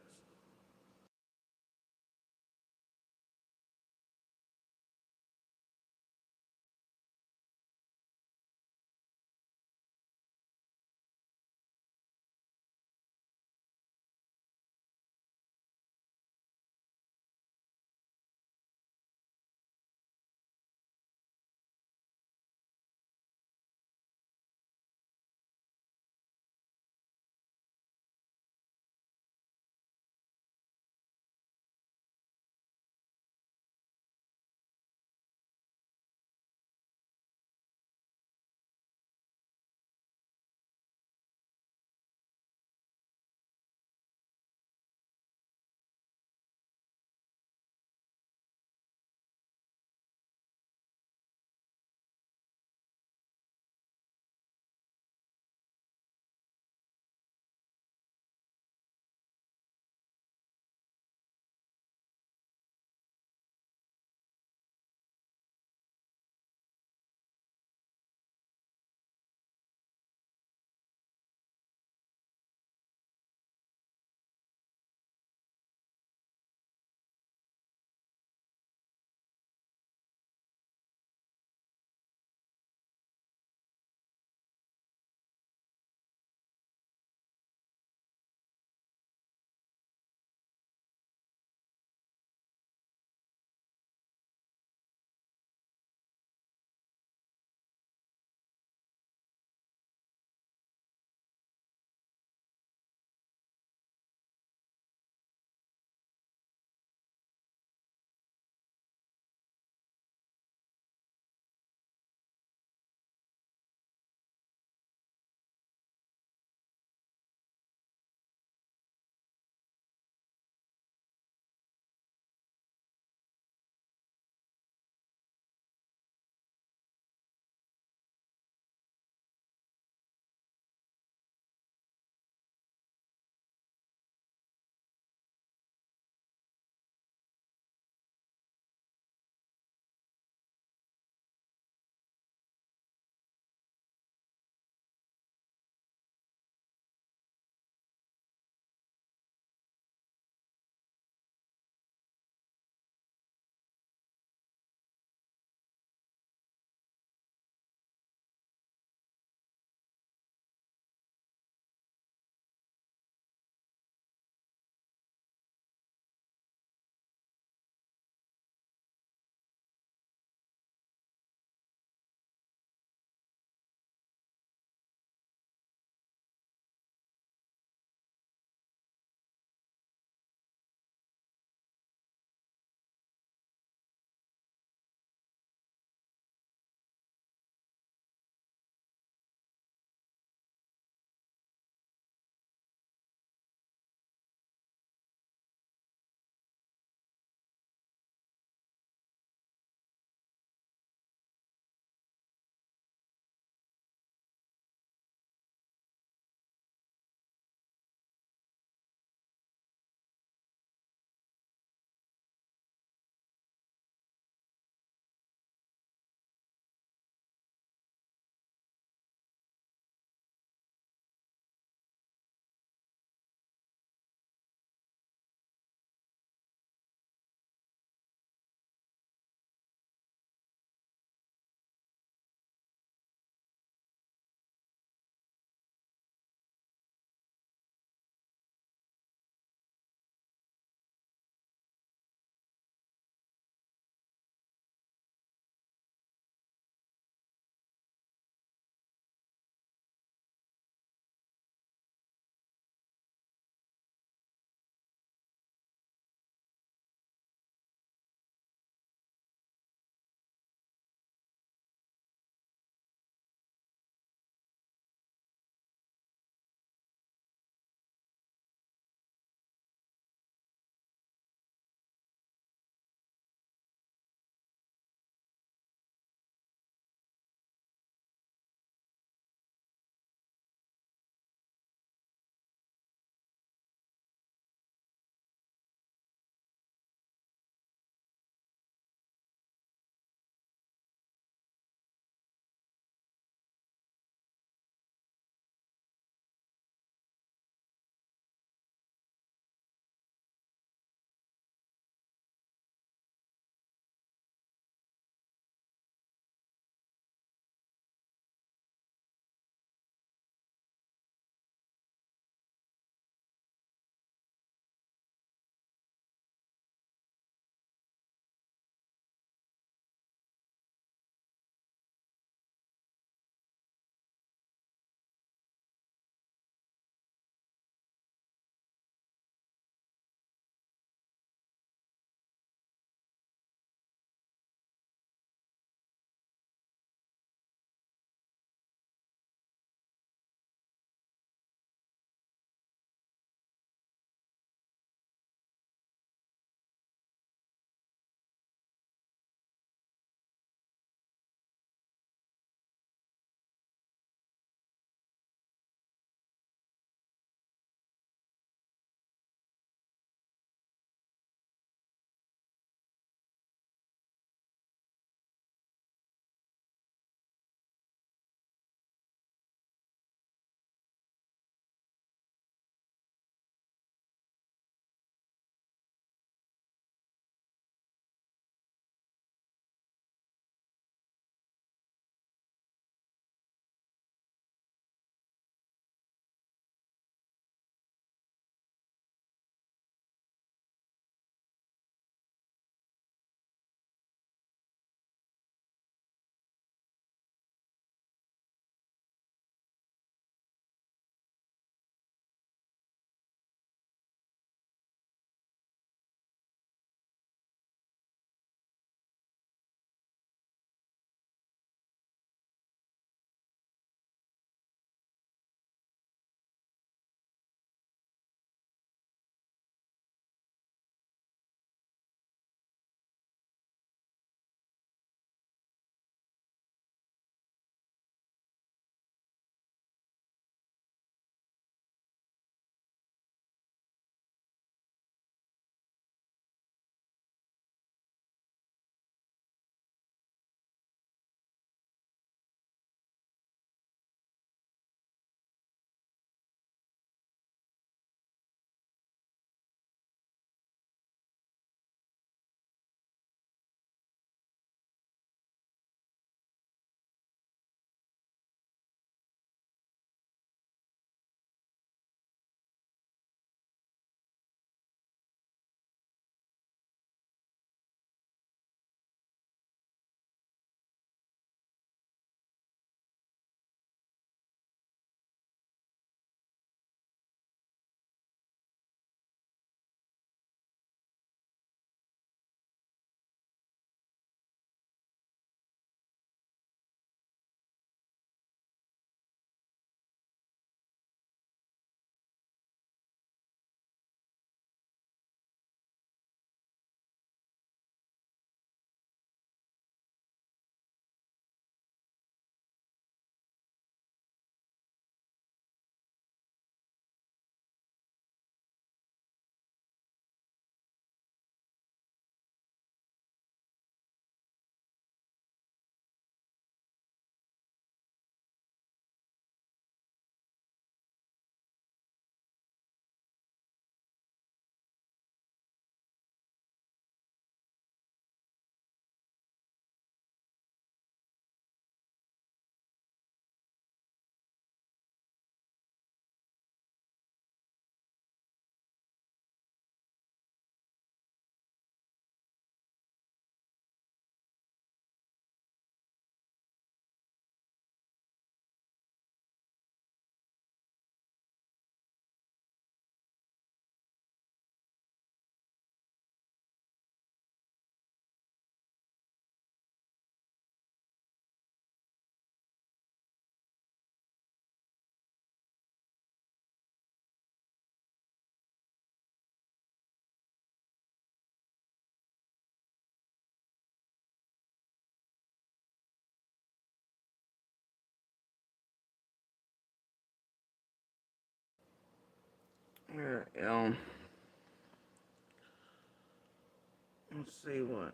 let's see what.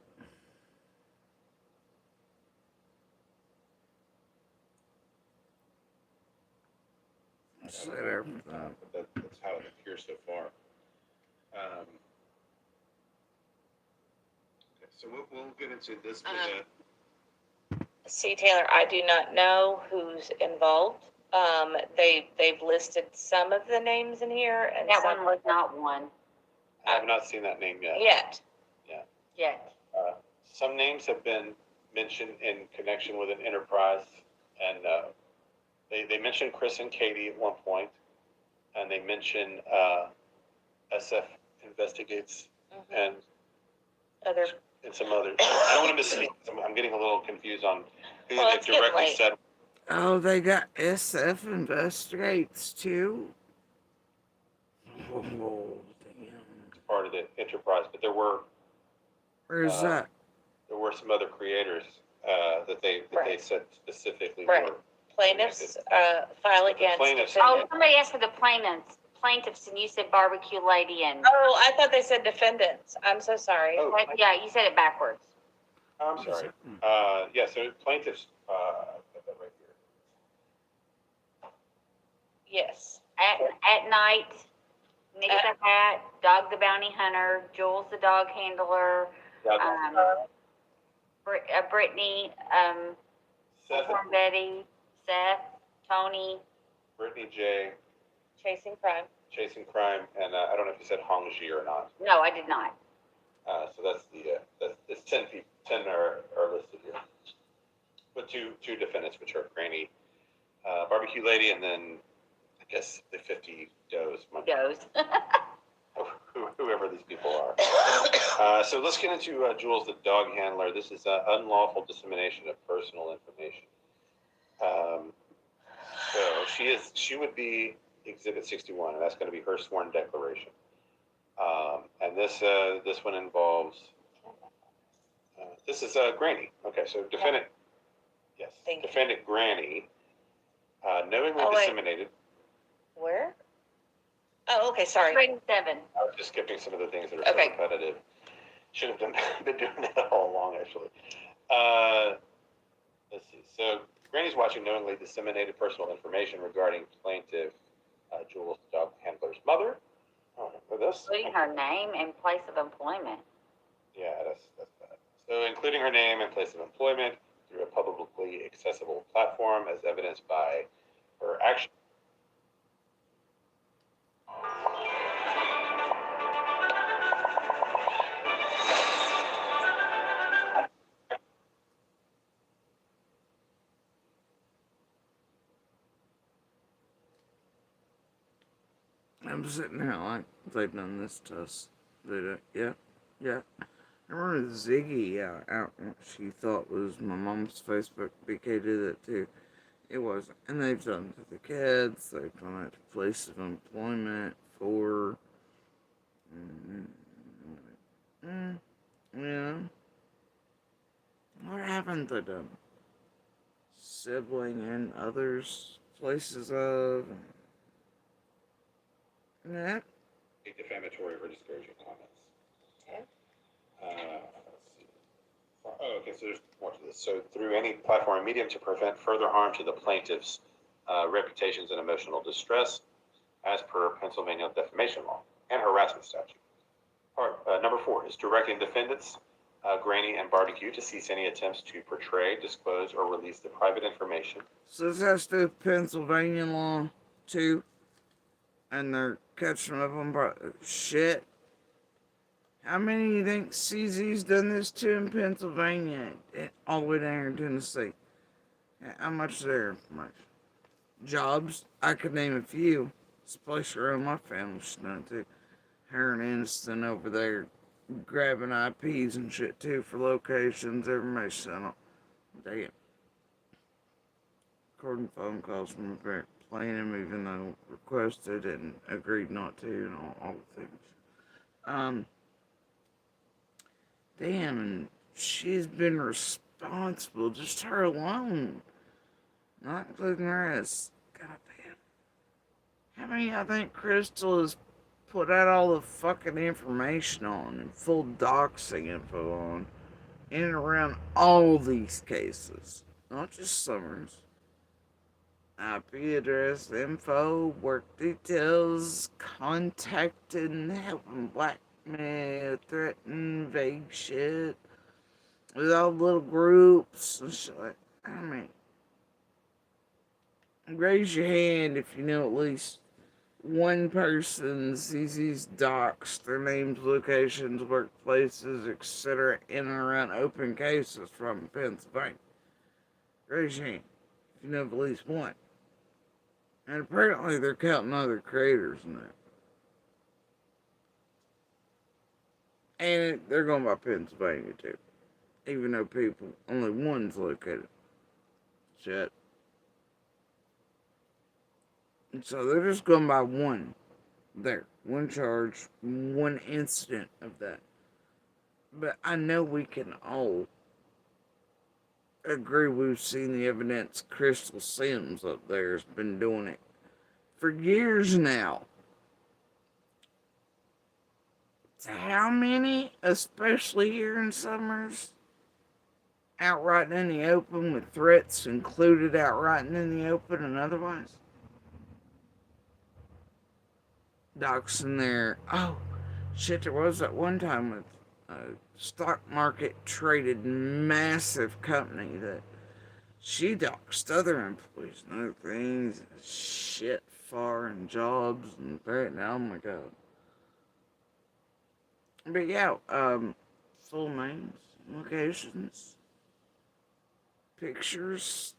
I Set don't know, everything. but that's how it appears so far. Okay, so we'll get into this. See, Taylor, I do not know who's involved. They've listed some of the names in here, and That some one was not one I have not seen that name yet. yet. yet. Some names have been mentioned in connection with an enterprise, and they mentioned Chris and Katie at one point, and they mentioned SF Investigates and Other. some others. I don't want to misspeak. I'm getting a little confused on who Well, they it's getting directly late. said. Oh, they got SF Investigates too? Oh, damn. Part of the enterprise, but there were Where's that? some other creators that they Right. said specifically Right. were Plaintiffs file against plaintiffs. Oh, defendants. somebody asked for the plaintiffs, and you said barbecue lady, and Oh, I thought they said defendants. I'm so sorry. Oh. yeah, you said it backwards. I'm sorry. Yeah, so plaintiffs. Put that right here. Yes. At night, Nick the Hat, Dog the Bounty Hunter, Jules the Dog Handler, Brittany, Seth, Bullhorn Betty, Seth, Tony. Brittany J, Chasing crime. Chasing Crime, and I don't know if you said Hongji or not. No, I did not. So that's it's 10 people. 10 are listed here. But two defendants, which are Granny, Barbecue Lady, and then I guess the 50 does. Goes. Whoever these people are. So let's get into Jules the Dog Handler. This is unlawful dissemination of personal information. So she would be Exhibit 61, and that's going to be her sworn declaration. And this one involves. This is Granny. Okay, so defendant. Yes. Defendant Granny knowingly disseminated. Where? Oh, okay. Sorry. 7. I was just skipping some of the things that are so repetitive. Should have been doing that all along, actually. Let's see. So Granny's watching knowingly disseminated personal information regarding plaintiff Jules the Dog Handler's mother. Oh, for this? Including her name and place of employment. Yeah, that's bad. So including her name and place of employment through a publicly accessible platform as evidenced by her action. I'm sitting here like they've done this to us. Yeah. I remember Ziggy out she thought was my mom's Facebook. BK did it too. It wasn't. And they've done it to the kids. They've done it to place of employment for. Yeah. What haven't they done? Sibling and others places of. Yeah. Defamatory or discouraging comments. Okay. Let's see. Oh, okay, so there's more to this. So through any platform or medium to prevent further harm to the plaintiff's reputations and emotional distress, as per Pennsylvania defamation law and harassment statute. Number 4 is directing defendants, Granny and Barbecue, to cease any attempts to portray, disclose, or release the private information. So this has to do with Pennsylvania law too, and they're catching up on shit. How many do you think CZ's done this to in Pennsylvania, all the way down here in Tennessee? How much there? Jobs? I could name a few. This place around my family's done it too. Her and Aniston over there grabbing IPs and shit too for locations, information. Damn. Recording phone calls from a parent playing him even though requested and agreed not to and all the things. Damn, and she's been responsible, just her alone. Not including her as, goddamn. How many I think Crystal has put out all the fucking information on and full doxing info on in and around all these cases, not just Summers. IP address, info, work details, contacting, helping blackmail, threaten, vague shit. With all the little groups and shit. I mean, raise your hand if you know at least one person sees these docs, their names, locations, workplaces, etc., in and around open cases from Pennsylvania. Raise your hand if you know of at least one. And apparently they're counting other creators in that. And they're going by Pennsylvania too. Even though people, only one's located. Shit. And so they're just going by one. There. One charge, one incident of that. But I know we can all agree we've seen the evidence. Crystal Sims up there has been doing it for years now. How many, especially here in Summers, outright in the open with threats included outright in the open and otherwise? Doxing there. Oh, shit, there was that one time with a stock market traded massive company that she doxed other employees and other things. Shit, foreign jobs and that. Now, oh my god. But yeah, full names, locations, pictures,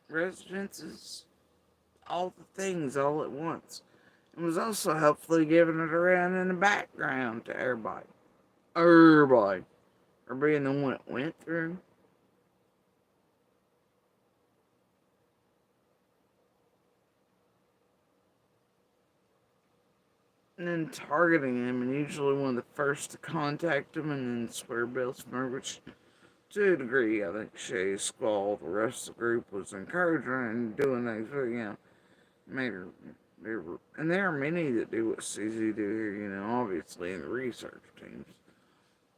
residences, all the things all at once. It was also helpfully giving it around in the background to everybody. Everybody. Or being the one it went through. And then targeting him, and usually one of the first to contact him, and then swear Bill Smurf, which to a degree, I think Shay Squall, the rest of the group, was encouraging her and doing things, but, made her. And there are many that do what CZ do here, obviously in the research teams.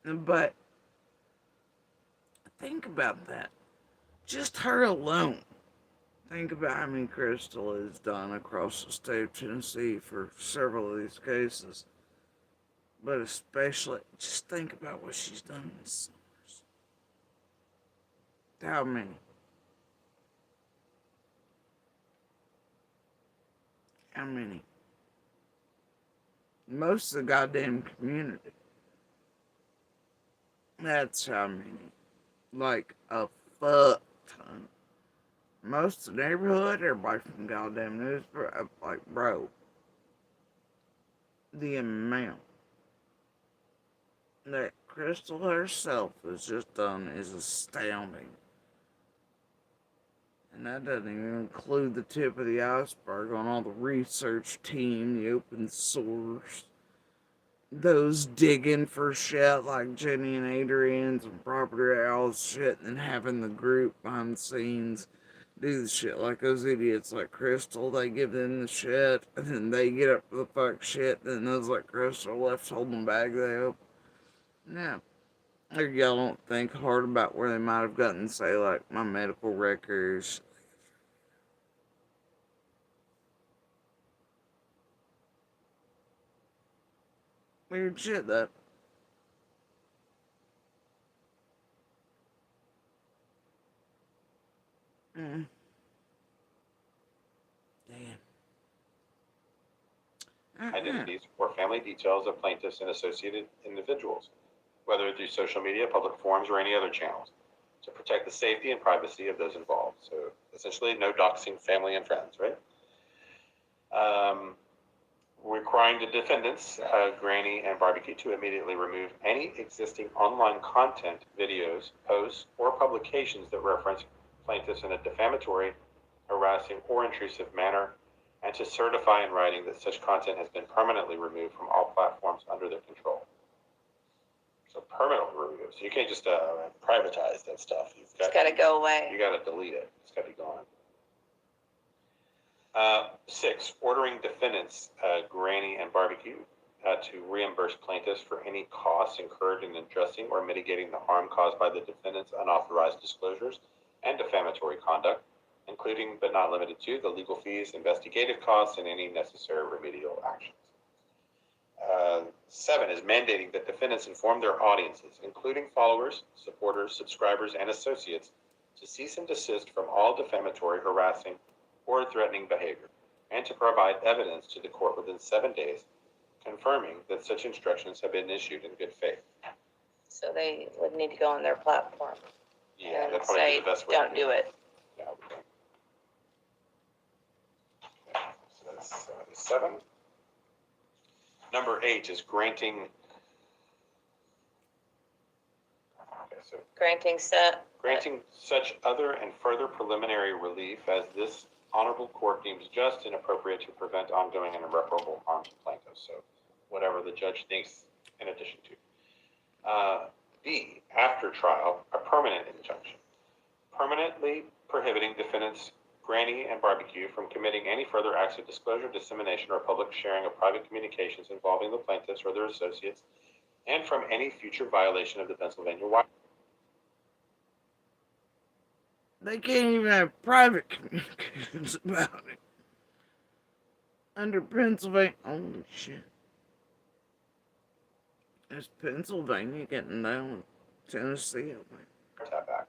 But think about that. Just her alone. Think about how many Crystal has done across the state of Tennessee for several of these cases. But especially, just think about what she's done in the Summers. How many? How many? Most of the goddamn community. That's how many. Like a fuck ton. Most of the neighborhood, everybody from goddamn news, like, bro. The amount that Crystal herself has just done is astounding. And that doesn't even include the tip of the iceberg on all the research team, the open source, those digging for shit like Jenny and Adrian's and Property Owl's shit, and having the group behind the scenes do the shit like those idiots like Crystal. They give them the shit, and then they get up to the fuck shit, and then those like Crystal left holding bag they up. No. Or y'all don't think hard about where they might have gotten, say, like my medical records. Weird shit, that. Mm. Damn. Identities or family details of plaintiffs and associated individuals, whether through social media, public forums, or any other channels, to protect the safety and privacy of those involved. So essentially, no doxing family and friends, right? Requiring the defendants, Granny and Barbecue, to immediately remove any existing online content, videos, posts, or publications that reference plaintiffs in a defamatory, harassing, or intrusive manner, and to certify in writing that such content has been permanently removed from all platforms under their control. So permanently removed. So you can't just privatize that stuff. It's got to go away. You got to delete it. It's got to be gone. 6, ordering defendants, Granny and Barbecue, to reimburse plaintiffs for any costs incurred in addressing or mitigating the harm caused by the defendant's unauthorized disclosures and defamatory conduct, including but not limited to the legal fees, investigative costs, and any necessary remedial actions. 7 is mandating that defendants inform their audiences, including followers, supporters, subscribers, and associates, to cease and desist from all defamatory, harassing, or threatening behavior, and to provide evidence to the court within 7 days, confirming that such instructions have been issued in good faith. So they would need to go on their platform Yeah, and that'd probably be say, the best way. don't do it. Yeah. Okay. So that's 7. Number 8 is granting. Okay, so granting such other and further preliminary relief as this honorable court deems just and appropriate to prevent ongoing and irreparable harm to plaintiffs. So whatever the judge thinks in addition to. B, after trial, a permanent injunction, permanently prohibiting defendants Granny and Barbecue from committing any further acts of disclosure, dissemination, or public sharing of private communications involving the plaintiffs or their associates, and from any future violation of the Pennsylvania Wildlife. They can't even have private communications about it. Under Pennsylvania. Holy shit. Is Pennsylvania getting down with Tennessee? Tap Act.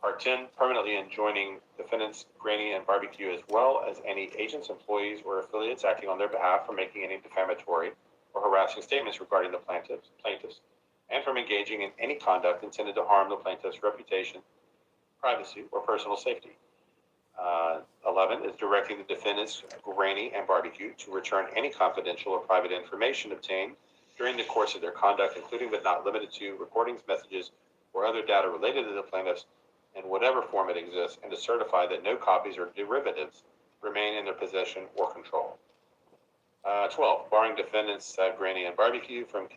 Part 10, permanently enjoining defendants Granny and Barbecue, as well as any agents, employees, or affiliates acting on their behalf, from making any defamatory or harassing statements regarding the plaintiffs, and from engaging in any conduct intended to harm the plaintiff's reputation, privacy, or personal safety. 11 is directing the defendants Granny and Barbecue to return any confidential or private information obtained during the course of their conduct, including but not limited to recordings, messages, or other data related to the plaintiffs in whatever form it exists, and to certify that no copies or derivatives remain in their possession or control. 12, barring defendants Granny and Barbecue from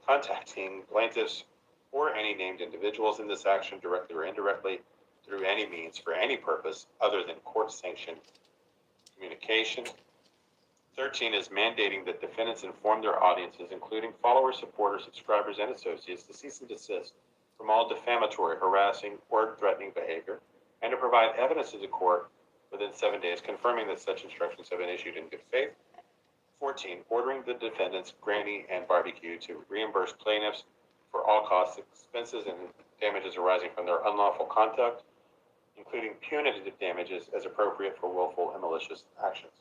contacting plaintiffs or any named individuals in this action, directly or indirectly, through any means, for any purpose other than court-sanctioned communication. 13 is mandating that defendants inform their audiences, including followers, supporters, subscribers, and associates, to cease and desist from all defamatory, harassing, or threatening behavior, and to provide evidence to the court within 7 days, confirming that such instructions have been issued in good faith. 14, ordering the defendants Granny and Barbecue to reimburse plaintiffs for all costs, expenses, and damages arising from their unlawful conduct, including punitive damages as appropriate for willful and malicious actions.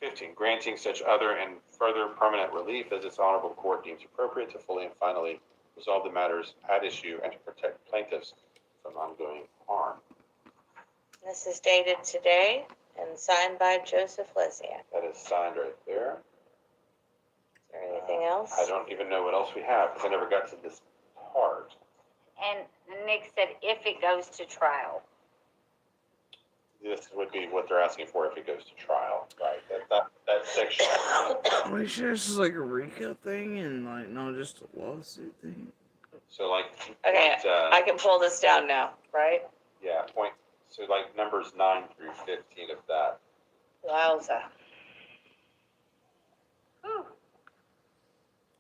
15, granting such other and further permanent relief as its honorable court deems appropriate to fully and finally resolve the matters at issue and to protect plaintiffs from ongoing harm. This is dated today and signed by Joseph Lesiak. That is signed right there. Is there anything else? I don't even know what else we have because I never got to this part. And Nick said if it goes to trial. This would be what they're asking for if it goes to trial, right? That section. Are you sure this is like a RICO thing and like not just a lawsuit thing? So like. Okay, point, I can pull this down now, right? Yeah, point. So like numbers 9 through 15 of that. Wowza.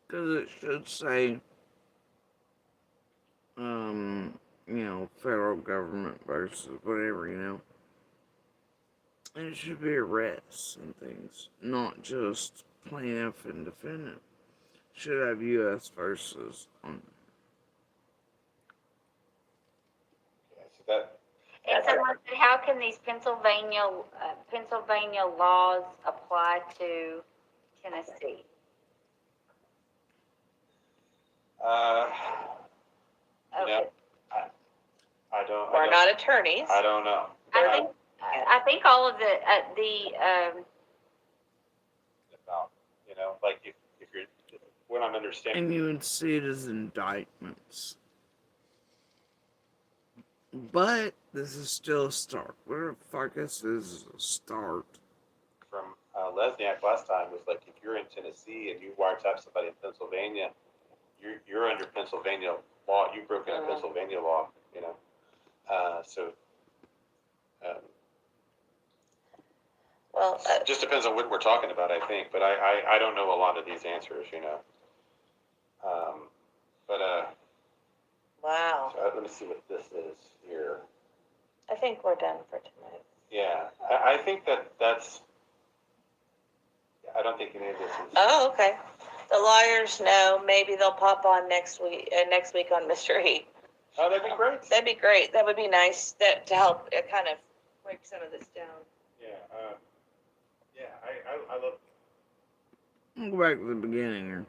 Because it should say, federal government versus whatever, And it should be arrests and things, not just plaintiff and defendant. Should have U.S. versus on. Yeah, so that. And someone said, how can these Pennsylvania laws apply to Tennessee? Okay. I don't. We're not attorneys. I don't know. I think all of the About, like if you're, what I'm understanding. And you would see it as indictments. But this is still a start. Where the fuck is this a start? From Lesniak last time was like, if you're in Tennessee and you wiretap somebody in Pennsylvania, you're under Pennsylvania law. You've broken a Pennsylvania law, Well, Just depends on what we're talking about, I think, but I don't know a lot of these answers, you know. But wow. so let me see what this is here. I think we're done for tonight. Yeah, I think that's. I don't think any of this is. Oh, okay. The lawyers know. Maybe they'll pop on next week. Next week on Mystery. Oh, that'd be great. That'd be great. That would be nice. That to help kind of break some of this down. Yeah. Yeah. I love. I'll go back to the beginning here.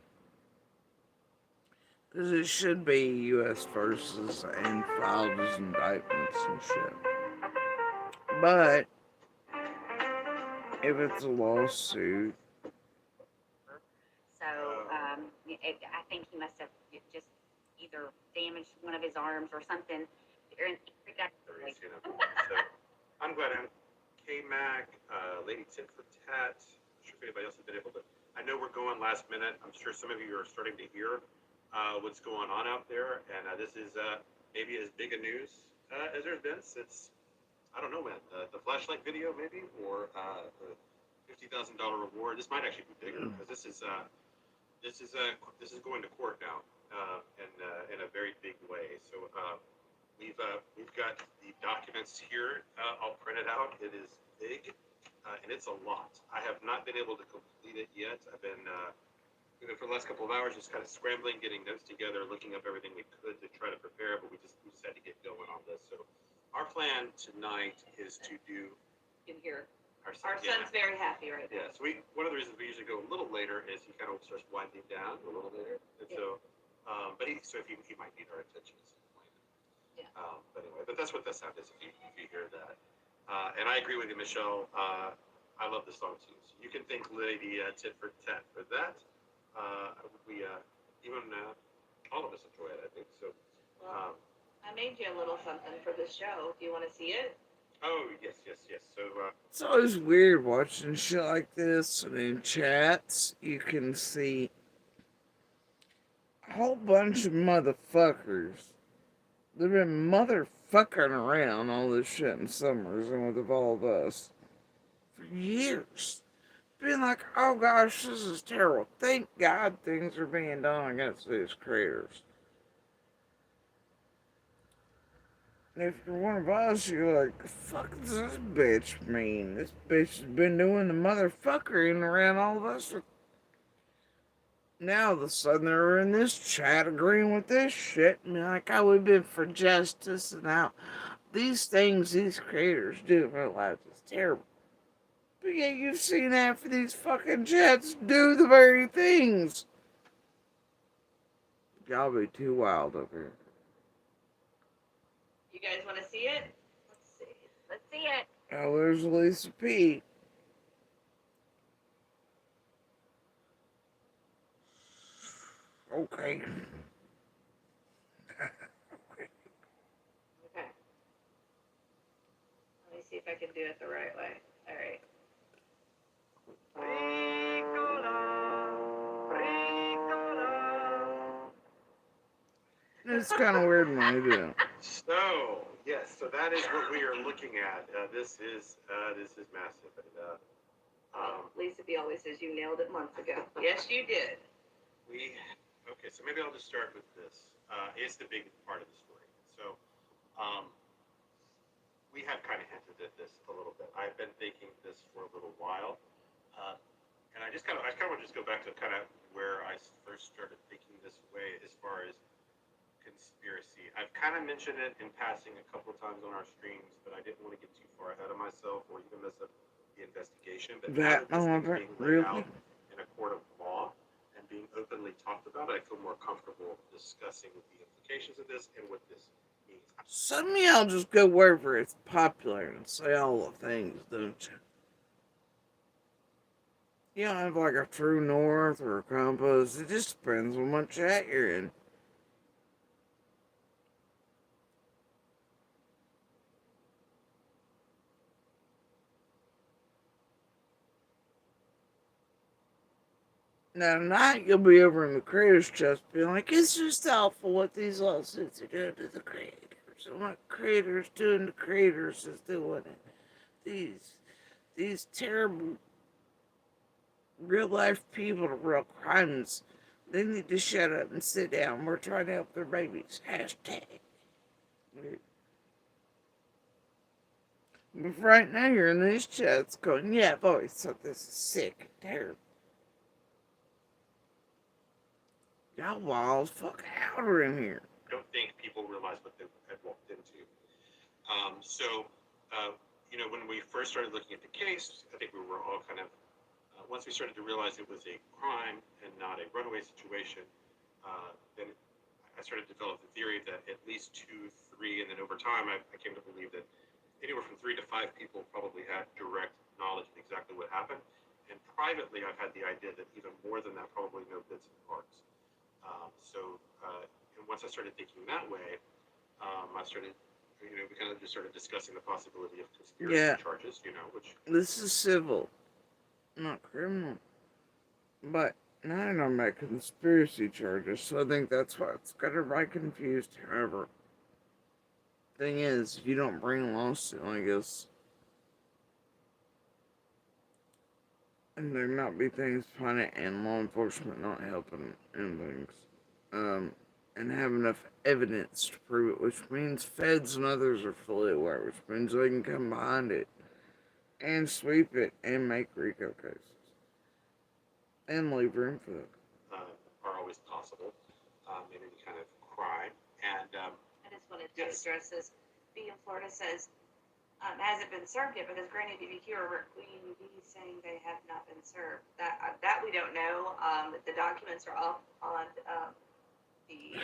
Because it should be U.S. versus and filed as indictments and shit. But if it's a lawsuit, So, I think he must have just either damaged one of his arms or something. So I'm glad I'm K-Mac, Lady Tit for Tat. I'm sure if anybody else has been able to. I know we're going last minute. I'm sure some of you are starting to hear what's going on out there, and this is maybe as big a news as there's been since I don't know when the flashlight video maybe or the $50,000 reward. This might actually be bigger because this is going to court now in a very big way. So we've got the documents here. I'll print it out. It is big and it's a lot. I have not been able to complete it yet. I've been for the last couple of hours just kind of scrambling, getting notes together, looking up everything we could to try to prepare, but we just had to get going on this. So our plan tonight is to do. In here. Our son's very happy right now. Yeah, so one of the reasons we usually go a little later is he kind of starts winding down a little later, and so, but he might need our attention at some point. Yeah. But anyway, but that's what the sound is if you hear that. And I agree with you, Michelle. I love the song too. So you can thank Lady Tit for Tat for that. We even all of us enjoy it, I think. So. I made you a little something for the show. Do you want to see it? Oh yes. So it's always weird watching shit like this, and in chats you can see a whole bunch of motherfuckers. They've been motherfucking around all this shit in Summers and with all of us for years. Being like, oh gosh, this is terrible. Thank God things are being done against these creators. And if you're one of us, you're like, the fuck does this bitch mean? This bitch has been doing the motherfuckering around all of us. Now all of a sudden they're in this chat agreeing with this shit. And like, oh, we've been for justice. And now these things these creators do in their lives is terrible. But yet you've seen half of these fucking chats do the very things. Y'all be too wild up here. You guys want to see it? Let's see it. Oh, there's Lisa P. Okay. Okay. Let me see if I can do it the right way. All right. It's kind of weird when I do it. So yes, so that is what we are looking at. This is massive, and Lisa B always says you nailed it months ago. Yes, you did. Okay, so maybe I'll just start with this. It's the big part of the story. So we have kind of hinted at this a little bit. I've been thinking this for a little while, and I kind of want to just go back to kind of where I first started thinking this way as far as conspiracy. I've kind of mentioned it in passing a couple of times on our streams, but I didn't want to get too far ahead of myself or even mess up the investigation. But That now that this moment, thing's being laid really? out in a court of law and being openly talked about, I feel more comfortable discussing the implications of this and what this means. Some of y'all just go wherever it's popular and say all the things, don't you? You don't have like a true north or a compass. It just depends on what chat you're in. Now tonight you'll be over in the creators' chest being like, it's just awful what these lawsuits are doing to the creators. And what creators doing to creators is doing it. these terrible real life people to real crimes, they need to shut up and sit down. We're trying to help their babies. Hashtag. But right now you're in these chats going, yeah, I've always thought this is sick and terrible. Y'all wild fuck outer in here. I don't think people realize what they had walked into. So, when we first started looking at the case, I think we were all kind of, once we started to realize it was a crime and not a runaway situation, then I started to develop the theory that at least 2, 3, and then over time I came to believe that anywhere from 3 to 5 people probably had direct knowledge of exactly what happened. And privately, I've had the idea that even more than that probably know bits and parts. And once I started thinking that way, I started, we kind of just started discussing the possibility of conspiracy charges, which. This is civil, not criminal. But now I know about conspiracy charges, so I think that's why it's got everybody confused. However, thing is, if you don't bring a lawsuit, I guess, and there not be things funny and law enforcement not helping in things, and have enough evidence to prove it, which means feds and others are fully aware, which means they can come behind it and sweep it and make RICO cases and leave room for that. Are always possible in any kind of crime. And I just wanted to address this. B in Florida says, hasn't been served yet, but has Granny BBQ or Queen B saying they have not been served. That we don't know. The documents are up on the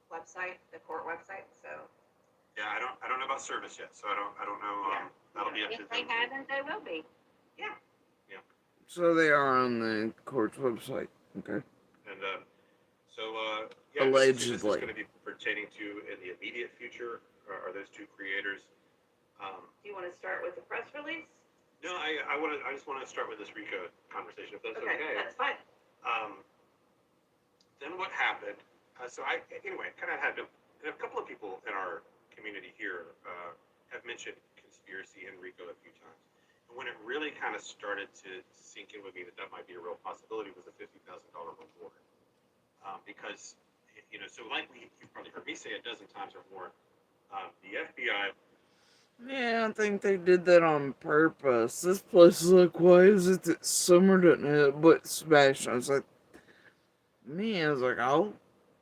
website, the court website. So yeah, I don't know about service yet, so I don't know. That'll be up to If they them. haven't, they will be. yeah. So they are on the court's website. Okay. And Allegedly. This is going to be pertaining to in the immediate future. Are those 2 creators? Do you want to start with the press release? No, I just want to start with this RICO conversation, if that's okay. That's fine. Then what happened? So I kind of had to. And a couple of people in our community here have mentioned conspiracy and RICO a few times. And when it really kind of started to sink in with me that might be a real possibility was a $50,000 reward. Because, so like you've probably heard me say a dozen times or more, the FBI. Yeah, I think they did that on purpose. This place is like, why is it that Summer doesn't have but Smash? I was like,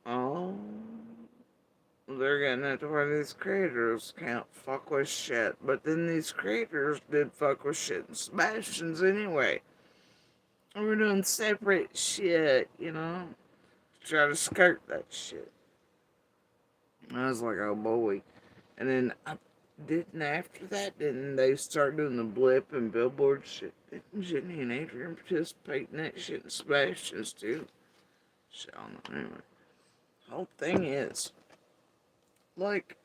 oh, they're getting it to where these creators can't fuck with shit. But then these creators did fuck with shit and Sebastians anyway. And we're doing separate shit, try to skirt that shit. And I was like, oh boy. And then didn't they start doing the blip and billboard shit? Didn't Jenny and Adrian participate in that shit and Sebastian's too? Shit, I don't know. Anyway, the whole thing is, like,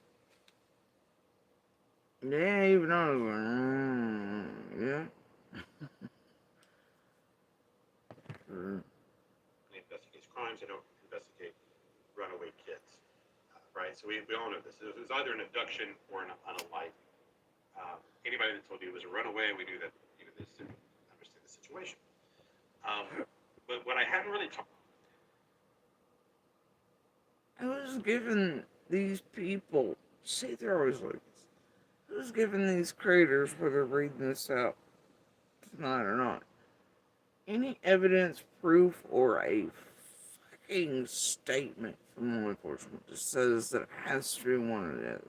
yeah, even I was like, yeah. They investigate crimes. They don't investigate runaway kids, right? So we all know this. It was either an abduction or an unaliving. Anybody that told you it was a runaway, we knew that they didn't understand the situation. But what I hadn't really talked. I was giving these people, see, they're always like this. I was giving these creators, whether reading this out tonight or not, any evidence, proof, or a fucking statement from law enforcement that says that it has to be one of the others.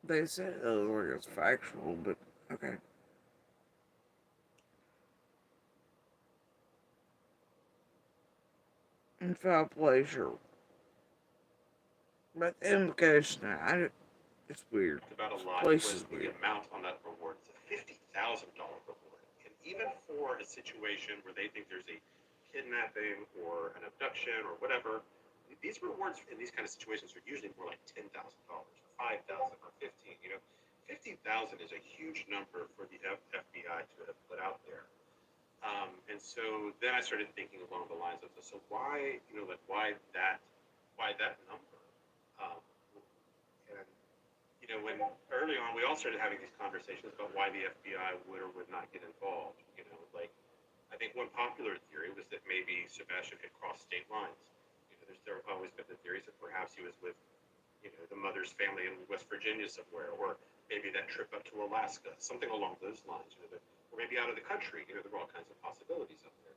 They said it was like it's factual, but okay. And foul play, sure. But the implication, it's weird. About a lot Place was is the weird. amount on that reward. It's a $50,000 reward, and even for a situation where they think there's a kidnapping or an abduction or whatever, these rewards in these kind of situations are usually more like $10,000 or $5,000 or $15,000. $50,000 is a huge number for the FBI to have put out there. And so then I started thinking along the lines of, so why, why that number? when early on we all started having these conversations about why the FBI would or would not get involved. Like I think one popular theory was that maybe Sebastian had crossed state lines. There have always been the theories that perhaps he was with the mother's family in West Virginia somewhere, or maybe that trip up to Alaska, something along those lines. Or maybe out of the country. There were all kinds of possibilities up there,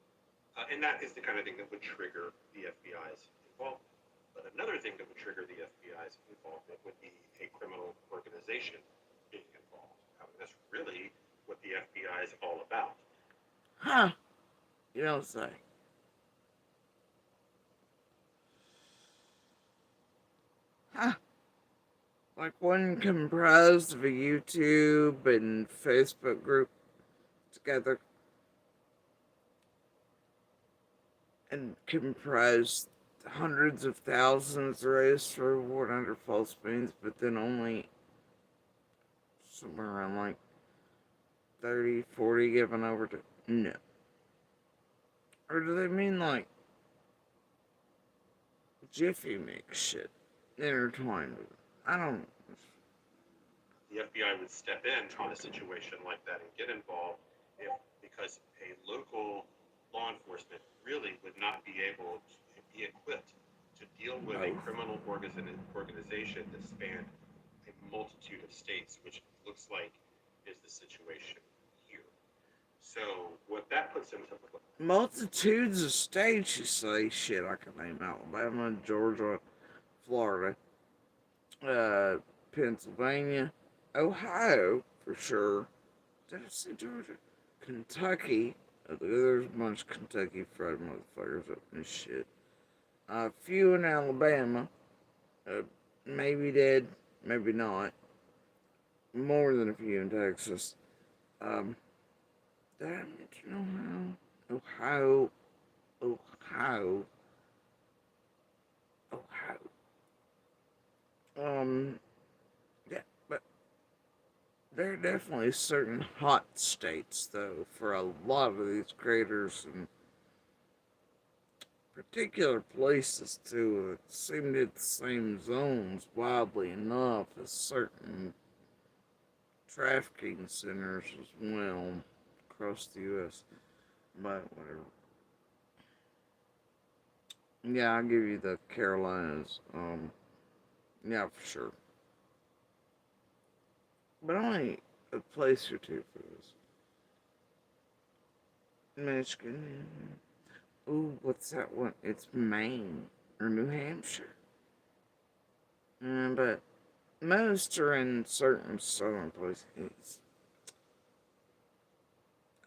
and that is the kind of thing that would trigger the FBI's involvement. But another thing that would trigger the FBI's involvement would be a criminal organization being involved. That's really what the FBI is all about. Huh. You don't say. Huh. Like one comprised of a YouTube and Facebook group together and comprised hundreds of thousands raised for 100 false means, but then only somewhere around like 30, 40 given over to. No. Or do they mean like Jiffy Mix shit intertwined with it? I don't know. The FBI would step in on a situation like that and get involved because a local law enforcement really would not be able to be equipped to deal with a criminal organization that spanned a multitude of states, which looks like is the situation here. So what that puts into Multitudes of states, you say. Shit, I can name Alabama, Georgia, Florida, Pennsylvania, Ohio, for sure. Did I say Georgia? Kentucky. There's a bunch of Kentucky fried motherfuckers up in this shit. A few in Alabama. Maybe dead, maybe not. More than a few in Texas. Did I mention Ohio? Ohio. Yeah, but there are definitely certain hot states, though, for a lot of these creators and particular places, too, that seem to hit the same zones, wildly enough, as certain trafficking centers as well across the U.S. But whatever. Yeah, I'll give you the Carolinas. Yeah, for sure. But only a place or two for this. Michigan. Ooh, what's that one? It's Maine or New Hampshire. But most are in certain southern places.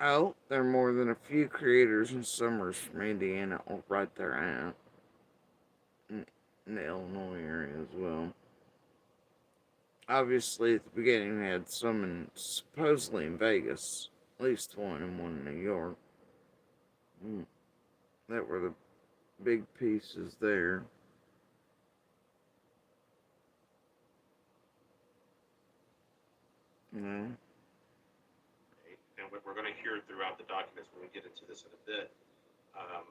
Oh, there are more than a few creators and summers from Indiana right there at in the Illinois area as well. Obviously, at the beginning, we had some supposedly in Vegas, at least one and one in New York. That were the big pieces there. Yeah. and what we're going to hear throughout the documents when we get into this in a bit, are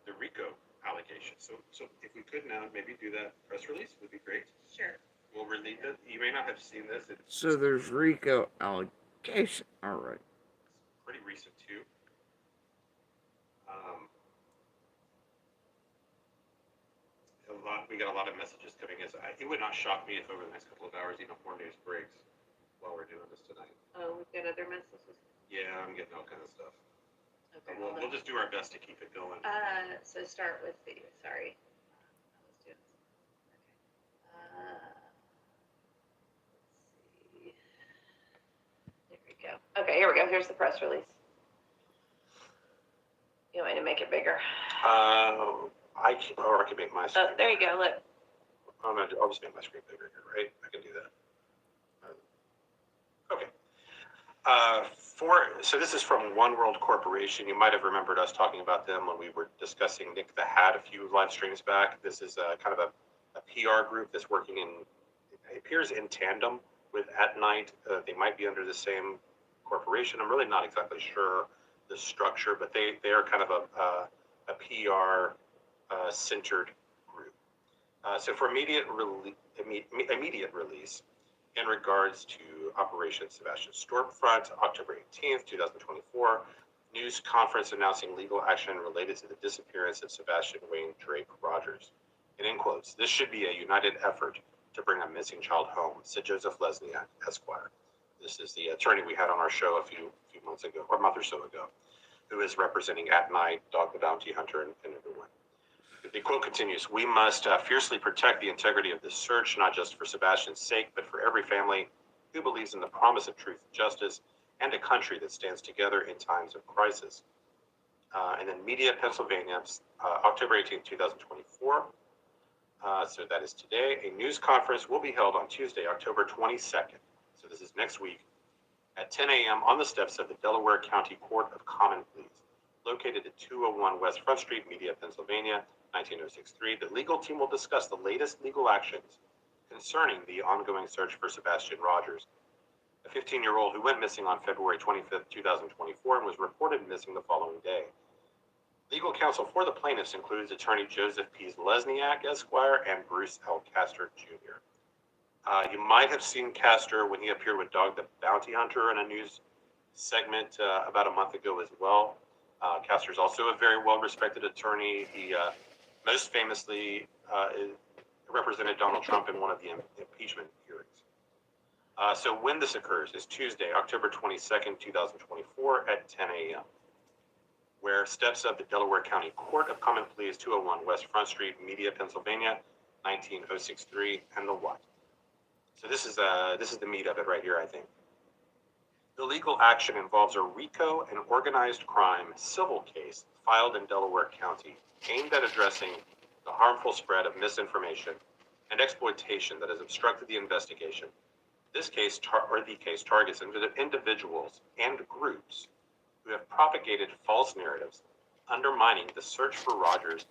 the RICO allegations. So if we could now maybe do that press release, would be great. Sure. We'll release it. You may not have seen this. So there's RICO allegation. All right. It's pretty recent too. We got a lot of messages coming in. So it would not shock me if over the next couple of hours, more news breaks while we're doing this tonight. Oh, we've got other messages. Yeah, I'm getting all kinds of stuff. Okay. We'll just do our best to keep it going. So start with the, sorry. I was doing this. Okay. Let's see. There we go. Okay, here we go. Here's the press release. You want me to make it bigger? I can make my screen. Oh, there you go. Look. I'll just make my screen bigger here, right? I can do that. Okay. So this is from One World Corporation. You might have remembered us talking about them when we were discussing Nick the Hat a few live streams back. This is kind of a PR group that's working it appears in tandem with At Night. They might be under the same corporation. I'm really not exactly sure the structure, but they are kind of a PR centered group. So for immediate immediate release in regards to Operation Sebastian Stormfront, October 18th, 2024. News conference announcing legal action related to the disappearance of Sebastian Wayne Drake Rogers. And in quotes, this should be a united effort to bring a missing child home, said Joseph Lesniak, Esquire. This is the attorney we had on our show a few months ago, or a month or so ago, who is representing At Night, Dog the Bounty Hunter, and everyone. The quote continues, we must fiercely protect the integrity of this search, not just for Sebastian's sake, but for every family who believes in the promise of truth and justice, and a country that stands together in times of crisis. And then Media, Pennsylvania, October 18, 2024. So that is today. A news conference will be held on Tuesday, October 22nd. So this is next week at 10 a.m. on the steps of the Delaware County Court of Common Pleas, located at 201 West Front Street, Media, Pennsylvania, 19063. The legal team will discuss the latest legal actions concerning the ongoing search for Sebastian Rogers, a 15-year-old who went missing on February 25th, 2024, and was reported missing the following day. Legal counsel for the plaintiffs includes attorney Joseph P. Lesniak, Esquire, and Bruce L. Castor, Jr. You might have seen Castor when he appeared with Dog the Bounty Hunter in a news segment about a month ago as well. Castor is also a very well-respected attorney. He most famously represented Donald Trump in one of the impeachment hearings. So when this occurs is Tuesday, October 22nd, 2024 at 10 a.m., where steps of the Delaware County Court of Common Pleas, 201 West Front Street, Media, Pennsylvania, 19063, and the what? So this is the meat of it right here, I think. The legal action involves a RICO and organized crime civil case filed in Delaware County aimed at addressing the harmful spread of misinformation and exploitation that has obstructed the investigation. This case, the case targets individuals and groups who have propagated false narratives, undermining the search for Rogers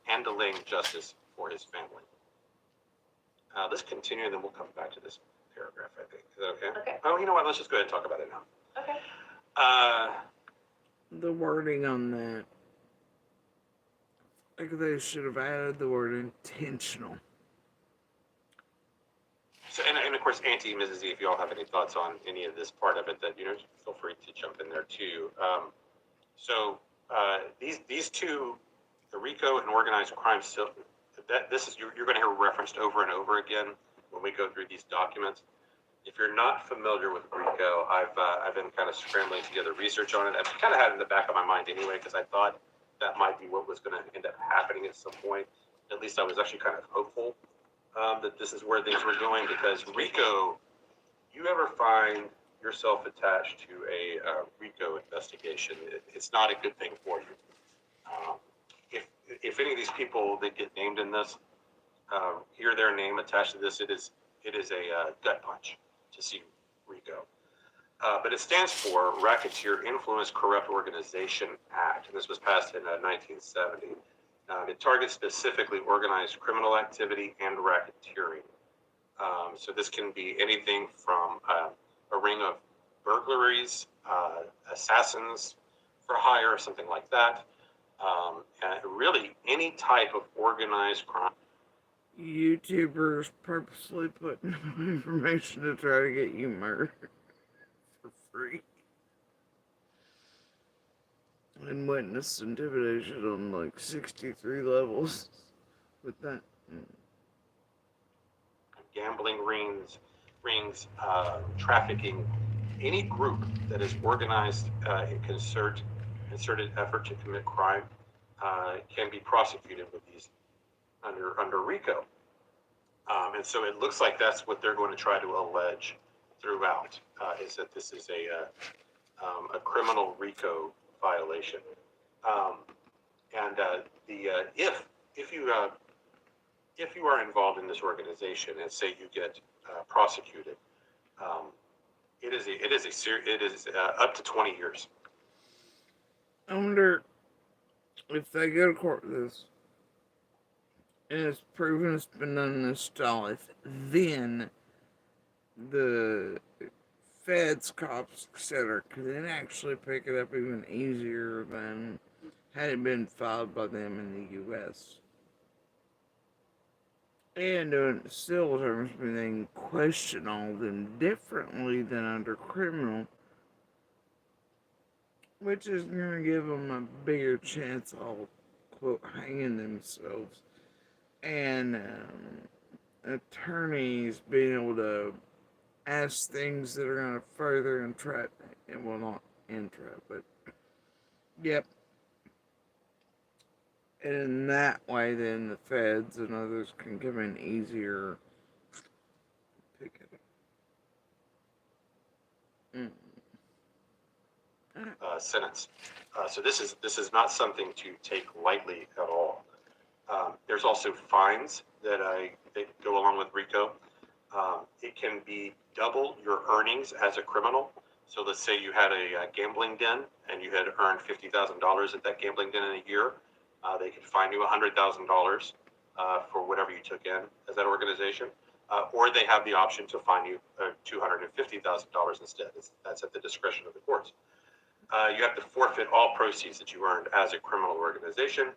and delaying justice for his family. Let's continue, and then we'll come back to this paragraph, I think. Is that okay? Okay. Oh, you know what? Let's just go ahead and talk about it now. Okay. The wording on that, like they should have added the word intentional. So, and of course, Auntie, Mrs. E, if you all have any thoughts on any of this part of it, that feel free to jump in there too. These two, the RICO and organized crime, you're going to hear referenced over and over again when we go through these documents. If you're not familiar with RICO, I've been kind of scrambling together research on it. I've kind of had it in the back of my mind anyway, because I thought that might be what was going to end up happening at some point. At least I was actually kind of hopeful that this is where things were going, because RICO, you ever find yourself attached to a RICO investigation, it's not a good thing for you. If any of these people that get named in this hear their name attached to this, it is a gut punch to see RICO. But it stands for Racketeer Influence Corrupt Organization Act, and this was passed in 1970. It targets specifically organized criminal activity and racketeering. So this can be anything from a ring of burglaries, assassins for hire, something like that. And really any type of organized crime. YouTubers purposely putting information to try to get you murdered for free. And witness intimidation on like 63 levels with that. Gambling rings, trafficking, any group that is organized in concerted effort to commit crime can be prosecuted with these under RICO. And so it looks like that's what they're going to try to allege throughout, is that this is a criminal RICO violation. If you are involved in this organization and say you get prosecuted, it is up to 20 years. I wonder if they go to court with this and it's proven it's been done in this style, if then the feds, cops, etc., could then actually pick it up even easier than had it been filed by them in the U.S. And in civil terms, but then question all of them differently than under criminal, which is going to give them a bigger chance of, quote, hanging themselves. And attorneys being able to ask things that are going to further entrap, and well, not entrap, but yep. And in that way, then the feds and others can come in easier. Pick it up. Sentence. So this is not something to take lightly at all. There's also fines that go along with RICO. It can be double your earnings as a criminal. So let's say you had a gambling den and you had earned $50,000 at that gambling den in a year. They could fine you $100,000 for whatever you took in as that organization. Or they have the option to fine you $250,000 instead. That's at the discretion of the courts. You have to forfeit all proceeds that you earned as a criminal organization.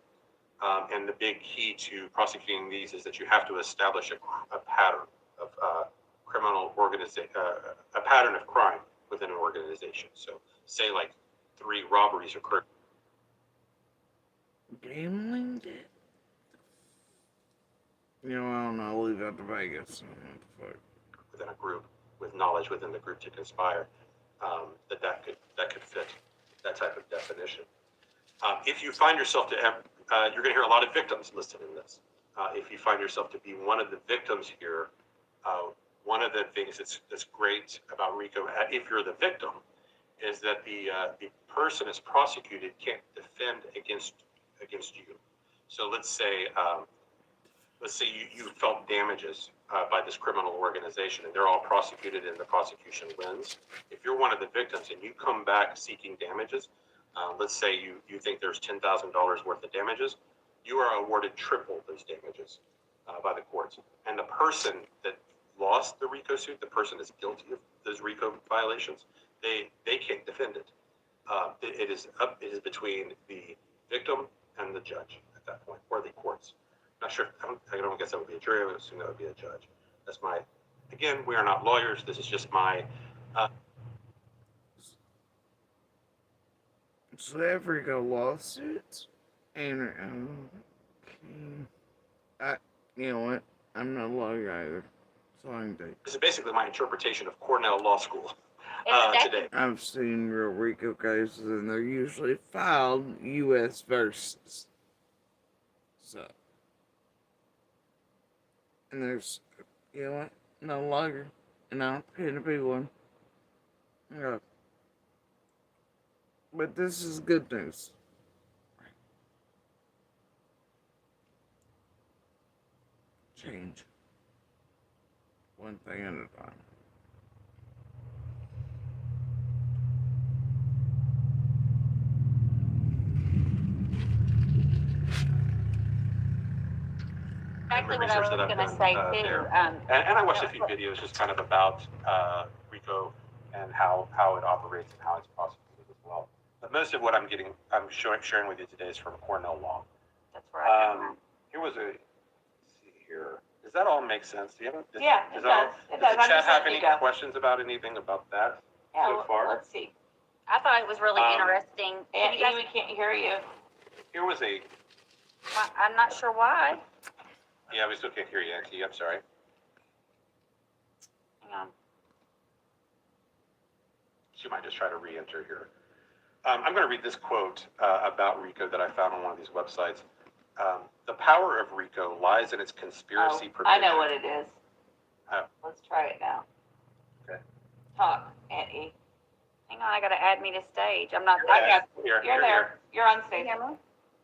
And the big key to prosecuting these is that you have to establish a pattern of a pattern of crime within an organization. So, say like 3 robberies occurred. Gambling debt? You know, I don't know. I'll leave that to Vegas. What the fuck? Within a group, with knowledge within the group to conspire, that could fit that type of definition. If you find yourself to have, you're going to hear a lot of victims listed in this. If you find yourself to be one of the victims here, one of the things that's great about RICO, if you're the victim, is that the person is prosecuted can't defend against you. So let's say you felt damages by this criminal organization, and they're all prosecuted, and the prosecution wins. If you're one of the victims and you come back seeking damages, let's say you think there's $10,000 worth of damages, you are awarded triple those damages by the courts. And the person that lost the RICO suit, the person that's guilty of those RICO violations, they can't defend it. It is between the victim and the judge at that point, or the courts. Not sure. I don't guess that would be a jury. I would assume that would be a judge. That's my. Again, we are not lawyers. This is just my. So they have RICO lawsuits, and you know what? I'm not a lawyer either, so I can take. This is basically my interpretation of Cornell Law School today. I've seen real RICO cases, and they're usually filed U.S. versus. So, and there's, you know what? No lawyer, and I don't pay to be one. Yeah. But this is good news. Change. One thing at a time. Exactly what I was going to say too. And I watched a few videos just kind of about RICO and how it operates and how it's prosecuted as well. But most of what I'm sharing with you today is from Cornell Law. That's right. Here was let's see here. Does that all make sense? Do you have, Yeah, it does. Does the chat have any questions about anything about that so far? Let's see. I thought it was really interesting. And we can't hear you. Here was I'm not sure why. Yeah, we still can't hear you, Auntie. I'm sorry. Hang on. She might just try to re-enter here. I'm going to read this quote about RICO that I found on one of these websites. The power of RICO lies in its conspiracy provision. I know what it is. Oh. Let's try it now. Okay. Talk, Auntie. Hang on, I got to add me to stage. I'm not. You're there. You're on stage.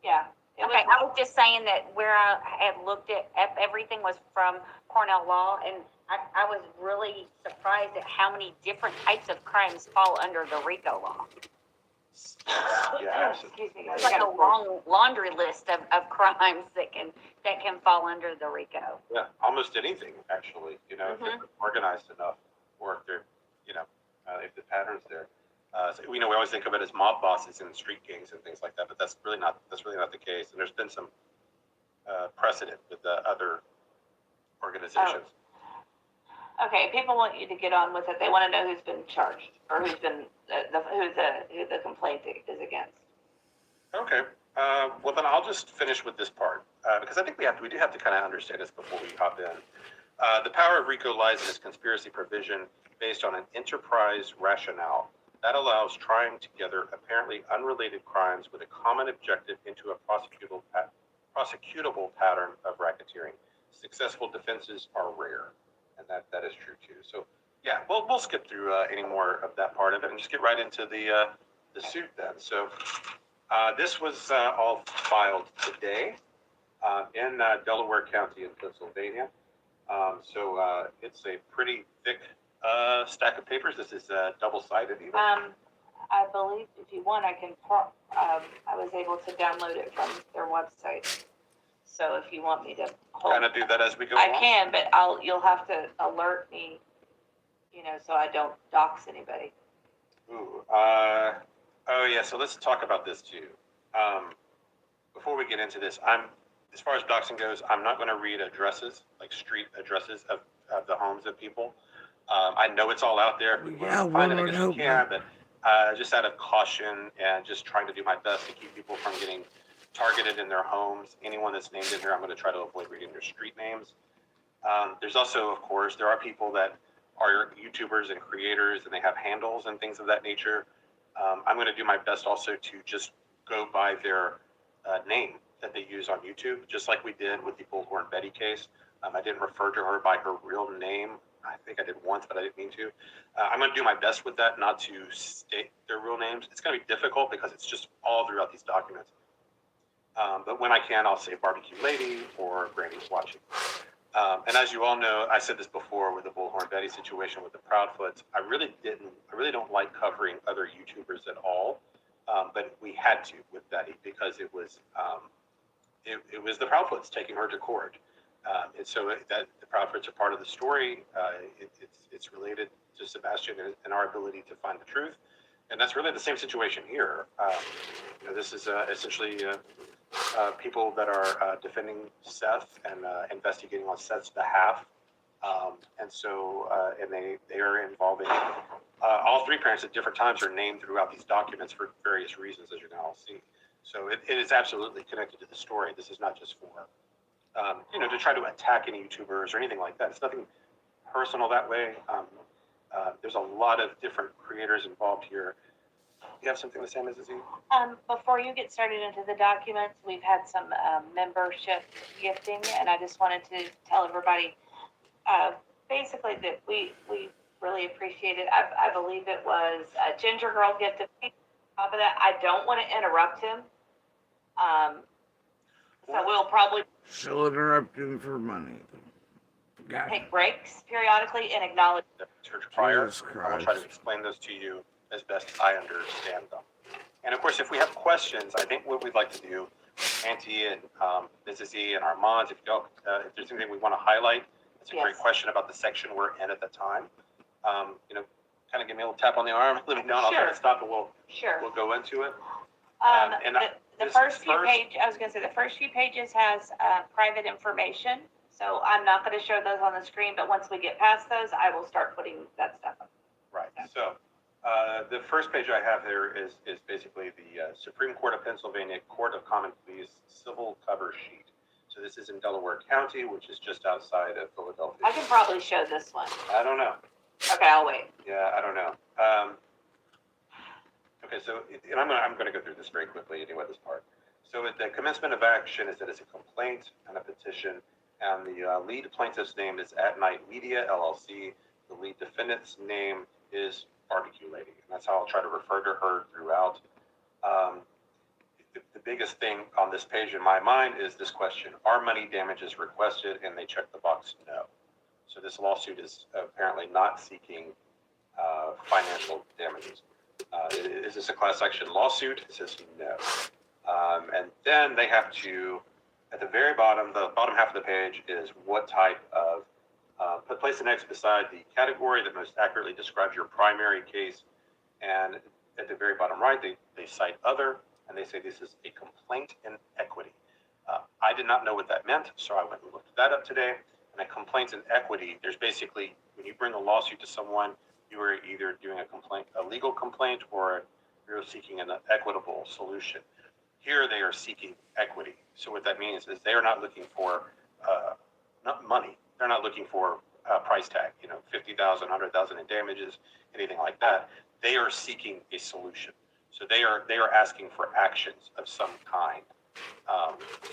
Yeah. Okay, I was just saying that where I had looked at everything was from Cornell Law, and I was really surprised at how many different types of crimes fall under the RICO law. Yeah, Excuse me. It's like a long laundry list of crimes that can fall under the RICO. yeah, almost anything actually. You know, if Mhm. they're organized enough, or if they're, if the pattern's there. So, we always think of it as mob bosses and street gangs and things like that, but that's really not the case. And there's been some precedent with the other organizations. Okay, people want you to get on with it. They want to know who's been charged or who's been who the complaint is against. Okay. Well, then I'll just finish with this part because I think we do have to kind of understand this before we hop in. The power of RICO lies in its conspiracy provision based on an enterprise rationale that allows trying together apparently unrelated crimes with a common objective into a prosecutable pattern of racketeering. Successful defenses are rare, and that is true too. So yeah, we'll skip through any more of that part of it and just get right into the suit then. So this was all filed today in Delaware County in Pennsylvania. So it's a pretty thick stack of papers. This is double-sided even. I believe if you want, I can. I was able to download it from their website. So if you want me to Kind of do that as we go I along? can, but you'll have to alert me, so I don't dox anybody. Ooh, oh yeah, so let's talk about this too. Before we get into this, as far as doxing goes, I'm not going to read addresses, like street addresses of the homes of people. I know it's all out there. If we Yeah, want to find it, I one guess would we hope can, but just out of caution and just trying to do my best to keep people from getting targeted in their homes. Anyone that's named in here, I'm going to try to avoid reading their street names. There's also, of course, there are people that are YouTubers and creators and they have handles and things of that nature. I'm going to do my best also to just go by their name that they use on YouTube, just like we did with the Bullhorn Betty case. I didn't refer to her by her real name. I think I did once, but I didn't mean to. I'm going to do my best with that, not to state their real names. It's going to be difficult because it's just all throughout these documents. But when I can, I'll say Barbecue Lady or Granny's Watching. And as you all know, I said this before with the Bullhorn Betty situation with the Proudfoots. I really don't like covering other YouTubers at all. But we had to with Betty because it was the Proudfoots taking her to court. And so that the Proudfoots are part of the story. It's related to Sebastian and our ability to find the truth. And that's really the same situation here. This is essentially people that are defending Seth and investigating on Seth's behalf. And they are involving all three parents at different times are named throughout these documents for various reasons, as you're going to all see. So it is absolutely connected to the story. This is not just for, to try to attack any YouTubers or anything like that. It's nothing personal that way. There's a lot of different creators involved here. You have something to say, Mrs. E? Before you get started into the documents, we've had some membership gifting, and I just wanted to tell everybody basically that we really appreciate it. I believe it was a Ginger Girl gifted. On top of that, I don't want to interrupt him. So we'll probably She'll interrupt him for money. Got it. take breaks periodically and acknowledge. The church prior. Jesus I will try to Christ. explain those to you as best I understand them. And of course, if we have questions, I think what we'd like to do, Auntie and Mrs. E and Armand, if there's anything we want to highlight, it's a great Yes. question about the section we're in at the time. Kind of give me a little tap on the arm, let me know, and I'll try Sure. to stop and we'll Sure. go into it. The first few pages has private information. So I'm not going to show those on the screen, but once we get past those, I will start putting that stuff up. Right. So the first page I have there is basically the Supreme Court of Pennsylvania Court of Common Pleas civil cover sheet. So this is in Delaware County, which is just outside of Philadelphia. I can probably show this one. I don't know. Okay, I'll wait. Yeah, I don't know. Okay, so I'm going to go through this very quickly anyway, this part. So the commencement of action is that it's a complaint and a petition, and the lead plaintiff's name is At Night Media, LLC. The lead defendant's name is Barbecue Lady, and that's how I'll try to refer to her throughout. The biggest thing on this page in my mind is this question: are money damages requested? And they check the box no. So this lawsuit is apparently not seeking financial damages. Is this a class action lawsuit? It says no. And then they have to, at the very bottom, the bottom half of the page is what type of, place an X beside the category that most accurately describes your primary case. And at the very bottom right, they cite other, and they say this is a complaint in equity. I did not know what that meant, so I went and looked that up today. And a complaint's in equity. There's basically, when you bring a lawsuit to someone, you are either doing a legal complaint, or you're seeking an equitable solution. Here they are seeking equity. So what that means is they are not looking for not money. They're not looking for a price tag, $50,000, $100,000 in damages, anything like that. They are seeking a solution. So they are asking for actions of some kind.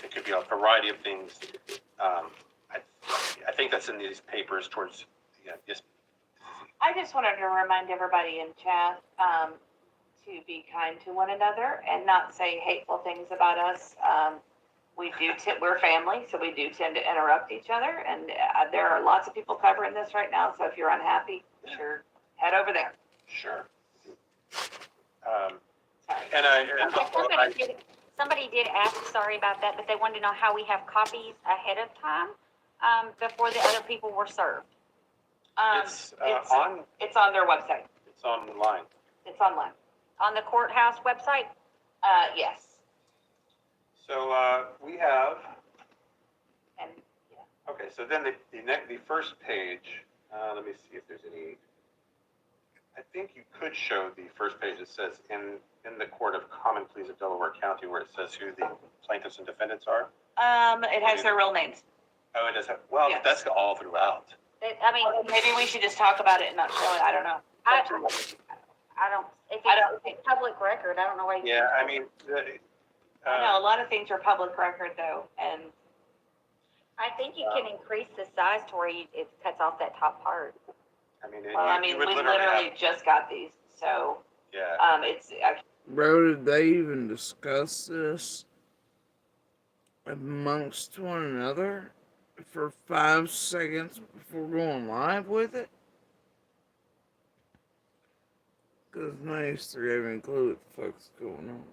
It could be a variety of things. I think that's in these papers towards, yes. I just wanted to remind everybody in chat to be kind to one another and not say hateful things about us. We're family, so we do tend to interrupt each other, and there are lots of people covering this right now. So if you're unhappy, sure, head over there. Sure. Sorry. Somebody did ask, sorry about that, but they wanted to know how we have copies ahead of time before the other people were served. It's on their website. It's online. It's online. On the courthouse website? Yes. So we have. And yeah. Okay, so then the first page. Let me see if there's any. I think you could show the first page. It says in the Court of Common Pleas of Delaware County, where it says who the plaintiffs and defendants are. It has their real names. Oh, it does have. Well, Yes. That's all throughout. Maybe we should just talk about it and not show it. I don't know. I don't, if it's a public record, I don't know why. Yeah, I mean. I know a lot of things are public record though, and I think you can increase the size to where it cuts off that top part. I mean, we literally just got these, so yeah. it's. Bro, did they even discuss this amongst one another for 5 seconds before going live with it? Because I used to have any clue what the fuck's going on.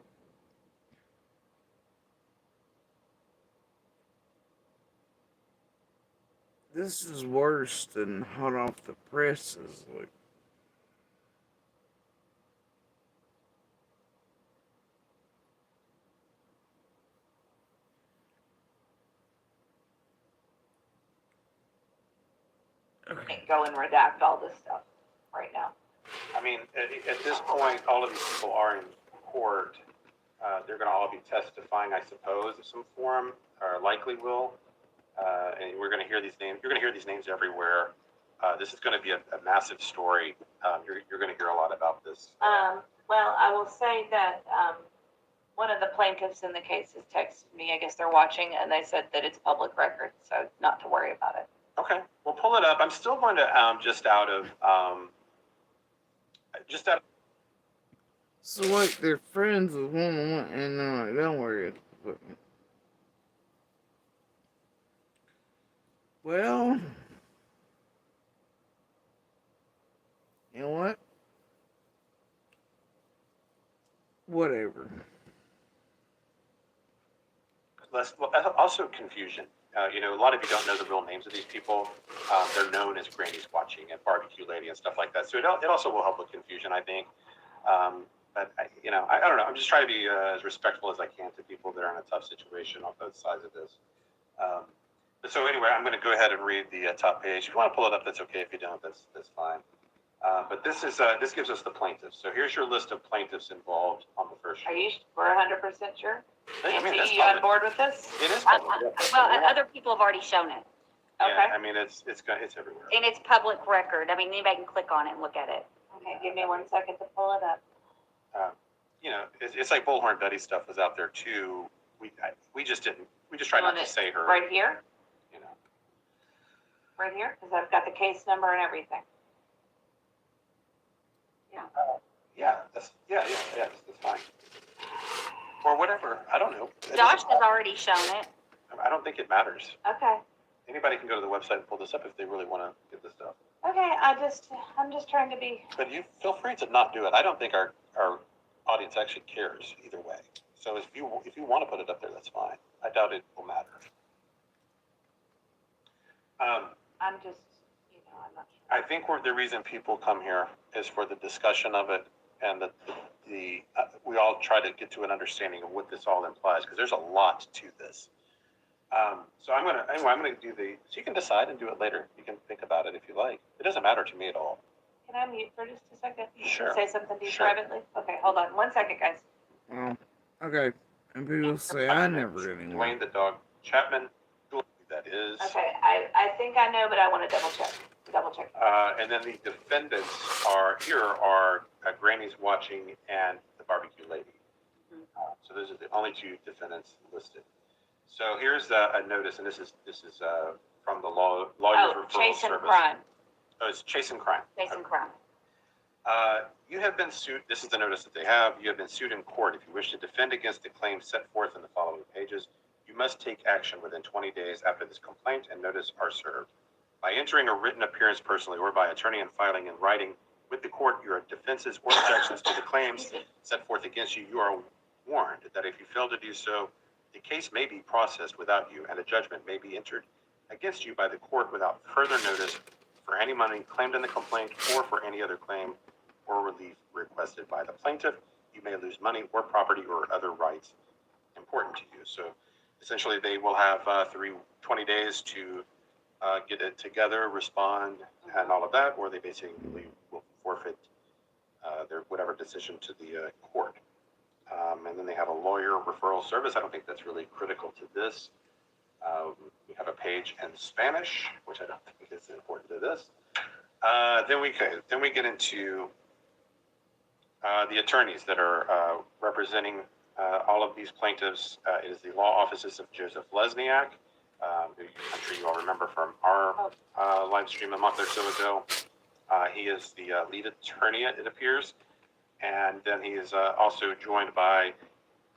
This is worse than hot off the presses. Like, Can't go and redact all this stuff right now. I mean, at this point, all of these people are in court. They're going to all be testifying, I suppose, of some form, or likely will. And we're going to hear these names. You're going to hear these names everywhere. This is going to be a massive story. You're going to hear a lot about this. Well, I will say that one of the plaintiffs in the case has texted me. I guess they're watching, and they said that it's public record, so not to worry about it. Okay, we'll pull it up. I'm still going to just out of. so like they're friends with one and they're like, don't worry. Well, you know what? Whatever. Also confusion. A lot of you don't know the real names of these people. They're known as Granny's Watching and Barbecue Lady and stuff like that. So it also will help with confusion, I think. But I don't know. I'm just trying to be as respectful as I can to people that are in a tough situation on both sides of this. So anyway, I'm going to go ahead and read the top page. If you want to pull it up, that's okay. If you don't, that's fine. But this gives us the plaintiffs. So here's your list of plaintiffs involved on the first. We're 100% sure? I mean, Nancy, you on board with this? It is public. Well, other people have already shown it, Yeah, Okay. I mean, it's everywhere. and it's public record. I mean, anybody can click on it and look at it. Okay, give me 1 second to pull it up. It's like Bullhorn Betty stuff was out there too. We just tried not to say her. Right here? You know. Right here? Because I've got the case number and everything. That's fine. Or whatever. I don't know. Josh has already shown it. I don't think it matters. Okay. Anybody can go to the website and pull this up if they really want to get this stuff. Okay, I'm just trying to be. But you feel free to not do it. I don't think our audience actually cares either way. So if you want to put it up there, that's fine. I doubt it will matter. I'm just, I'm not sure. I think the reason people come here is for the discussion of it, and we all try to get to an understanding of what this all implies, because there's a lot to this. So I'm gonna do so you can decide and do it later. You can think about it if you like. It doesn't matter to me at all. Can I mute for just a second? Sure. Say something to you Sure. privately? Okay, hold on 1 second, guys. Well, okay. And people say I never get anywhere. Dwayne the dog Chapman, who that is. Okay, I think I know, but I want to double check. And then the defendants are Granny's Watching and the Barbecue Lady. So those are the only two defendants listed. So here's a notice, and this is from the lawyer's referral Chase and service. crime. Oh, it's Chase and Crime. Chase and crime. You have been sued. This is the notice that they have. You have been sued in court. If you wish to defend against the claims set forth in the following pages, you must take action within 20 days after this complaint and notice are served. By entering a written appearance personally or by attorney and filing in writing with the court your defenses or objections to the claims set forth against you, you are warned that if you fail to do so, the case may be processed without you and a judgment may be entered against you by the court without further notice for any money claimed in the complaint or for any other claim or relief requested by the plaintiff. You may lose money or property or other rights important to you. So essentially they will have 20 days to get it together, respond, and all of that, or they basically will forfeit their whatever decision to the court. And then they have a lawyer referral service. I don't think that's really critical to this. We have a page in Spanish, which I don't think is important to this. Then we get into the attorneys that are representing all of these plaintiffs. It is the law offices of Joseph Lesniak, who I'm sure you all remember from our live stream a month or so ago. He is the lead attorney, it appears. And then he is also joined by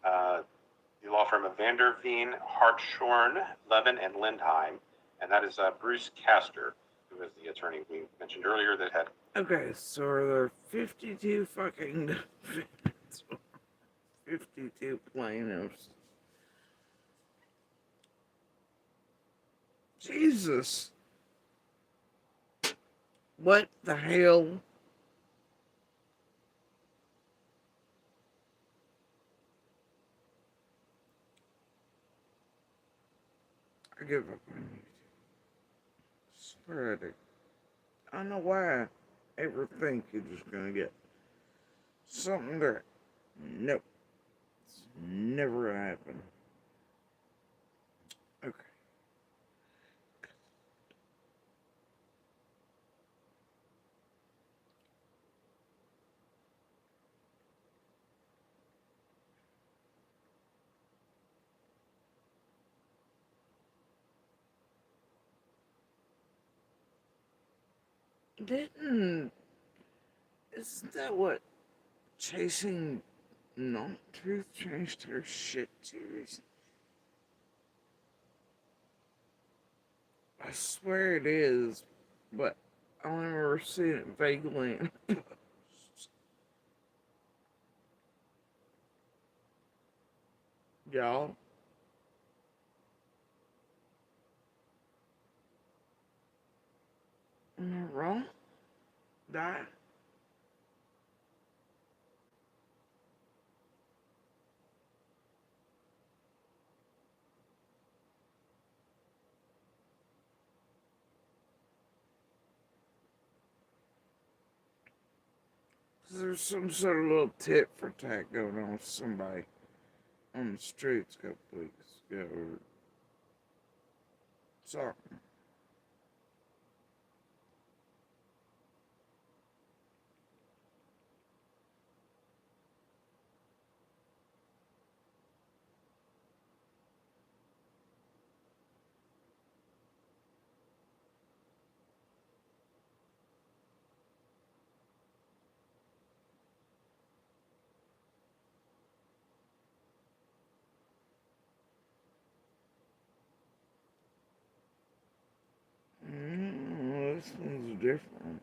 the law firm of Vanderveen, Hartshorn, Levin, and Lindheim. And that is Bruce Castor, who is the attorney we mentioned earlier that had... Okay, so are there 52 fucking defendants? 52 plaintiffs? Jesus! What the hell? I give up on you. Swear to... I don't know why I ever think you're just gonna get something there. Nope. It's never gonna happen. Okay. Isn't that what Chasing Non-Truth changed her shit to recently? I swear it is, but I only remember seeing it vaguely in a post. Y'all? Am I wrong? Die? There's some sort of little tit for tat going on with somebody on the streets a couple weeks ago or something. This one's different.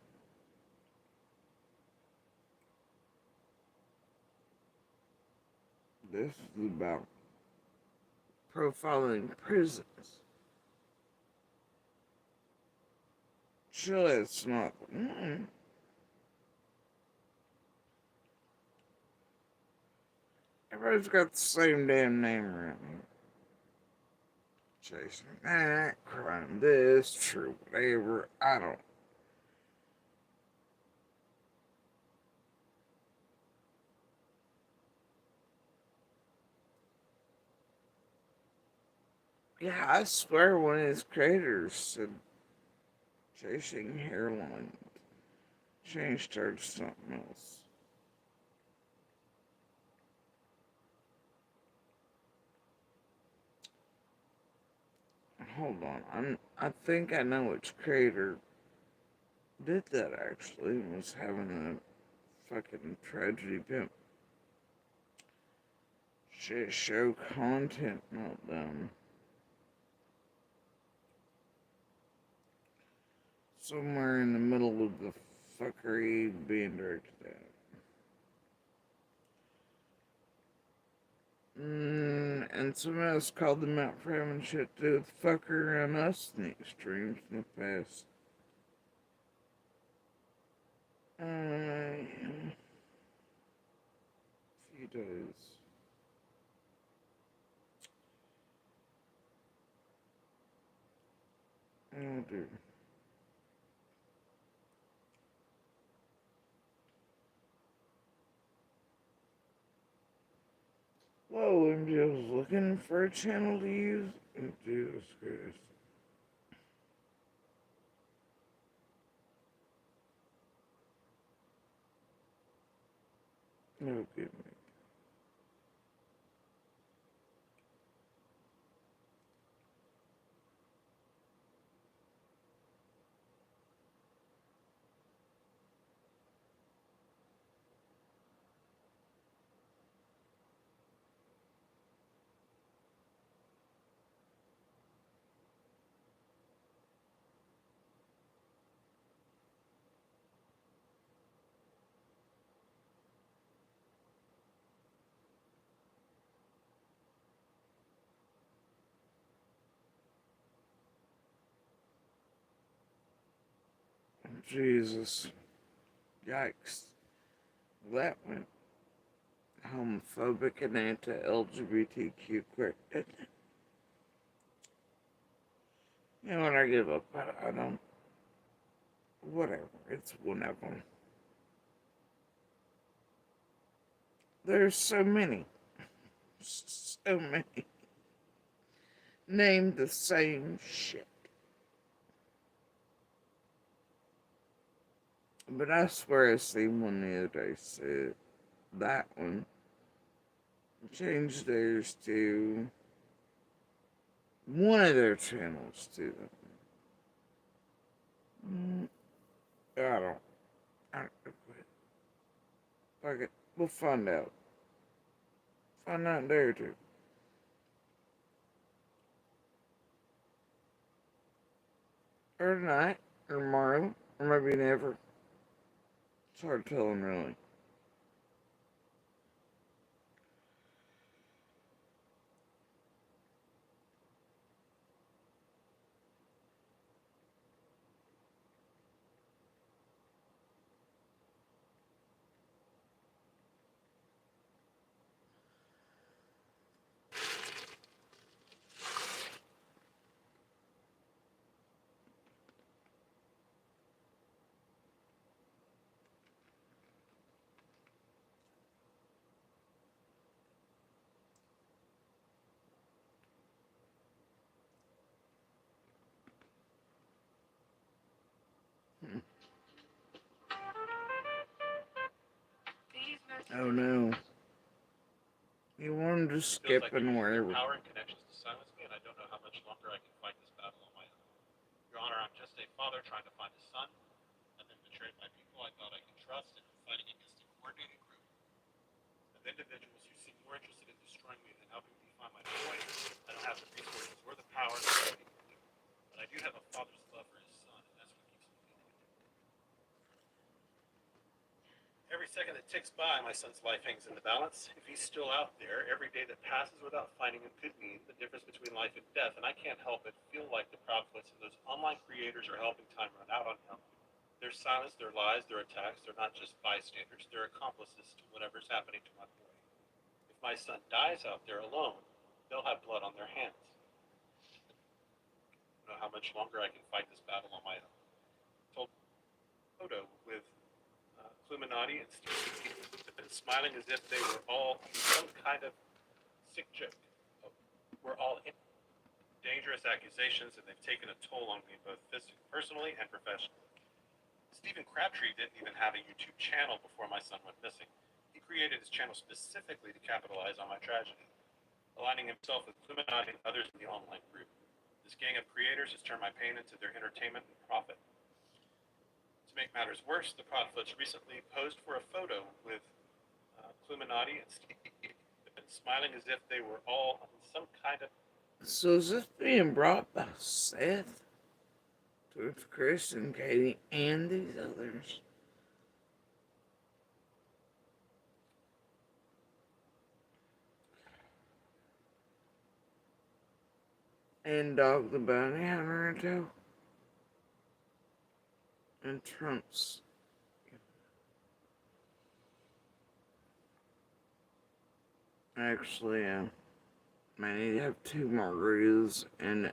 This is about profiling prisons. Surely it's not. Everybody's got the same damn name around here. chasing that, crime this, true whatever. I don't. Yeah, I swear one of his creators said chasing hairline changed her to something else. Hold on, I think I know which creator did that actually. Was having a fucking tragedy pimp shit show content meltdown. Somewhere in the middle of the fuckery being directed at. And someone else called them out for having shit to do with fucker around us in the extremes in the past. Few days. Oh dear. Whoa, MJ was looking for a channel to use? Oh, Jesus Christ. No good. Jesus. Yikes. That went homophobic and anti-LGBTQ quick, didn't it? You know what, I give up. I don't. Whatever. It's one of them. There's so many. So many. Name the same shit. But I swear I seen one the other day said that one changed theirs to one of their channels to I don't. I don't quit. Fuck it. We'll find out. Find out there too. Or tonight, or tomorrow, or maybe never. It's hard telling, really. Oh no. You wanted to skip and wherever. Power and connections to silence me, and I don't know how much longer I can fight this battle on my own. Your Honor, I'm just a father trying to find a son. I've been betrayed by people I thought I could trust, and I'm fighting against a coordinated group of individuals who seem more interested in destroying me than helping me find my point. I don't have the resources or the power to do anything new, but I do have a father's love for his son, and that's what keeps me going. Every second that ticks by, my son's life hangs in the balance. If he's still out there, every day that passes without finding him could mean the difference between life and death, and I can't help but feel like the Proudfoots and those online creators are helping time run out on him. Their silence, their lies, their attacks, they're not just bystanders, they're accomplices to whatever's happening to my boy. If my son dies out there alone, they'll have blood on their hands. know how much longer I can fight this battle on my own. Told photo with Illuminati and Steve smiling as if they were all some kind of sick joke. We're all in dangerous accusations, and they've taken a toll on me both personally and professionally. Stephen Crabtree didn't even have a YouTube channel before my son went missing. He created his channel specifically to capitalize on my tragedy, aligning himself with Illuminati and others in the online group. This gang of creators has turned my pain into their entertainment and profit. To make matters worse, the Prophets recently posed for a photo with Illuminati and Steve smiling as if they were all on some kind of. So is this being brought by Seth towards Chris and Katie and these others? And Dog the Bounty Hunter into and Trump's. Actually, I need to have 2 margaritas and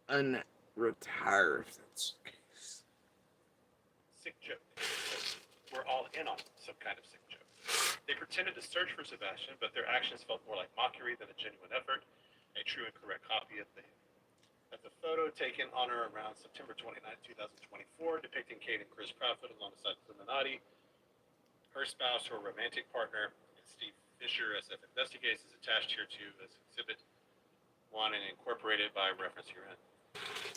unretire if that's the case. Sick joke. We're all in on some kind of sick joke. They pretended to search for Sebastian, but their actions felt more like mockery than a genuine effort, a true and correct copy of the photo taken on or around September 29, 2024, depicting Kate and Chris Prophet alongside Illuminati, her spouse, her romantic partner, and Steve Fisher, SF Investigates, is attached here too as Exhibit 1 and incorporated by reference herein.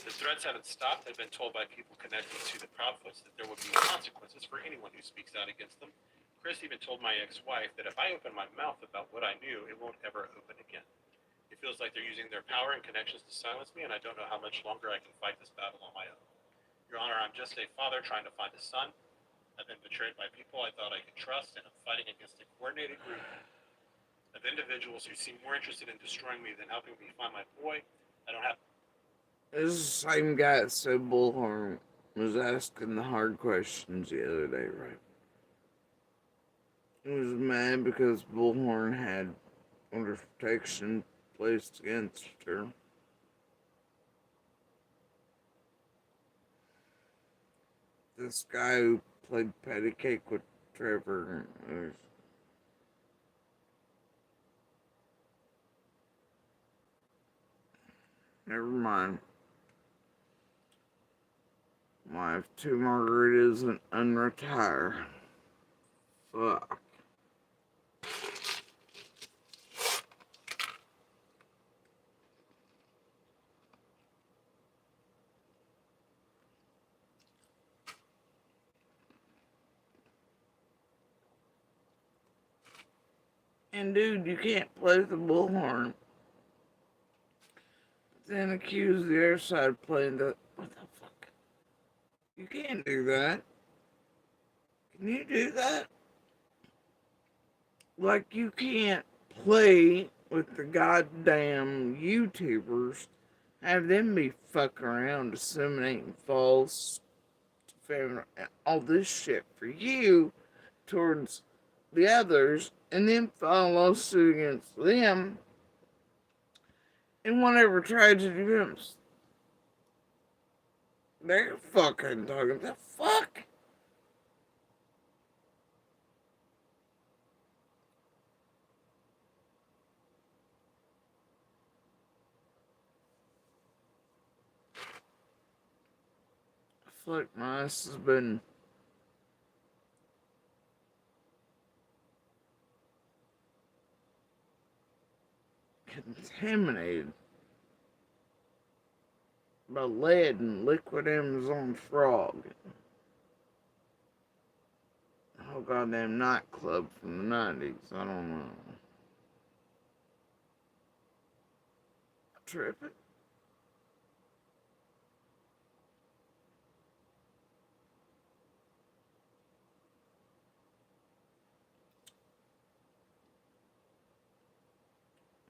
The threats haven't stopped. I've been told by people connected to the Proudfoots that there will be consequences for anyone who speaks out against them. Chris even told my ex-wife that if I open my mouth about what I knew, it won't ever open again. It feels like they're using their power and connections to silence me, and I don't know how much longer I can fight this battle on my own. Your Honor, I'm just a father trying to find a son. I've been betrayed by people I thought I could trust, and I'm fighting against a coordinated group of individuals who seem more interested in destroying me than helping me find my boy. I don't have. This is the same guy that said Bullhorn was asking the hard questions the other day, right? He was mad because Bullhorn had order protection placed against her. This guy who played patty cake with Trevor. Never mind. I have 2 margaritas and unretire. Fuck. And dude, you can't play the bullhorn. Then accuse the other side of playing the. What the fuck? You can't do that. Can you do that? Like, you can't play with the goddamn YouTubers, have them be fucking around, disseminating false, all this shit for you towards the others, and then file a lawsuit against them and whatever tragedy comes. They're fucking talking the fuck. I feel like my ass has been contaminated by lead and liquid Amazon frog. The whole goddamn nightclub from the 90s. I don't know. Tripping.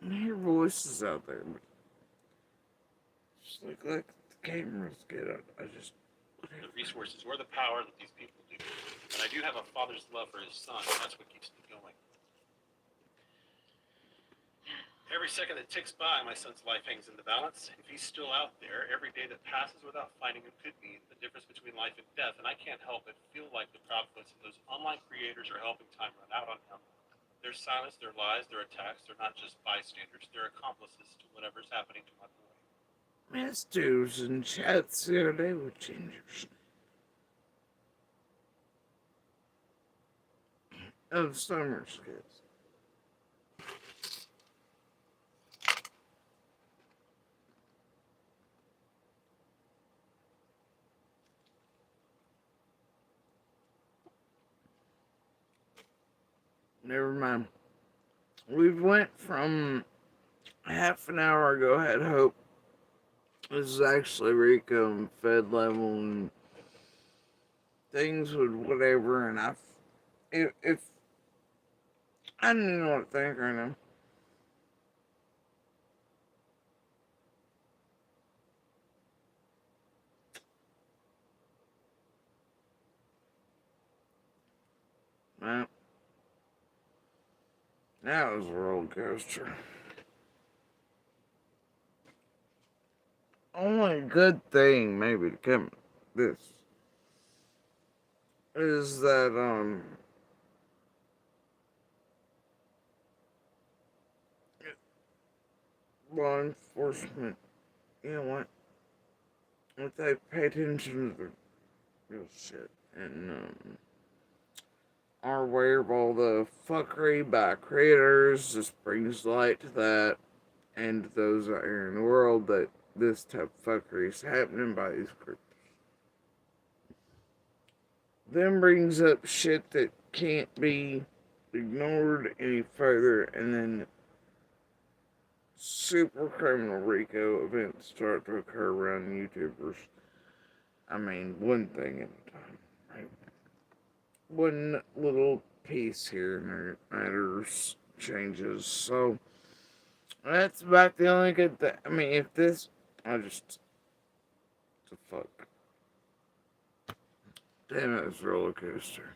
I hear voices out there, but just like the cameras get up. I just. The resources or the power that these people do. But I do have a father's love for his son, and that's what keeps me going. Every second that ticks by, my son's life hangs in the balance. If he's still out there, every day that passes without finding him could mean the difference between life and death. And I can't help but feel like the Proudfoots and those online creators are helping time run out on him. Their silence, their lies, their attacks, they're not just bystanders, they're accomplices to whatever's happening to my boy. Masters and chats the other day with gingers of summer skills. Never mind. We went from half an hour ago, had hope. This is actually Rico and Fed level and things with whatever, and if I don't even know what to think right now. Well, that was a roller coaster. Only good thing maybe to come this is that law enforcement, you know what, if they pay attention to the real shit and are aware of all the fuckery by creators, just brings light to that and to those out here in the world that this type of fuckery is happening by these groups. Then brings up shit that can't be ignored any further, and then super criminal Rico events start to occur around YouTubers. I mean, one thing at a time, right? One little piece here and there matters, changes. So that's about the only good thing. I mean, if this, I just, the fuck. Damn, it was a roller coaster.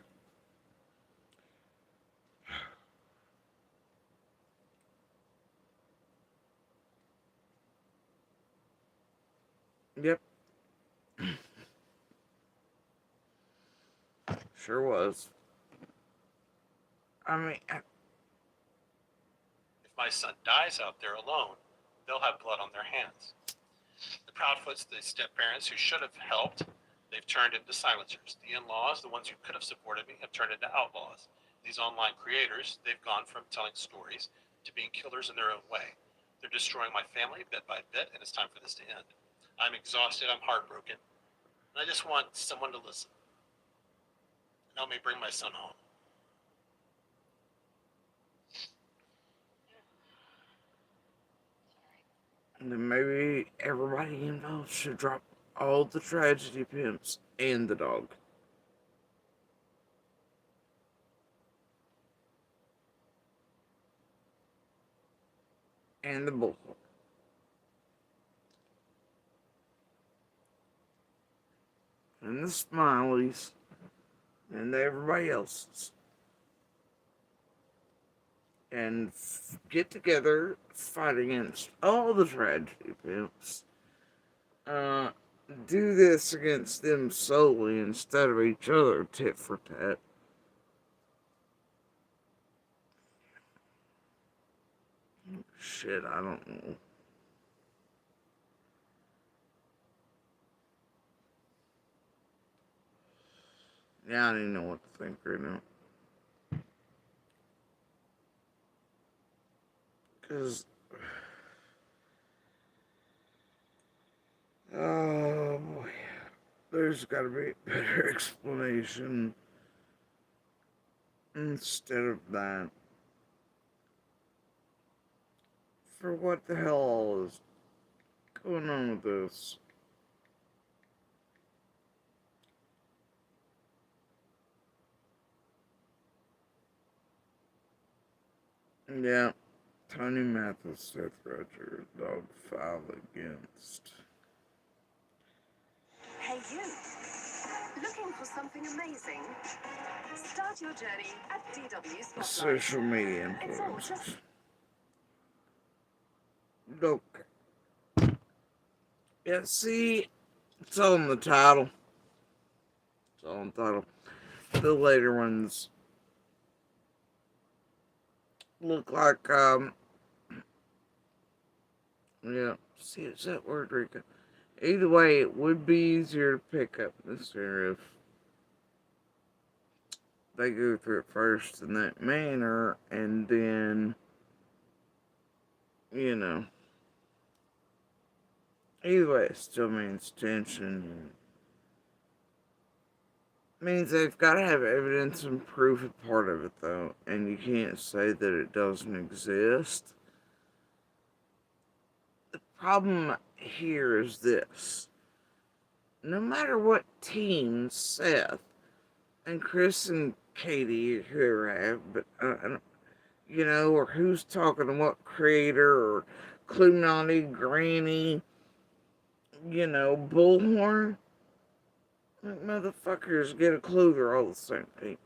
Yep. Sure was. I mean, If my son dies out there alone, they'll have blood on their hands. The Proudfoots, the step parents who should have helped, they've turned into silencers. The in-laws, the ones who could have supported me, have turned into outlaws. These online creators, they've gone from telling stories to being killers in their own way. They're destroying my family bit by bit, and it's time for this to end. I'm exhausted, I'm heartbroken, and I just want someone to listen and help me bring my son home. and then maybe everybody involved should drop all the tragedy pimps and the dog. And the bullhorn. And the smileys. And everybody else's. And get together, fight against all the tragedy pimps. Do this against them solely instead of each other, tit for tat. Shit, I don't know. Yeah, I don't even know what to think right now. Because, oh boy, there's got to be a better explanation instead of that for what the hell all is going on with this. Yeah, Tony Mathis, Seth Roger, dog filed against. Hey you, looking for something amazing? Start your journey at DW Spotlight. Social media It's all influencers. Okay. Yeah, see, it's all in the title. It's all in the title. The later ones look like, yeah, see, it's that word, Rika. Either way, it would be easier to pick up this year if they go through it first in that manner, and then, you know, either way, it still means tension. Means they've got to have evidence and proof of part of it, though, and you can't say that it doesn't exist. The problem here is this. No matter what team Seth and Chris and Katie, whoever have, but you know, or who's talking to what creator, or Clunati, Granny, you know, Bullhorn, like motherfuckers get a clue they're all the same thing.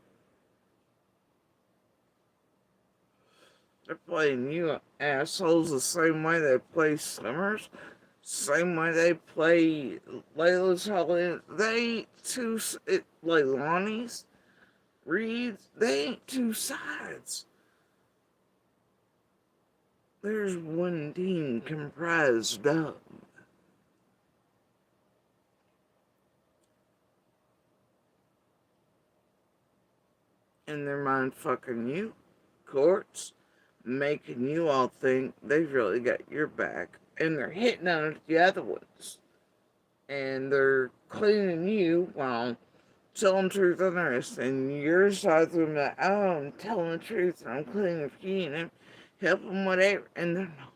They're playing you assholes the same way they play Summers, same way they play Layla's Holiday. They ain't Leilani's, Reed's, they ain't two sides. There's one team comprised of. And they're mind fucking you, courts, making you all think they've really got your back. And they're hitting on the other ones. And they're cleaning you while telling the truth on the rest. And your side's gonna be like, oh, I'm telling the truth and I'm cleaning for you and I'm helping whatever. And they're not.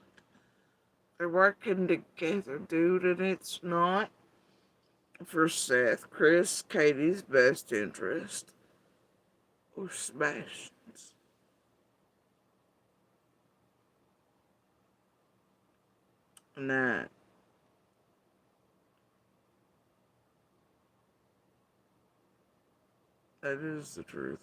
They're working together, dude, and it's not for Seth, Chris, Katie's best interest or Sebastian's. And that is the truth.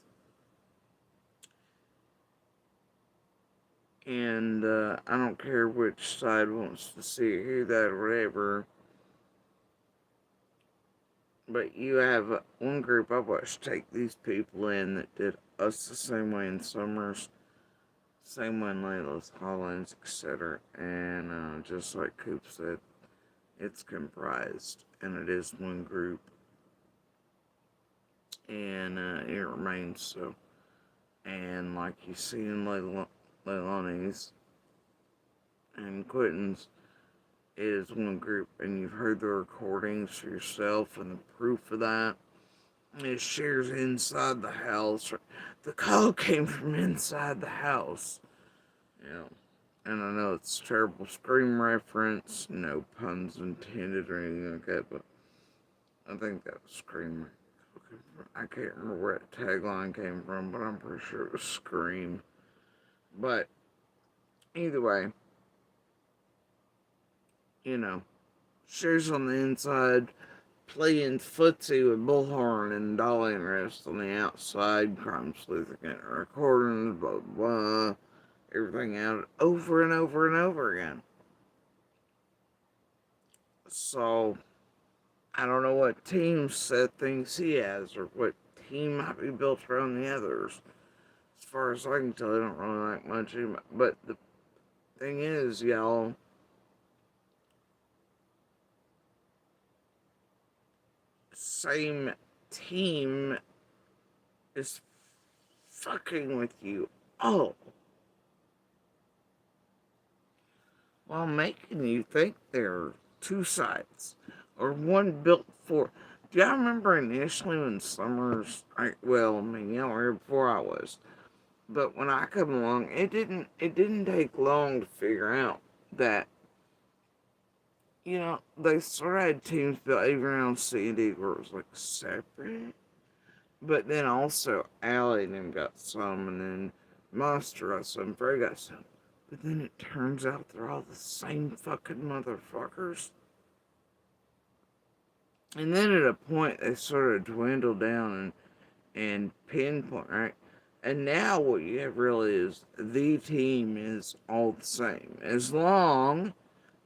And I don't care which side wants to see it, hear that, or whatever. But you have one group I watched take these people in that did us the same way in Summers, same way in Layla's, Hollins, etc. And just like Coop said, it's comprised, and it is one group, and it remains so. And like you see in Leilani's and Quentin's, it is one group, and you've heard the recordings for yourself and the proof of that. It shares inside the house. The call came from inside the house. You know, and I know it's a terrible Scream reference, no puns intended or anything like that, but I think that was Scream. I can't remember where that tagline came from, but I'm pretty sure it was Scream. But either way, you know, shares on the inside, playing footsie with Bullhorn and Dolly and rest on the outside, crime sleuthing it, recordings, blah, blah, blah, everything out over and over and over again. So, I don't know what team Seth thinks he has, or what team might be built around the others. As far as I can tell, they don't really like much. But the thing is, y'all, same team is fucking with you all while making you think there are two sides or one built for. Do y'all remember initially when Summers? Well, I mean, y'all were here before I was, but when I come along, it didn't take long to figure out that, you know, they sort of had teams built even around Sandy where it was like separate. But then also Allie and them got some, and then Monster got some, Frey got some. But then it turns out they're all the same fucking motherfuckers. And then at a point they sort of dwindle down and pinpoint, right? And now what you have really is the team is all the same. As long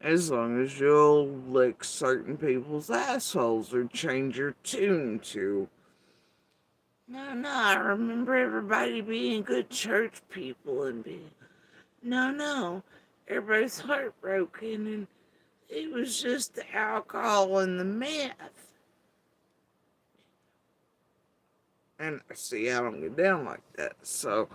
as long as you'll lick certain people's assholes or change your tune to. No, I remember everybody being good church people and being. No, everybody's heartbroken and it was just the alcohol and the meth. And see, I don't get down like that. So,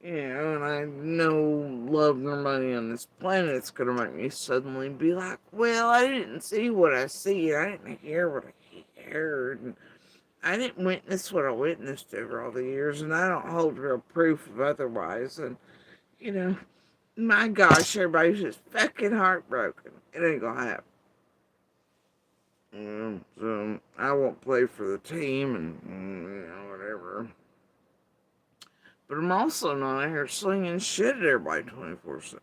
and I know love nor money on this planet's gonna make me suddenly be like, well, I didn't see what I see, I didn't hear what I heard, and I didn't witness what I witnessed over all the years, and I don't hold real proof of otherwise. And, you know, my gosh, everybody's just fucking heartbroken. It ain't gonna happen. So I won't play for the team and whatever. But I'm also not out here slinging shit at everybody 24/7.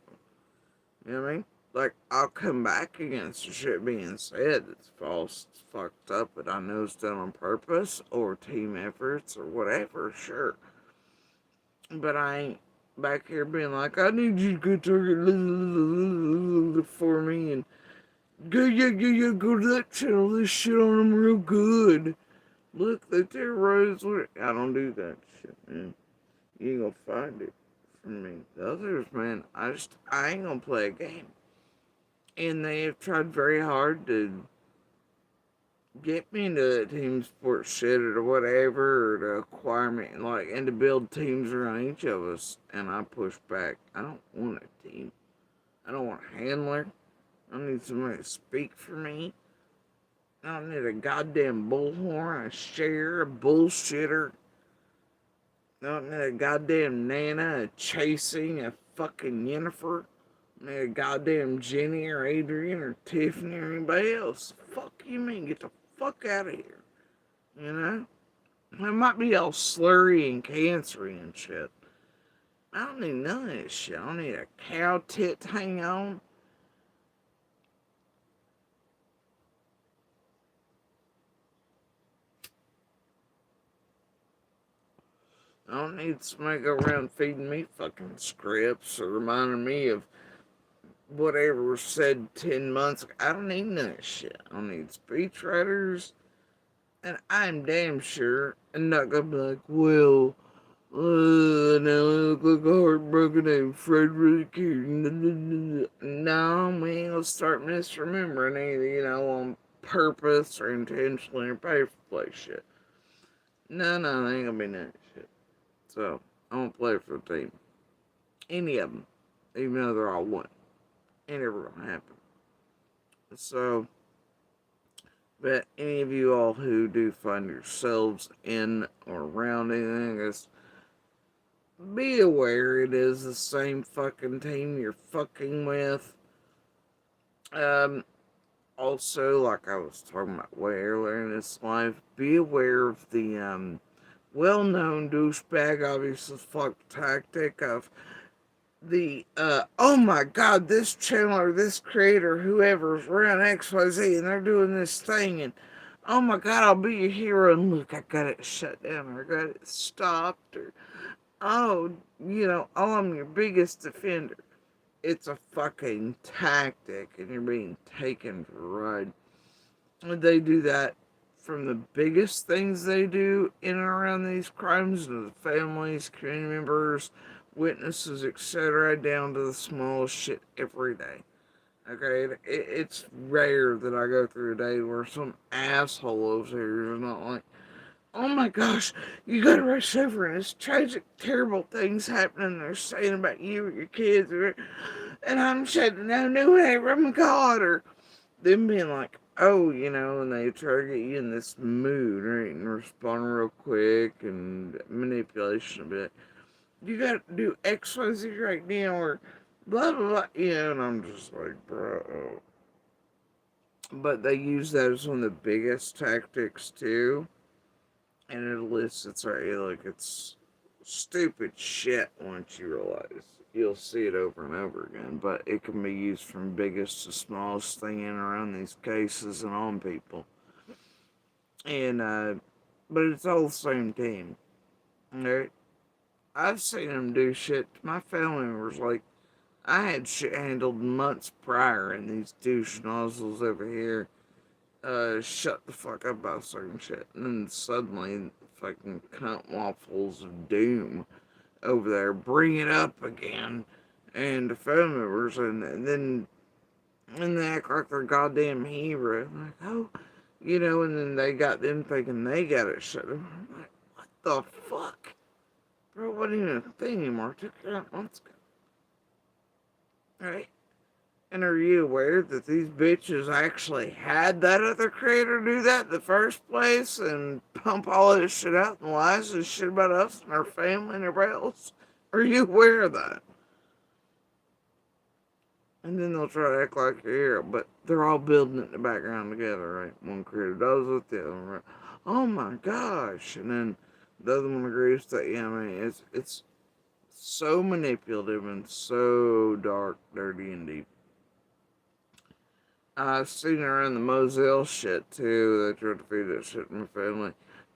You know what I mean? Like, I'll come back against the shit being said that's false, it's fucked up, but I know it's done on purpose or team efforts or whatever, sure. But I ain't back here being like, I need you to go target for me and go to that channel, this shit on them real good. Look, they terrorize. I don't do that shit, man. You ain't gonna find it from me. The others, man, I ain't gonna play a game. And they have tried very hard to get me into that team sports shit or whatever, or to acquire me, like, and to build teams around each of us. And I push back. I don't want a team. I don't want a handler. I need somebody to speak for me. I don't need a goddamn bullhorn, a share, a bullshitter. I don't need a goddamn Nana, a chasing, a fucking Yennefer. I need a goddamn Jenny or Adrian or Tiffany or anybody else. Fuck you mean? Get the fuck out of here. You know? It might be all slurry and cancery and shit. I don't need none of this shit. I don't need a cow tit to hang on. I don't need somebody go around feeding me fucking scripts or reminding me of whatever was said 10 months ago. I don't need none of that shit. I don't need speechwriters. And I'm damn sure I'm not gonna be like, well, now I look like a heartbroken and Frederick here. No, we ain't gonna start misremembering either, on purpose or intentionally or pay for play shit. No, there ain't gonna be none of that shit. So, I don't play for the team. Any of them. Even though they're all one. Ain't ever gonna happen. So, but any of you all who do find yourselves in or around anything, just be aware it is the same fucking team you're fucking with. Also, like I was talking about way earlier in this life, be aware of the well-known douchebag, obvious as fuck tactic of oh my god, this channel or this creator, whoever's around XYZ, and they're doing this thing, and oh my god, I'll be your hero, and look, I got it shut down, or I got it stopped, or oh, I'm your biggest defender. It's a fucking tactic, and you're being taken for a ride. And they do that from the biggest things they do in and around these crimes, to the families, community members, witnesses, etc., down to the smallest shit every day. Okay, it's rare that I go through a day where some asshole over here is not like, oh my gosh, you gotta rush over and it's tragic, terrible things happening. They're saying about you or your kids, and I'm shutting down, no, whatever, oh my god, or them being like, oh, and they try to get you in this mood, right, and respond real quick and manipulation a bit. You got to do X, Y, Z right now, or blah, blah, blah, and I'm just like, bro. But they use that as one of the biggest tactics, too, and it elicits, like, it's stupid shit once you realize. You'll see it over and over again, but it can be used from biggest to smallest thing in and around these cases and on people. And, but it's all the same team. Right? I've seen them do shit to my family members, like, I had shit handled months prior, and these douche nozzles over here shut the fuck up about certain shit. And then suddenly, fucking cunt waffles of doom over there bring it up again, and the phone members, and they act like they're goddamn hero. Like, oh, and then they got them thinking they got it shut up. I'm like, what the fuck? Bro, it wasn't even a thing anymore. Took it out months ago. Right? And are you aware that these bitches actually had that other creator do that in the first place and pump all this shit out and lies and shit about us and our family and everybody else? Are you aware of that? And then they'll try to act like you're here, but they're all building it in the background together, right? One creator does it, the other one, right? Oh my gosh. And then the other one agrees that, yeah, I mean, it's so manipulative and so dark, dirty, and deep. I've seen her in the Moselle shit too. They tried to feed that shit in my family.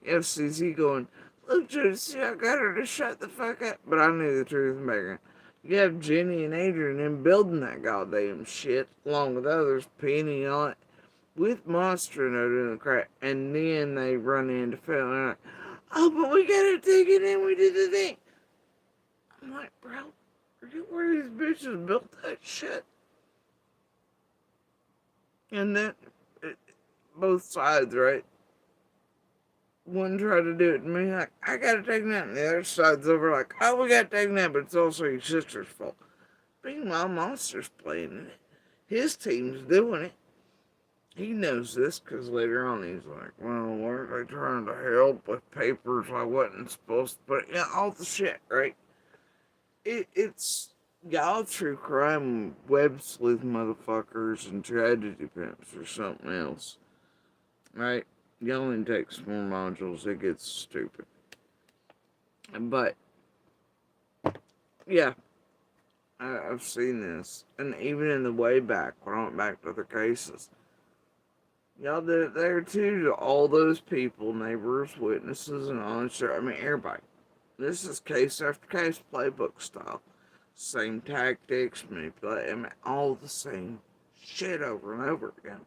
FCC going, look, Judy, I got her to shut the fuck up. But I knew the truth in the background. You have Jenny and Adrian in building that goddamn shit, along with others, Penny on it, with Monster and doing the crap. And then they run into family and like, oh, but we got it taken and we did the thing. I'm like, bro, are you where these bitches built that shit? And then, both sides, right? One tried to do it to me, like, I gotta take that. And the other side's over, like, oh, we gotta take that, but it's also your sister's fault. Meanwhile, Monster's playing it. His team's doing it. He knows this because later on he's like, well, weren't they trying to help with papers I wasn't supposed to put? Yeah, all the shit, right? It's y'all true crime web sleuth motherfuckers and tragedy pimps or something else, right? Y'all only takes more modules, it gets stupid. But yeah, I've seen this, and even in the way back when I went back to other cases, y'all did it there too to all those people, neighbors, witnesses, and all that shit. I mean, everybody. This is case after case, playbook style. Same tactics, manipulate, I mean, all the same shit over and over again.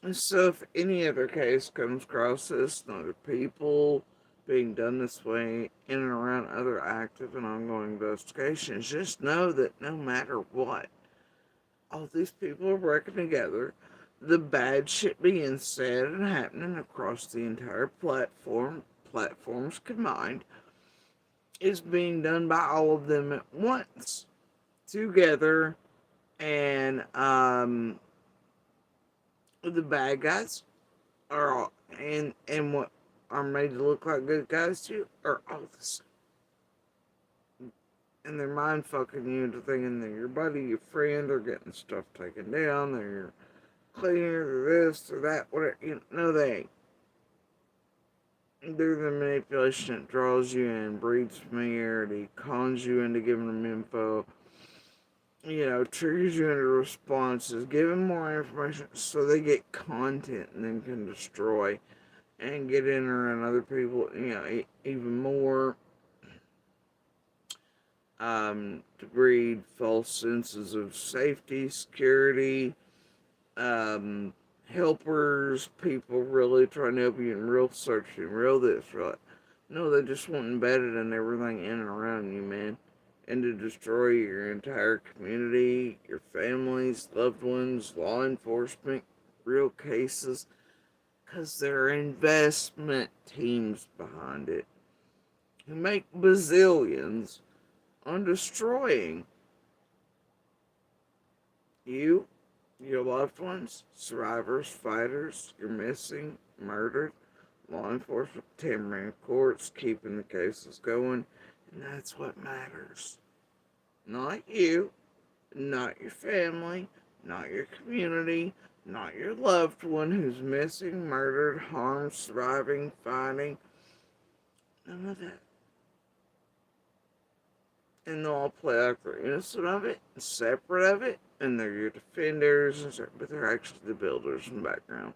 And so, if any other case comes across this, and other people being done this way in and around other active and ongoing investigations, just know that no matter what, all these people are working together. The bad shit being said and happening across the entire platforms combined, is being done by all of them at once, together, and the bad guys are all, and what are made to look like good guys too are all the same. And they're mind fucking you into thinking they're your buddy, your friend, or getting stuff taken down, they're your cleaner, they're this or that, whatever. No, they ain't. They're the manipulation that draws you in, breeds familiarity, cons you into giving them info, triggers you into responses, give them more information so they get content and then can destroy and get in around other people, even more, to breed false senses of safety, security, helpers, people really trying to help you in real searching, real this, right? No, they just want embedded in everything in and around you, man. And to destroy your entire community, your families, loved ones, law enforcement, real cases, because there are investment teams behind it who make bazillions on destroying you, your loved ones, survivors, fighters, you're missing, murdered, law enforcement, tampering courts, keeping the cases going, and that's what matters. Not you, not your family, not your community, not your loved one who's missing, murdered, harmed, surviving, fighting. None of that. And they'll all play like they're innocent of it, separate of it, and they're your defenders, but they're actually the builders in the background.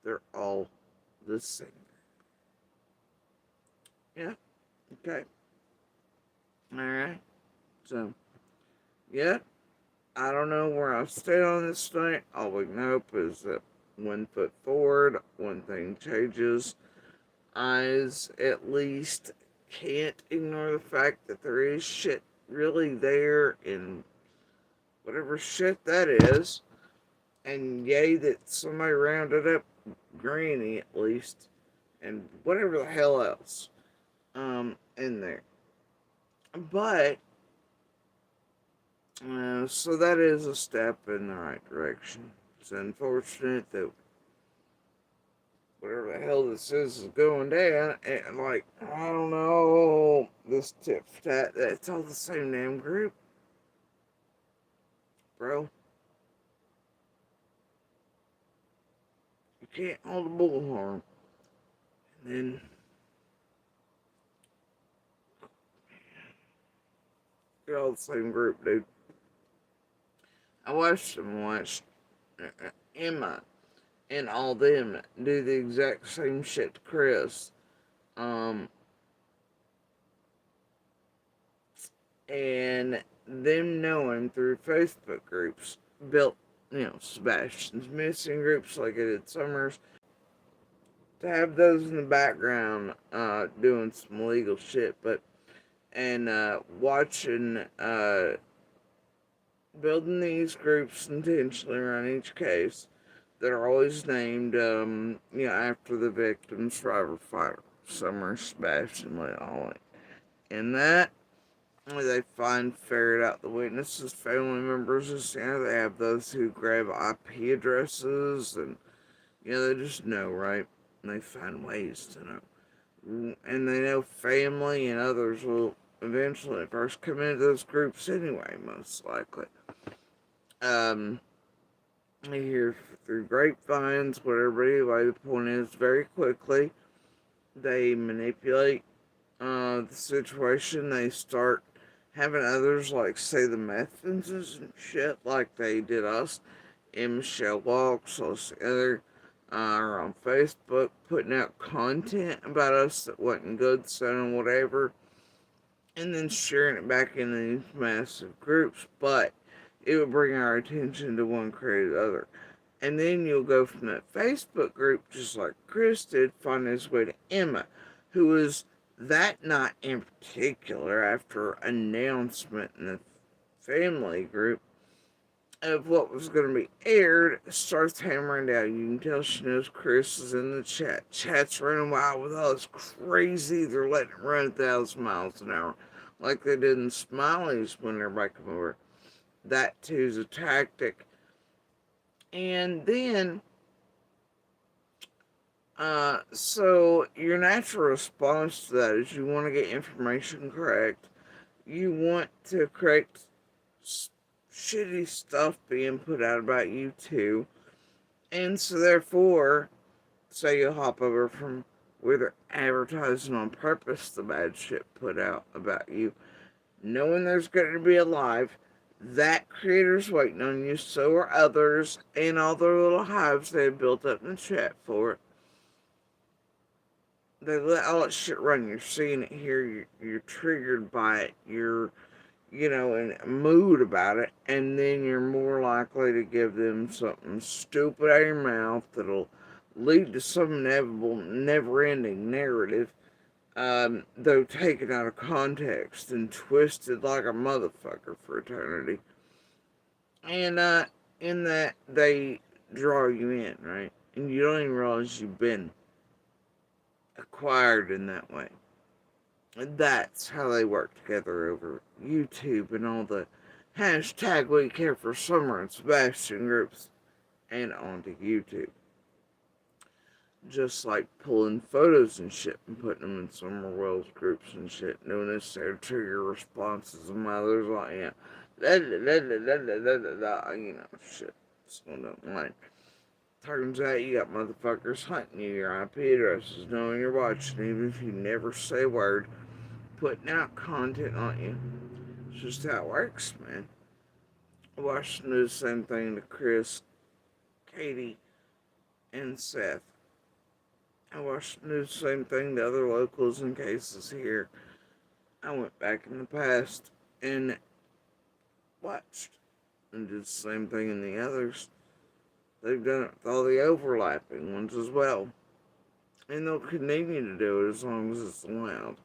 They're all the same. Yeah? Okay. Alright. So, Yet, I don't know where I'll stay on this night. All we can hope is that 1 foot forward, one thing changes. Eyes at least can't ignore the fact that there is shit really there, and whatever shit that is. And yay, that somebody rounded up Granny at least, and whatever the hell else in there. But so that is a step in the right direction. It's unfortunate that whatever the hell this is going down, and like, I don't know, this tip for tat, that's all the same damn group, bro. You can't hold a bullhorn and then get all the same group, dude. I watched them watch Emma and all them do the exact same shit to Chris. Um, and them knowing through Facebook groups built, Sebastian's missing groups like I did Summers, to have those in the background doing some legal shit, but and watching building these groups intentionally around each case that are always named, after the victim's driver fighter, Summer, Sebastian, all in that. They ferret out the witnesses, family members, they have those who grab IP addresses, and, they just know, right? And they find ways to know. And they know family and others will eventually first come into those groups anyway, most likely. You hear through grapevines, whatever, anyway, the point is, very quickly, they manipulate the situation. They start having others, like, say, the Methans and shit, like they did us, and Michelle Walks, us together, are on Facebook, putting out content about us that wasn't good, saying whatever, and then sharing it back in these massive groups, but it would bring our attention to one created other. And then you'll go from that Facebook group, just like Chris did, find his way to Emma, who was that night in particular, after announcement in the family group of what was going to be aired, starts hammering down. You can tell she knows Chris is in the chat. Chat's running wild with all this crazy. They're letting it run 1,000 miles an hour, like they did in Smiley's when everybody come over. That too is a tactic. And then, so your natural response to that is you want to get information correct. You want to correct shitty stuff being put out about you too. And so therefore, say you hop over from where they're advertising on purpose the bad shit put out about you, knowing there's going to be a live, that creator's waiting on you, so are others, and all their little hives they have built up in the chat for it. They let all that shit run. You're seeing it here, you're triggered by it, you're, in a mood about it, and then you're more likely to give them something stupid out of your mouth that'll lead to some inevitable, never-ending narrative, though taken out of context and twisted like a motherfucker for eternity. And in that, they draw you in, right? And you don't even realize you've been acquired in that way. And that's how they work together over YouTube and all the hashtag we care for Summer and Sebastian groups and onto YouTube. Just like pulling photos and shit and putting them in Summer Wells groups and shit, doing this there trigger responses and others like, shit. Still don't like. Turns out you got motherfuckers hunting you, your IP addresses, knowing you're watching, even if you never say a word, putting out content on you. It's just how it works, man. I watched them do the same thing to Chris, Katie, and Seth. I watched them do the same thing to other locals and cases here. I went back in the past and watched and did the same thing in the others. They've done it with all the overlapping ones as well. And they'll continue to do it as long as it's allowed.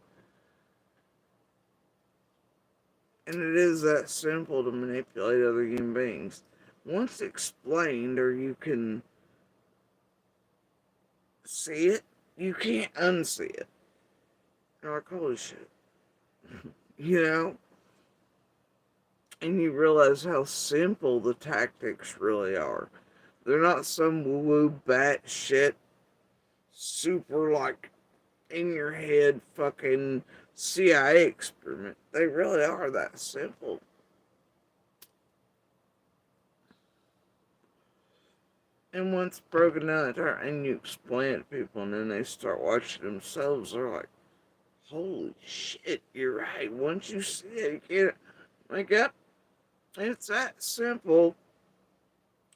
And it is that simple to manipulate other human beings. Once explained, or you can see it, you can't unsee it. You're like, holy shit. You know? And you realize how simple the tactics really are. They're not some woo-woo bat shit, super like in your head fucking CIA experiment. They really are that simple. And once broken down and you explain it to people and then they start watching themselves, they're like, holy shit, you're right. Once you see it, you can't make up. It's that simple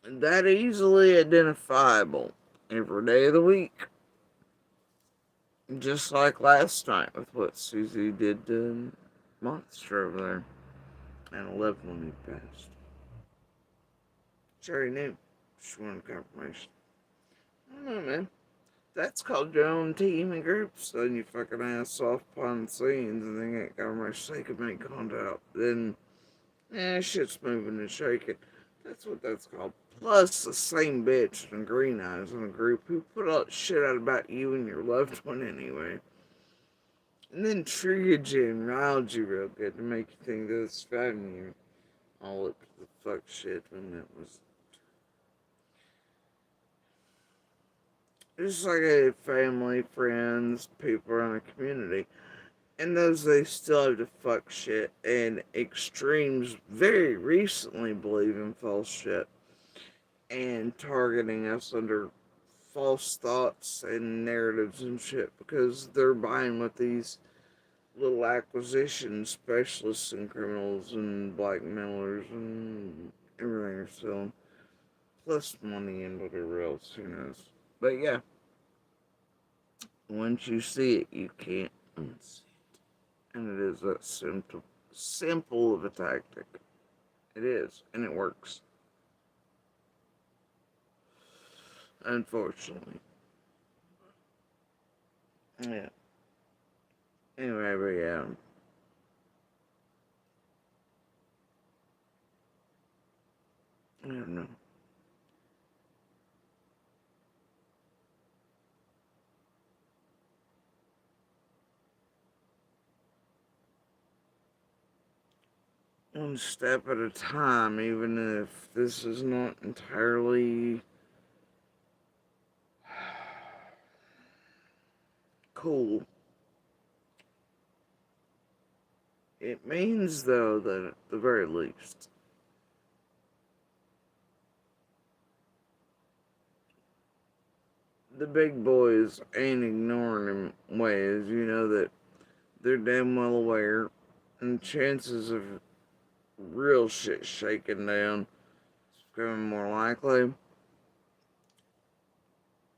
and that easily identifiable every day of the week. Just like last night with what Susie did to Monster over there. And 11 when he passed. She already knew. She wanted confirmation. I don't know, man. That's called your own team and groups. Then you fucking ass off behind the scenes and then ain't got much sake of make contact. Then, shit's moving and shaking. That's what that's called. Plus, the same bitch and green eyes in a group who put all that shit out about you and your loved one anyway. And then triggered you and riled you real good to make you think that it's fun you all up to the fuck shit when it was just like a family, friends, people around the community. And those they still have to fuck shit and extremes very recently believe in false shit and targeting us under false thoughts and narratives and shit because they're buying with these little acquisition specialists and criminals and blackmailers and everything are selling. Plus money and whatever else, who knows. But yeah, once you see it, you can't unsee it. And it is that simple of a tactic. It is, and it works. Unfortunately. Yeah. Anyway, but yeah. I don't know. One step at a time, even if this is not entirely cool. It means, though, that at the very least, the big boys ain't ignoring them ways, you know, that they're damn well aware, and chances of real shit shaking down is becoming more likely.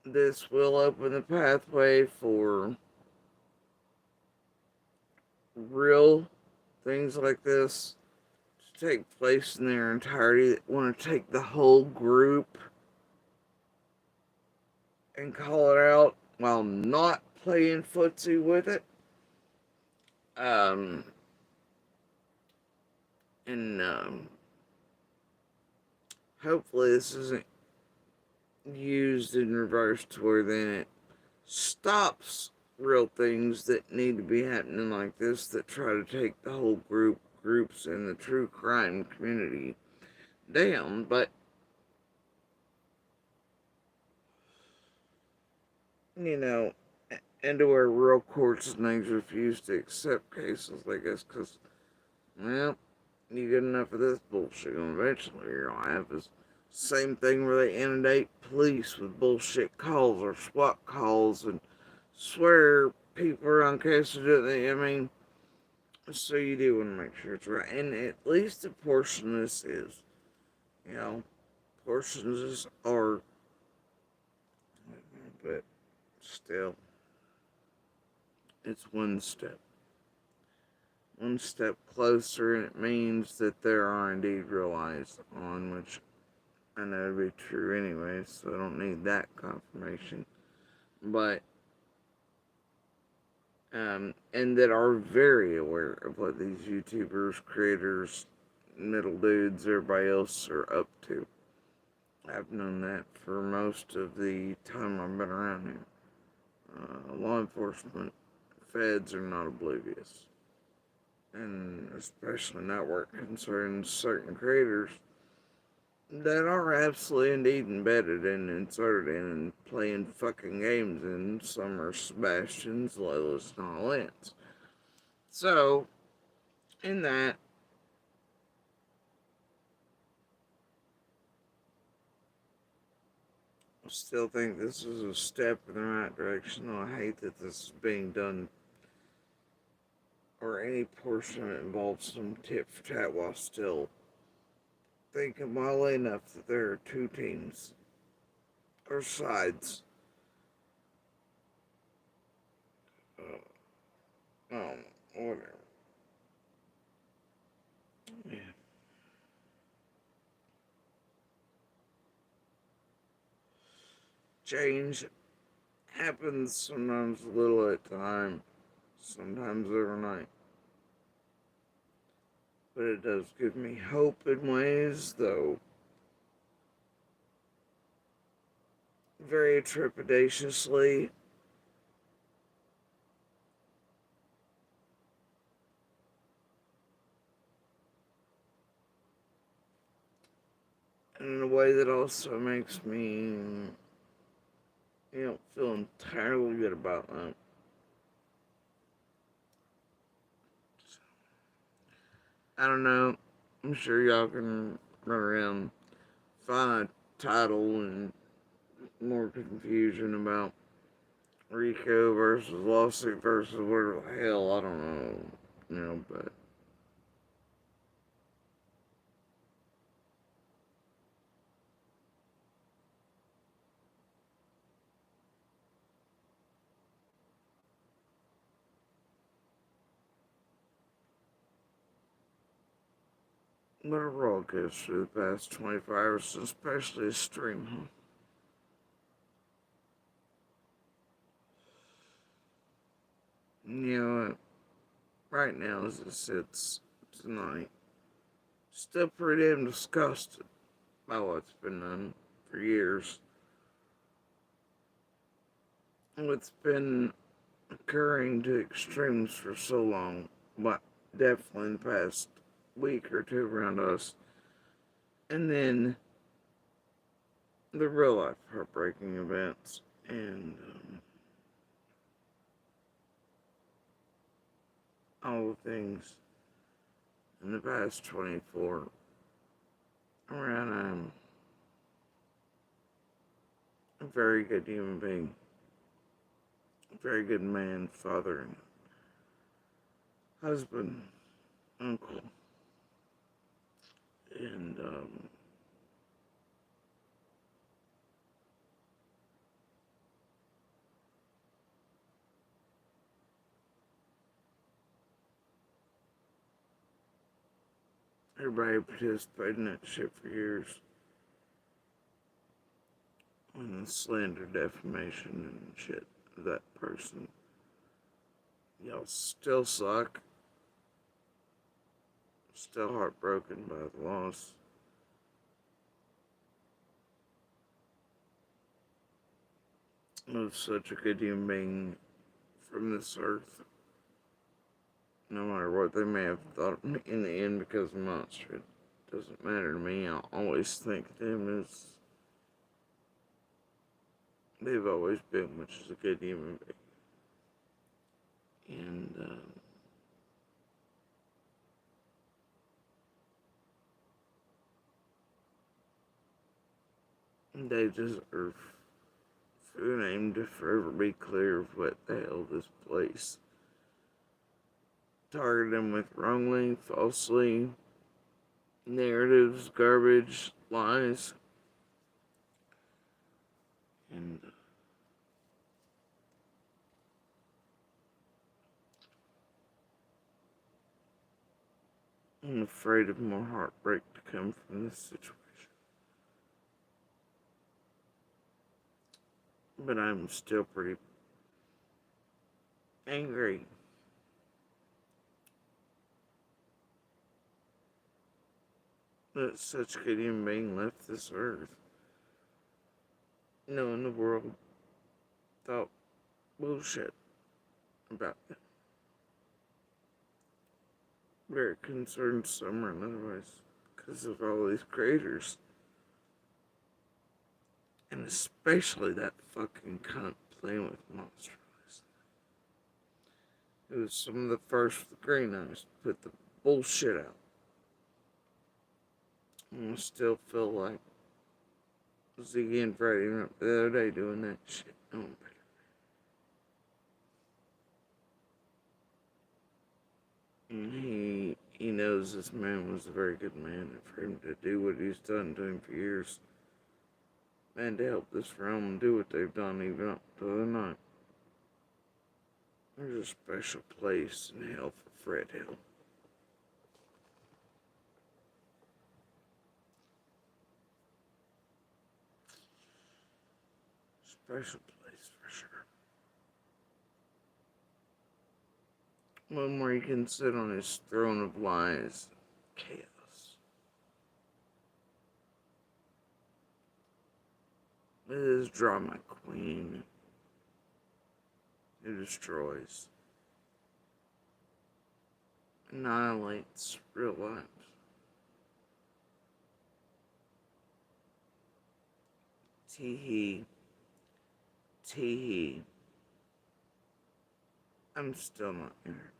This will open the pathway for real things like this to take place in their entirety that want to take the whole group and call it out while not playing footsie with it. Um, and hopefully this isn't used in reverse to where then it stops real things that need to be happening like this that try to take the whole groups in the true crime community down. But you know, and to where real courts and things refuse to accept cases like this because, well, you get enough of this bullshit, and eventually you're gonna have this same thing where they inundate police with bullshit calls or SWAT calls and swear people are on case to do it. I mean, so you do want to make sure it's right, and at least a portion of this is, you know, portions of this are, but still, it's one step. one step closer, and it means that there are indeed real eyes on, which I know to be true anyway, so I don't need that confirmation. But, and that are very aware of what these YouTubers, creators, middle dudes, everybody else are up to. I've known that for most of the time I've been around here. Law enforcement, feds are not oblivious. And especially not concerning certain creators that are absolutely indeed embedded and inserted in and playing fucking games in. Some are Sebastians, Layla's, and all that. So, in that, I still think this is a step in the right direction. Though I hate that this is being done, or any portion of it involves some tit for tat, while still thinking wildly enough that there are two teams or sides. Um, whatever. Yeah. Change happens sometimes a little at a time, sometimes overnight. But it does give me hope in ways, though very trepidatiously. And in a way that also makes me, feel entirely good about that. I don't know. I'm sure y'all can run around, find a title and more confusion about Rico versus lawsuit versus whatever the hell. I don't know. But overall goes through the past 24 hours, especially a stream. Right now as it sits tonight, still pretty damn disgusted by what's been done for years. What's been occurring to extremes for so long, but definitely in the past week or two around us. And then the real life heartbreaking events and all the things in the past 24 around a very good human being, a very good man, father, and husband, uncle, and everybody participated in that shit for years. And the slander, defamation, and shit of that person. Y'all still suck. Still heartbroken by the loss of such a good human being from this earth. No matter what they may have thought of me in the end because of Monster, it doesn't matter to me. I'll always think of them as they've always been, which is a good human being. And they deserve for the name to forever be clear of what the hell this place targeted them with wrongly, falsely, narratives, garbage, lies, and I'm afraid of more heartbreak to come from this situation. But I'm still pretty angry. That such a good human being left this earth. Knowing the world thought bullshit about it. Very concerned somewhere in other ways because of all these creators. And especially that fucking cunt playing with monster eyes. It was some of the first with the green eyes to put the bullshit out. And I still feel like Ziggy and Freddy were up the other day doing that shit. Oh, and he knows this man was a very good man, and for him to do what he's done to him for years, and to help this realm do what they've done even up to the other night. There's a special place in hell for Fred Hill. Special place for sure. One where he can sit on his throne of lies, chaos. It is drama queen who destroys, annihilates real life. Tee-hee. Tee-hee. I'm still not entertained.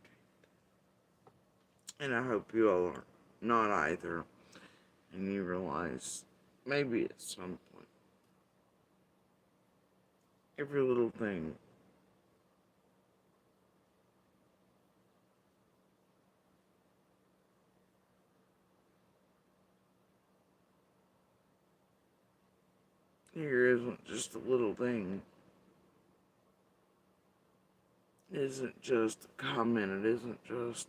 And I hope you all are not either. And you realize, maybe at some point, every little thing here isn't just a little thing. It isn't just a comment. It isn't just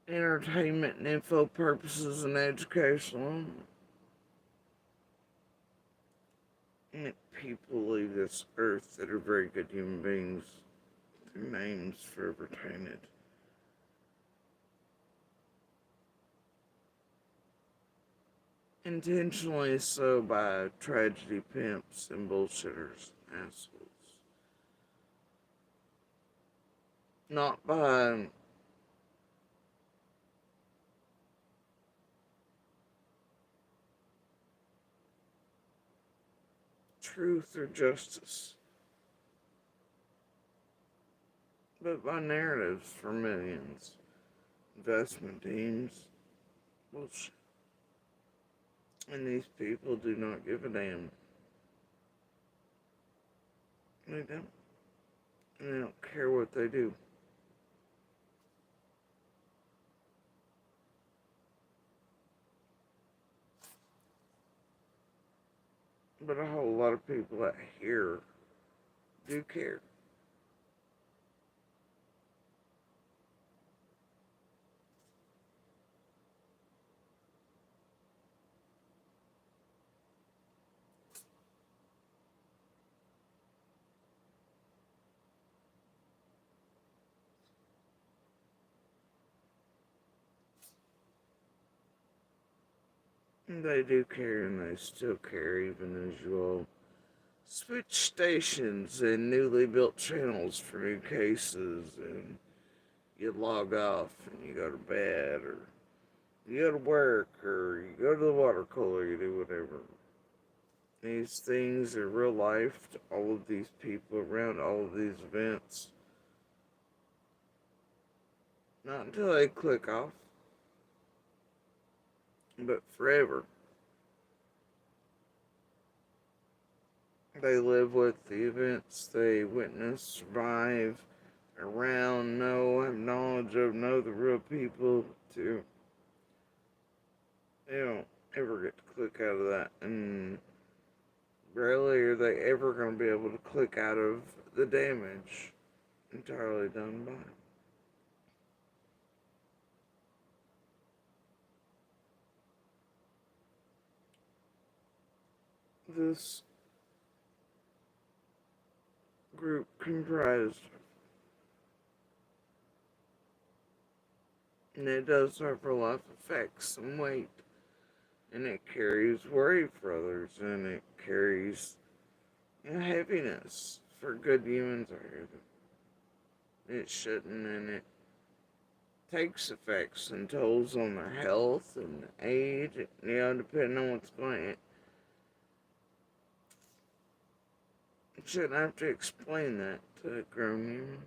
entertainment and info purposes and educational. And people leave this earth that are very good human beings. Their names forever tainted. Intentionally so by tragedy pimps and bullshitters and assholes. Not by truth or justice, but by narratives for millions. Investment teams, bullshit. And these people do not give a damn. They don't. And they don't care what they do. But a whole lot of people out here do care. And they do care, and they still care, even as you all switch stations and newly built channels for new cases, and you log off and you go to bed, or you go to work, or you go to the water cooler, you do whatever. These things are real life to all of these people around all of these events. Not until they click off, but forever. They live with the events they witness, survive, around, know, have knowledge of, know the real people too. They don't ever get to click out of that, and rarely are they ever going to be able to click out of the damage entirely done by them. this group comprised of. And it does have a lot of effects and weight. And it carries worry for others. And it carries heaviness for good humans out here. It shouldn't, and it takes effects and tolls on their health and age, depending on what's going on. You shouldn't have to explain that to grown humans.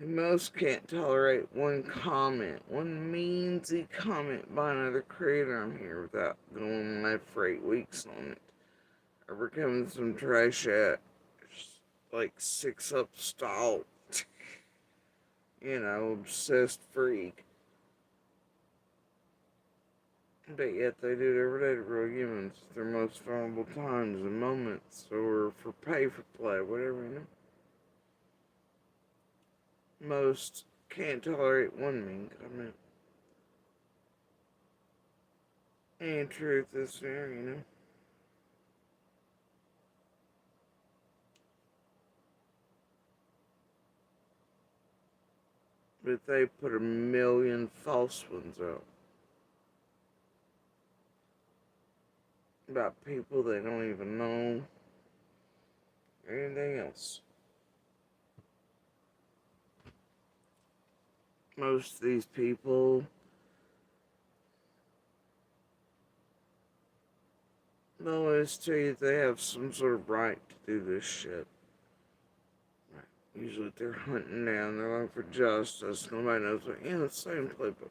And most can't tolerate one comment, one meansy comment by another creator on here without going live for 8 weeks on it. Or becoming some trash ass, like 6-up style, obsessed freak. But yet they do it every day to real humans, their most vulnerable times and moments, or for pay for play, whatever. Most can't tolerate one mean comment. And truth is there. But they put a million false ones out. About people they don't even know. Or anything else. Most of these people they'll always tell you they have some sort of right to do this shit. Usually they're hunting down, they're looking for justice. Nobody knows what, the same playbook.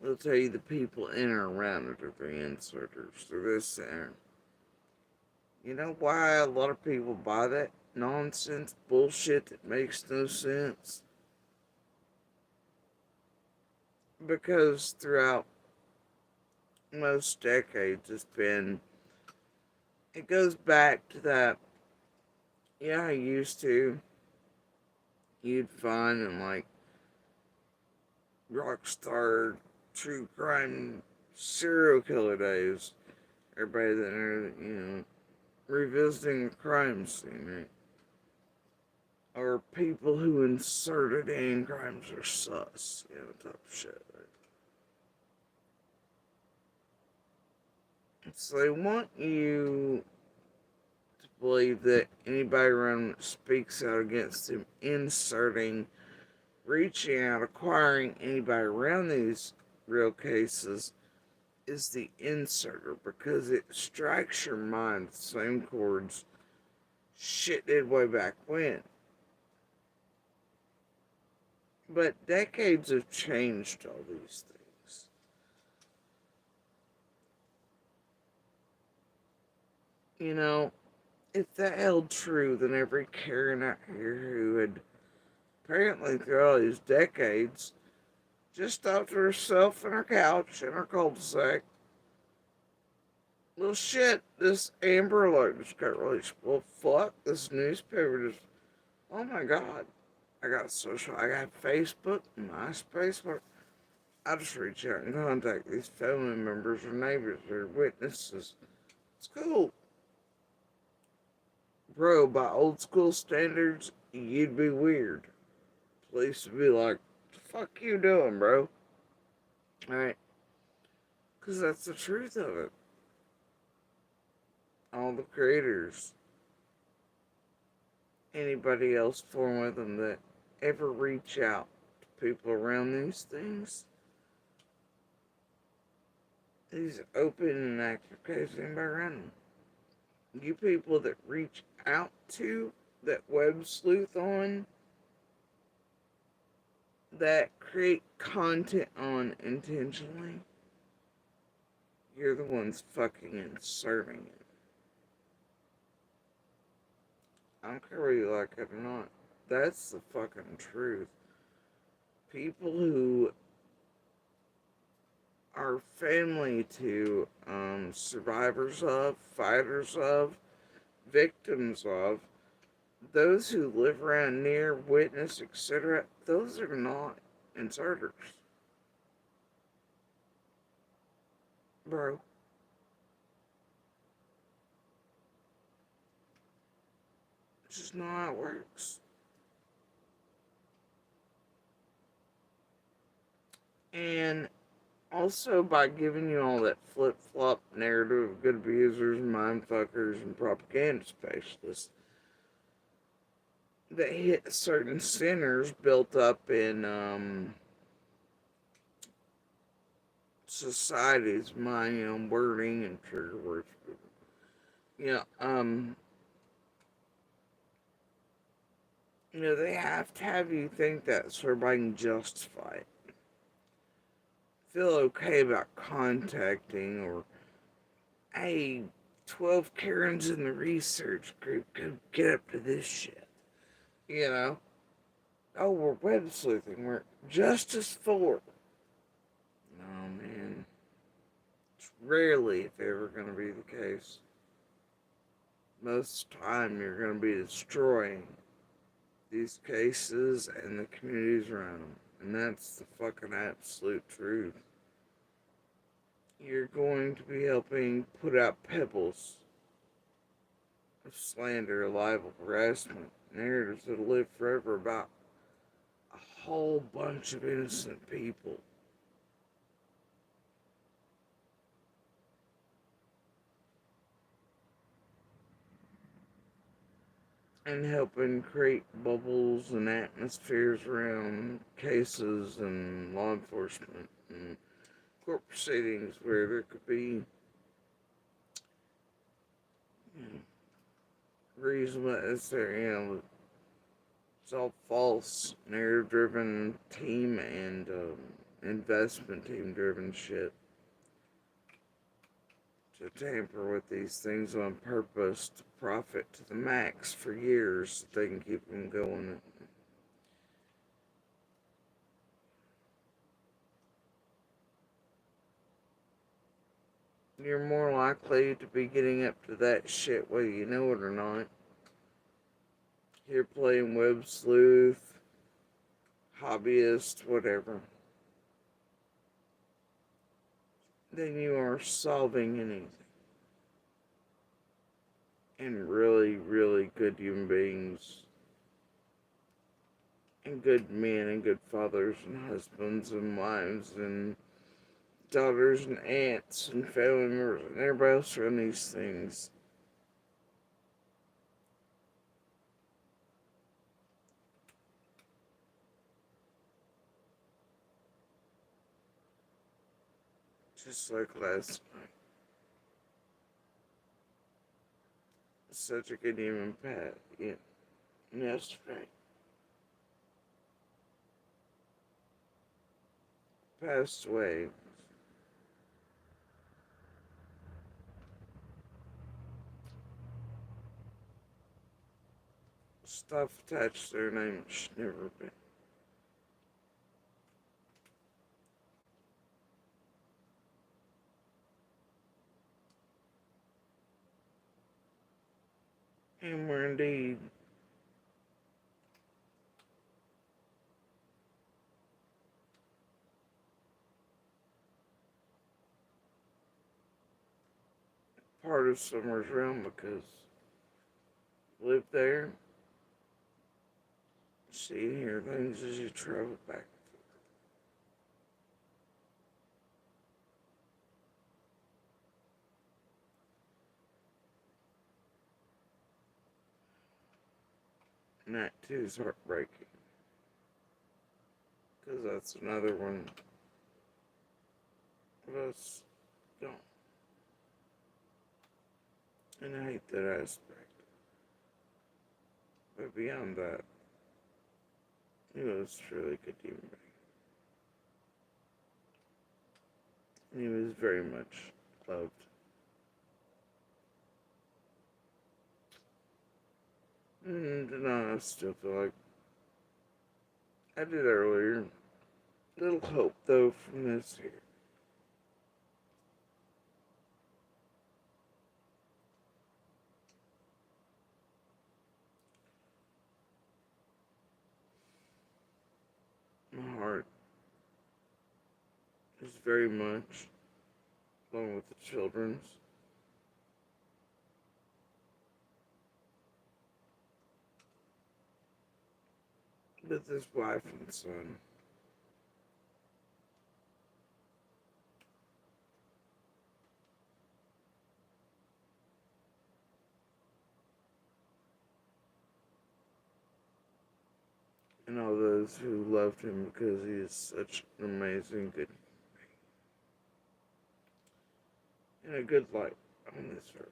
They'll tell you the people in or around it are the inserters. They're this there. You know why a lot of people buy that nonsense bullshit that makes no sense? Because throughout most decades it goes back to that, I used to, you'd find in like rockstar true crime serial killer days, everybody that are, revisiting a crime scene, right? Or people who inserted in crimes are sus, type of shit, right? So they want you to believe that anybody around that speaks out against them, inserting, reaching out, acquiring anybody around these real cases is the inserter, because it strikes your mind the same chords shit did way back when. But decades have changed all these things. If that held true, then every Karen out here who had apparently through all these decades just thought to herself on her couch in her cul-de-sac, well shit, this Amber Alert just got released. Well fuck, this newspaper just, oh my god. I got Facebook, MySpace, I just reach out and contact these family members or neighbors or witnesses. It's cool. Bro, by old school standards, you'd be weird. Police would be like, the fuck you doing, bro? Alright? Because that's the truth of it. All the creators, anybody else form with them that ever reach out to people around these things, these open and active cases, anybody around them. You people that reach out to, that web sleuth on, that create content on intentionally, you're the ones fucking inserting it. I don't care whether you like it or not. That's the fucking truth. People who are family to survivors of, fighters of, victims of, those who live around near, witness, etc., those are not inserters. bro. It's just not how it works. And also, by giving you all that flip flop narrative of good abusers, mind fuckers, and propaganda specialists that hit certain centers built up in societies, my wording and trigger words. You know, um, they have to have you think that so everybody can justify it. Feel okay about contacting or, hey, 12 Karens in the research group, go get up to this shit. You know? Oh, we're web sleuthing. We're justice for. No, man. It's rarely, if ever, going to be the case. Most of the time, you're going to be destroying these cases and the communities around them. And that's the fucking absolute truth. You're going to be helping put out pebbles of slander, libel, harassment, narratives that'll live forever about a whole bunch of innocent people. And helping create bubbles and atmospheres around cases and law enforcement and court proceedings where there could be reason that it's there, it's all false, narrative driven team and investment team driven shit to tamper with these things on purpose to profit to the max for years so they can keep them going. You're more likely to be getting up to that shit whether you know it or not. You're playing web sleuth, hobbyist, whatever. Then you are solving anything. And really, really good human beings. And good men and good fathers and husbands and wives and daughters and aunts and family members and everybody else around these things. Just like last night. Such a good human Pat. Yeah. Yesterday. Passed away. Stuff attached to their name should never be. And we're indeed part of Summer's realm because live there, see and hear things as you travel back. And that too is heartbreaking. Because that's another one of us don't. And I hate that aspect. But beyond that, he was a really good human being. And he was very much loved. And I still feel like I did earlier. Little hope, though, from this here. My heart is very much along with the children's. With his wife and son. And all those who loved him because he is such an amazing good and a good light on this earth.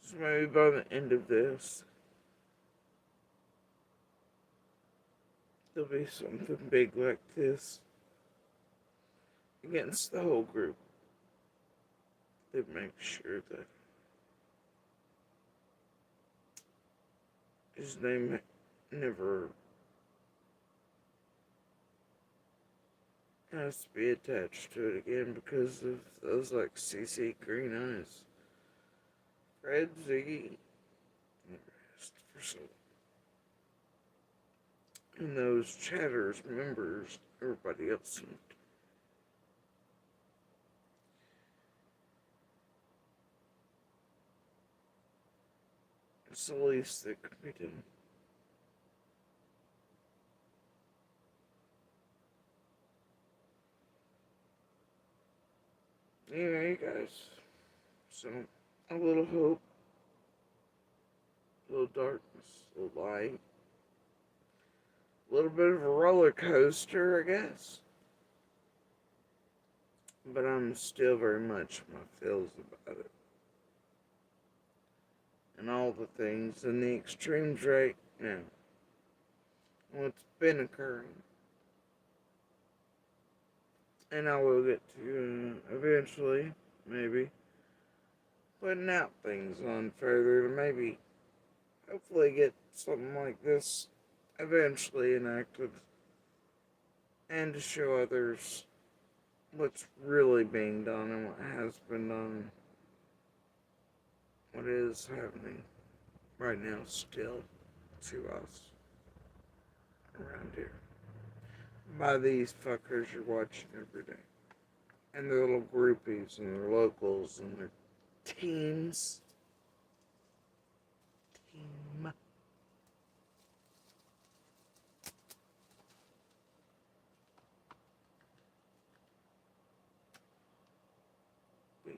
So maybe by the end of this, there'll be something big like this against the whole group. They make sure that his name never has to be attached to it again because of those like CC Green Eyes, Fred Ziggy, and the rest for so. And those chatters members, everybody else. It's the least that could be done. Anyway, guys, so a little hope, a little darkness, a little light, a little bit of a roller coaster, I guess. But I'm still very much my feels about it. And all the things and the extremes right now. What's been occurring. And I will get to eventually, maybe, putting out things on further to maybe, hopefully get something like this eventually enacted. And to show others what's really being done and what has been done. What is happening right now still to us around here. By these fuckers you're watching every day. And their little groupies and their locals and their teams. Team. But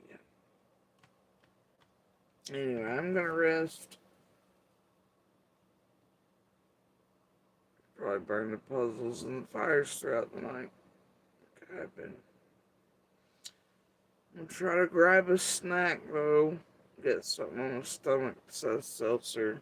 yeah. Anyway, I'm gonna rest. Probably burn the puzzles and the fires throughout the night. Like I've been. I'm trying to grab a snack though. Get something on my stomach that says seltzer.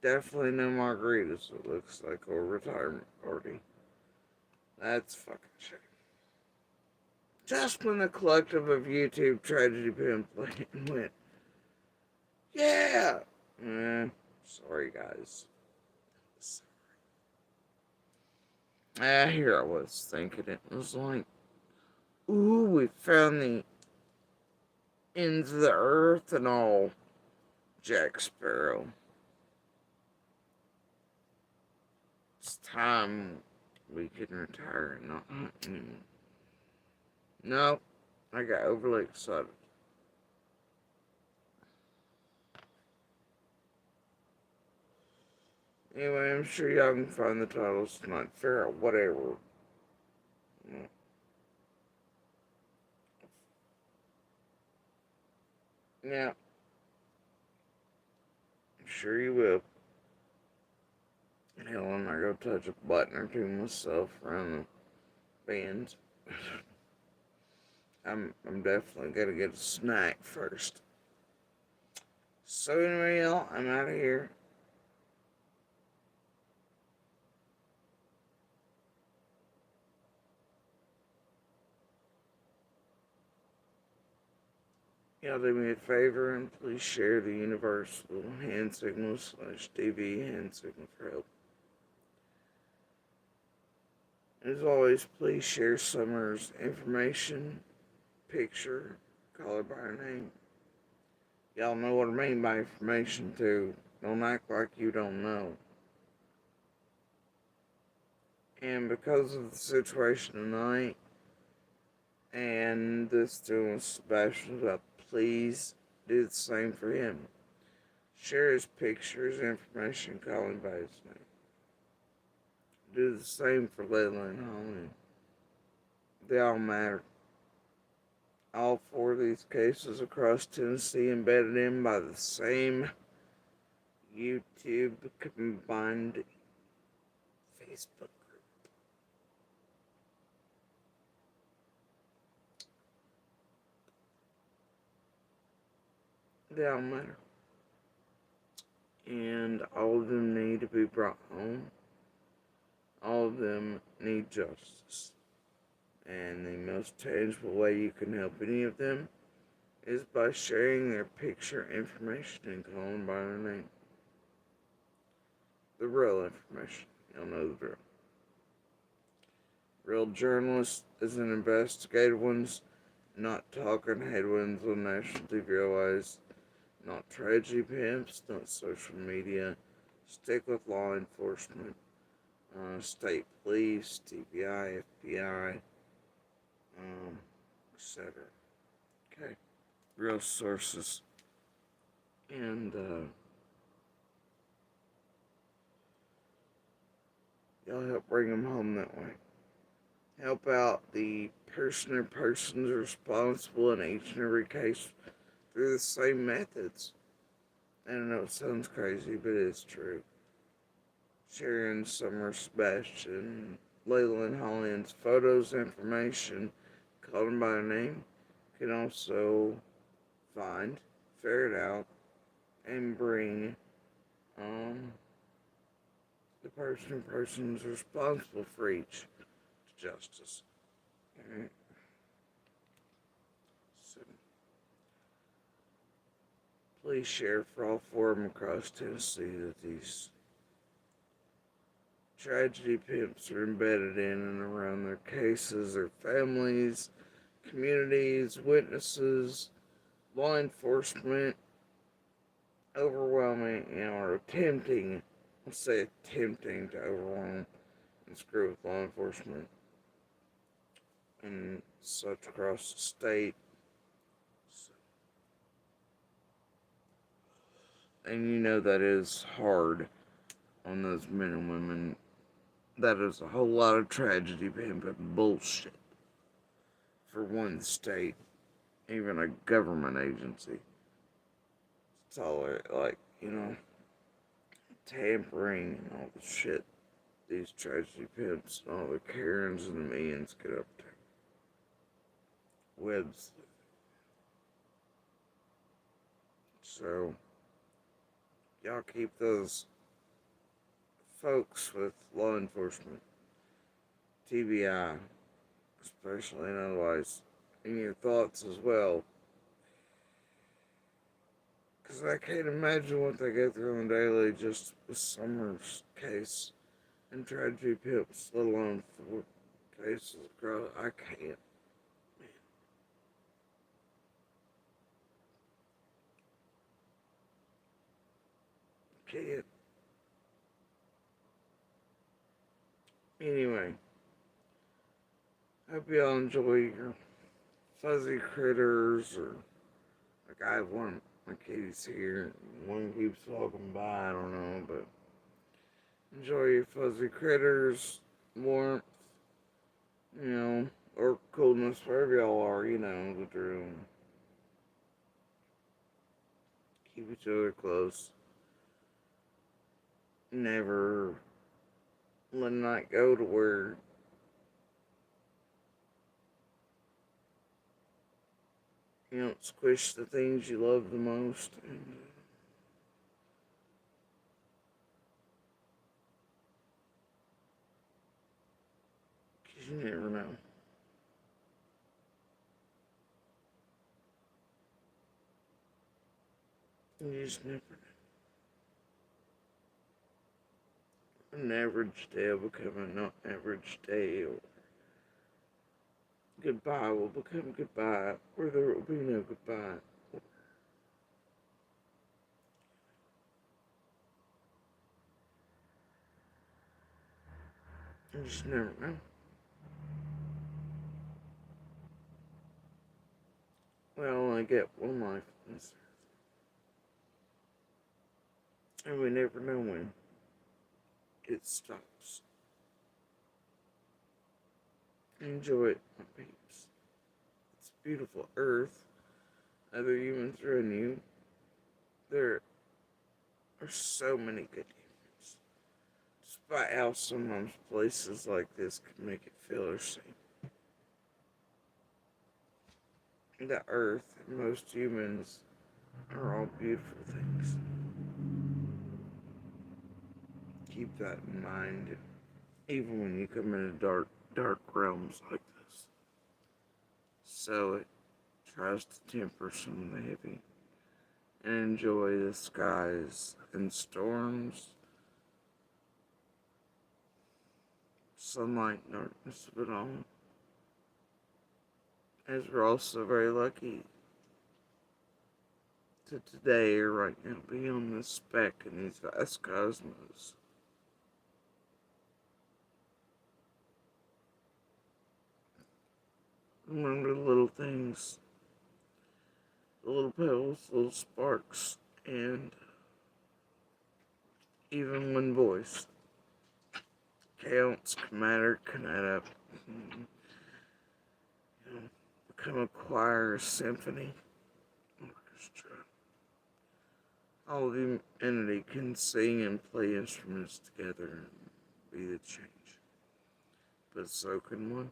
Definitely no margaritas, it looks like, or retirement party. That's fucking shame. Just when the collective of YouTube tragedy pimp went, yeah! Sorry, guys. Sorry. Here I was thinking it was like, ooh, we found the ends of the earth and all, Jack Sparrow. It's time we can retire and not hunt anymore. No, I got overly excited. Anyway, I'm sure y'all can find the titles tonight. Figure out whatever. Yeah, I'm sure you will. Hell, I'm not gonna touch a button or two myself around the band. I'm definitely gonna get a snack first. So anyway, y'all, I'm out of here. Y'all do me a favor and please share the universal hand signal / DV hand signal for help. As always, please share Summer's information, picture, call her by her name. Y'all know what I mean by information too. Don't act like you don't know. And because of the situation tonight, and this doing Sebastian's up, please do the same for him. Share his pictures, information, call him by his name. Do the same for Layla and Holly. They all matter. All 4 of these cases across Tennessee embedded in by the same YouTube combined Facebook group. They all matter. And all of them need to be brought home. All of them need justice. And the most tangible way you can help any of them is by sharing their picture, information, and calling them by their name. The real information. Y'all know the drill. Real journalists isn't investigative ones, not talking headwinds on national TV, not tragedy pimps, not social media. Stick with law enforcement, state police, TBI, FBI, etc. Okay, real sources, and y'all help bring them home that way. Help out the person or persons responsible in each and every case through the same methods. I know it sounds crazy, but it's true. Sharing Summer, Sebastian, Layla, and Holland's photos, information, call them by name, can also find, ferret out, and bring the person or persons responsible for each to justice. Alright. So, please share for all 4 of them across Tennessee that these tragedy pimps are embedded in and around their cases, their families, communities, witnesses, law enforcement, overwhelming, or attempting, let's say attempting to overwhelm and screw with law enforcement and such across the state. And you know that is hard on those men and women. That is a whole lot of tragedy pimping bullshit for one state, even a government agency. It's all like, tampering and all the shit these tragedy pimps and all the Karens and the millions get up to. Webs. So, y'all keep those folks with law enforcement, TBI, especially and otherwise, in your thoughts as well. Because I can't imagine what they go through on daily just with Summer's case and tragedy pimps, let alone 4 cases across. I can't. Can't. Anyway, hope y'all enjoy your fuzzy critters, or like I have one of my kitties here, one keeps walking by, I don't know, but enjoy your fuzzy critters, warmth, or coolness, wherever y'all are, the drill. Keep each other close. Never let a night go to where you don't squish the things you love the most. Because you never know. You just never know. An average day will become an not average day, or goodbye will become goodbye, or there will be no goodbye. You just never know. We only get one life on this earth, and we never know when it stops. Enjoy it, my peeps. It's a beautiful earth. Other humans around you, there are so many good humans. Despite how sometimes places like this can make it feel the same. The earth and most humans are all beautiful things. Keep that in mind, even when you come into dark realms like this. So it tries to temper some of the heavy and enjoy the skies and storms, sunlight, darkness of it all. As we're also very lucky to today or right now be on this speck in these vast cosmos. Remember the little things, the little pebbles, little sparks, and even one voice counts, can matter, can add up. You know, become a choir, a symphony, orchestra. All of humanity can sing and play instruments together and be the change. But so can one.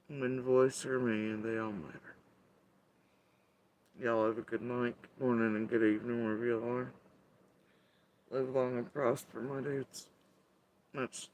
One voice or man, they all matter. Y'all have a good night, good morning, and good evening wherever you are. Live long and prosper, my dudes. Much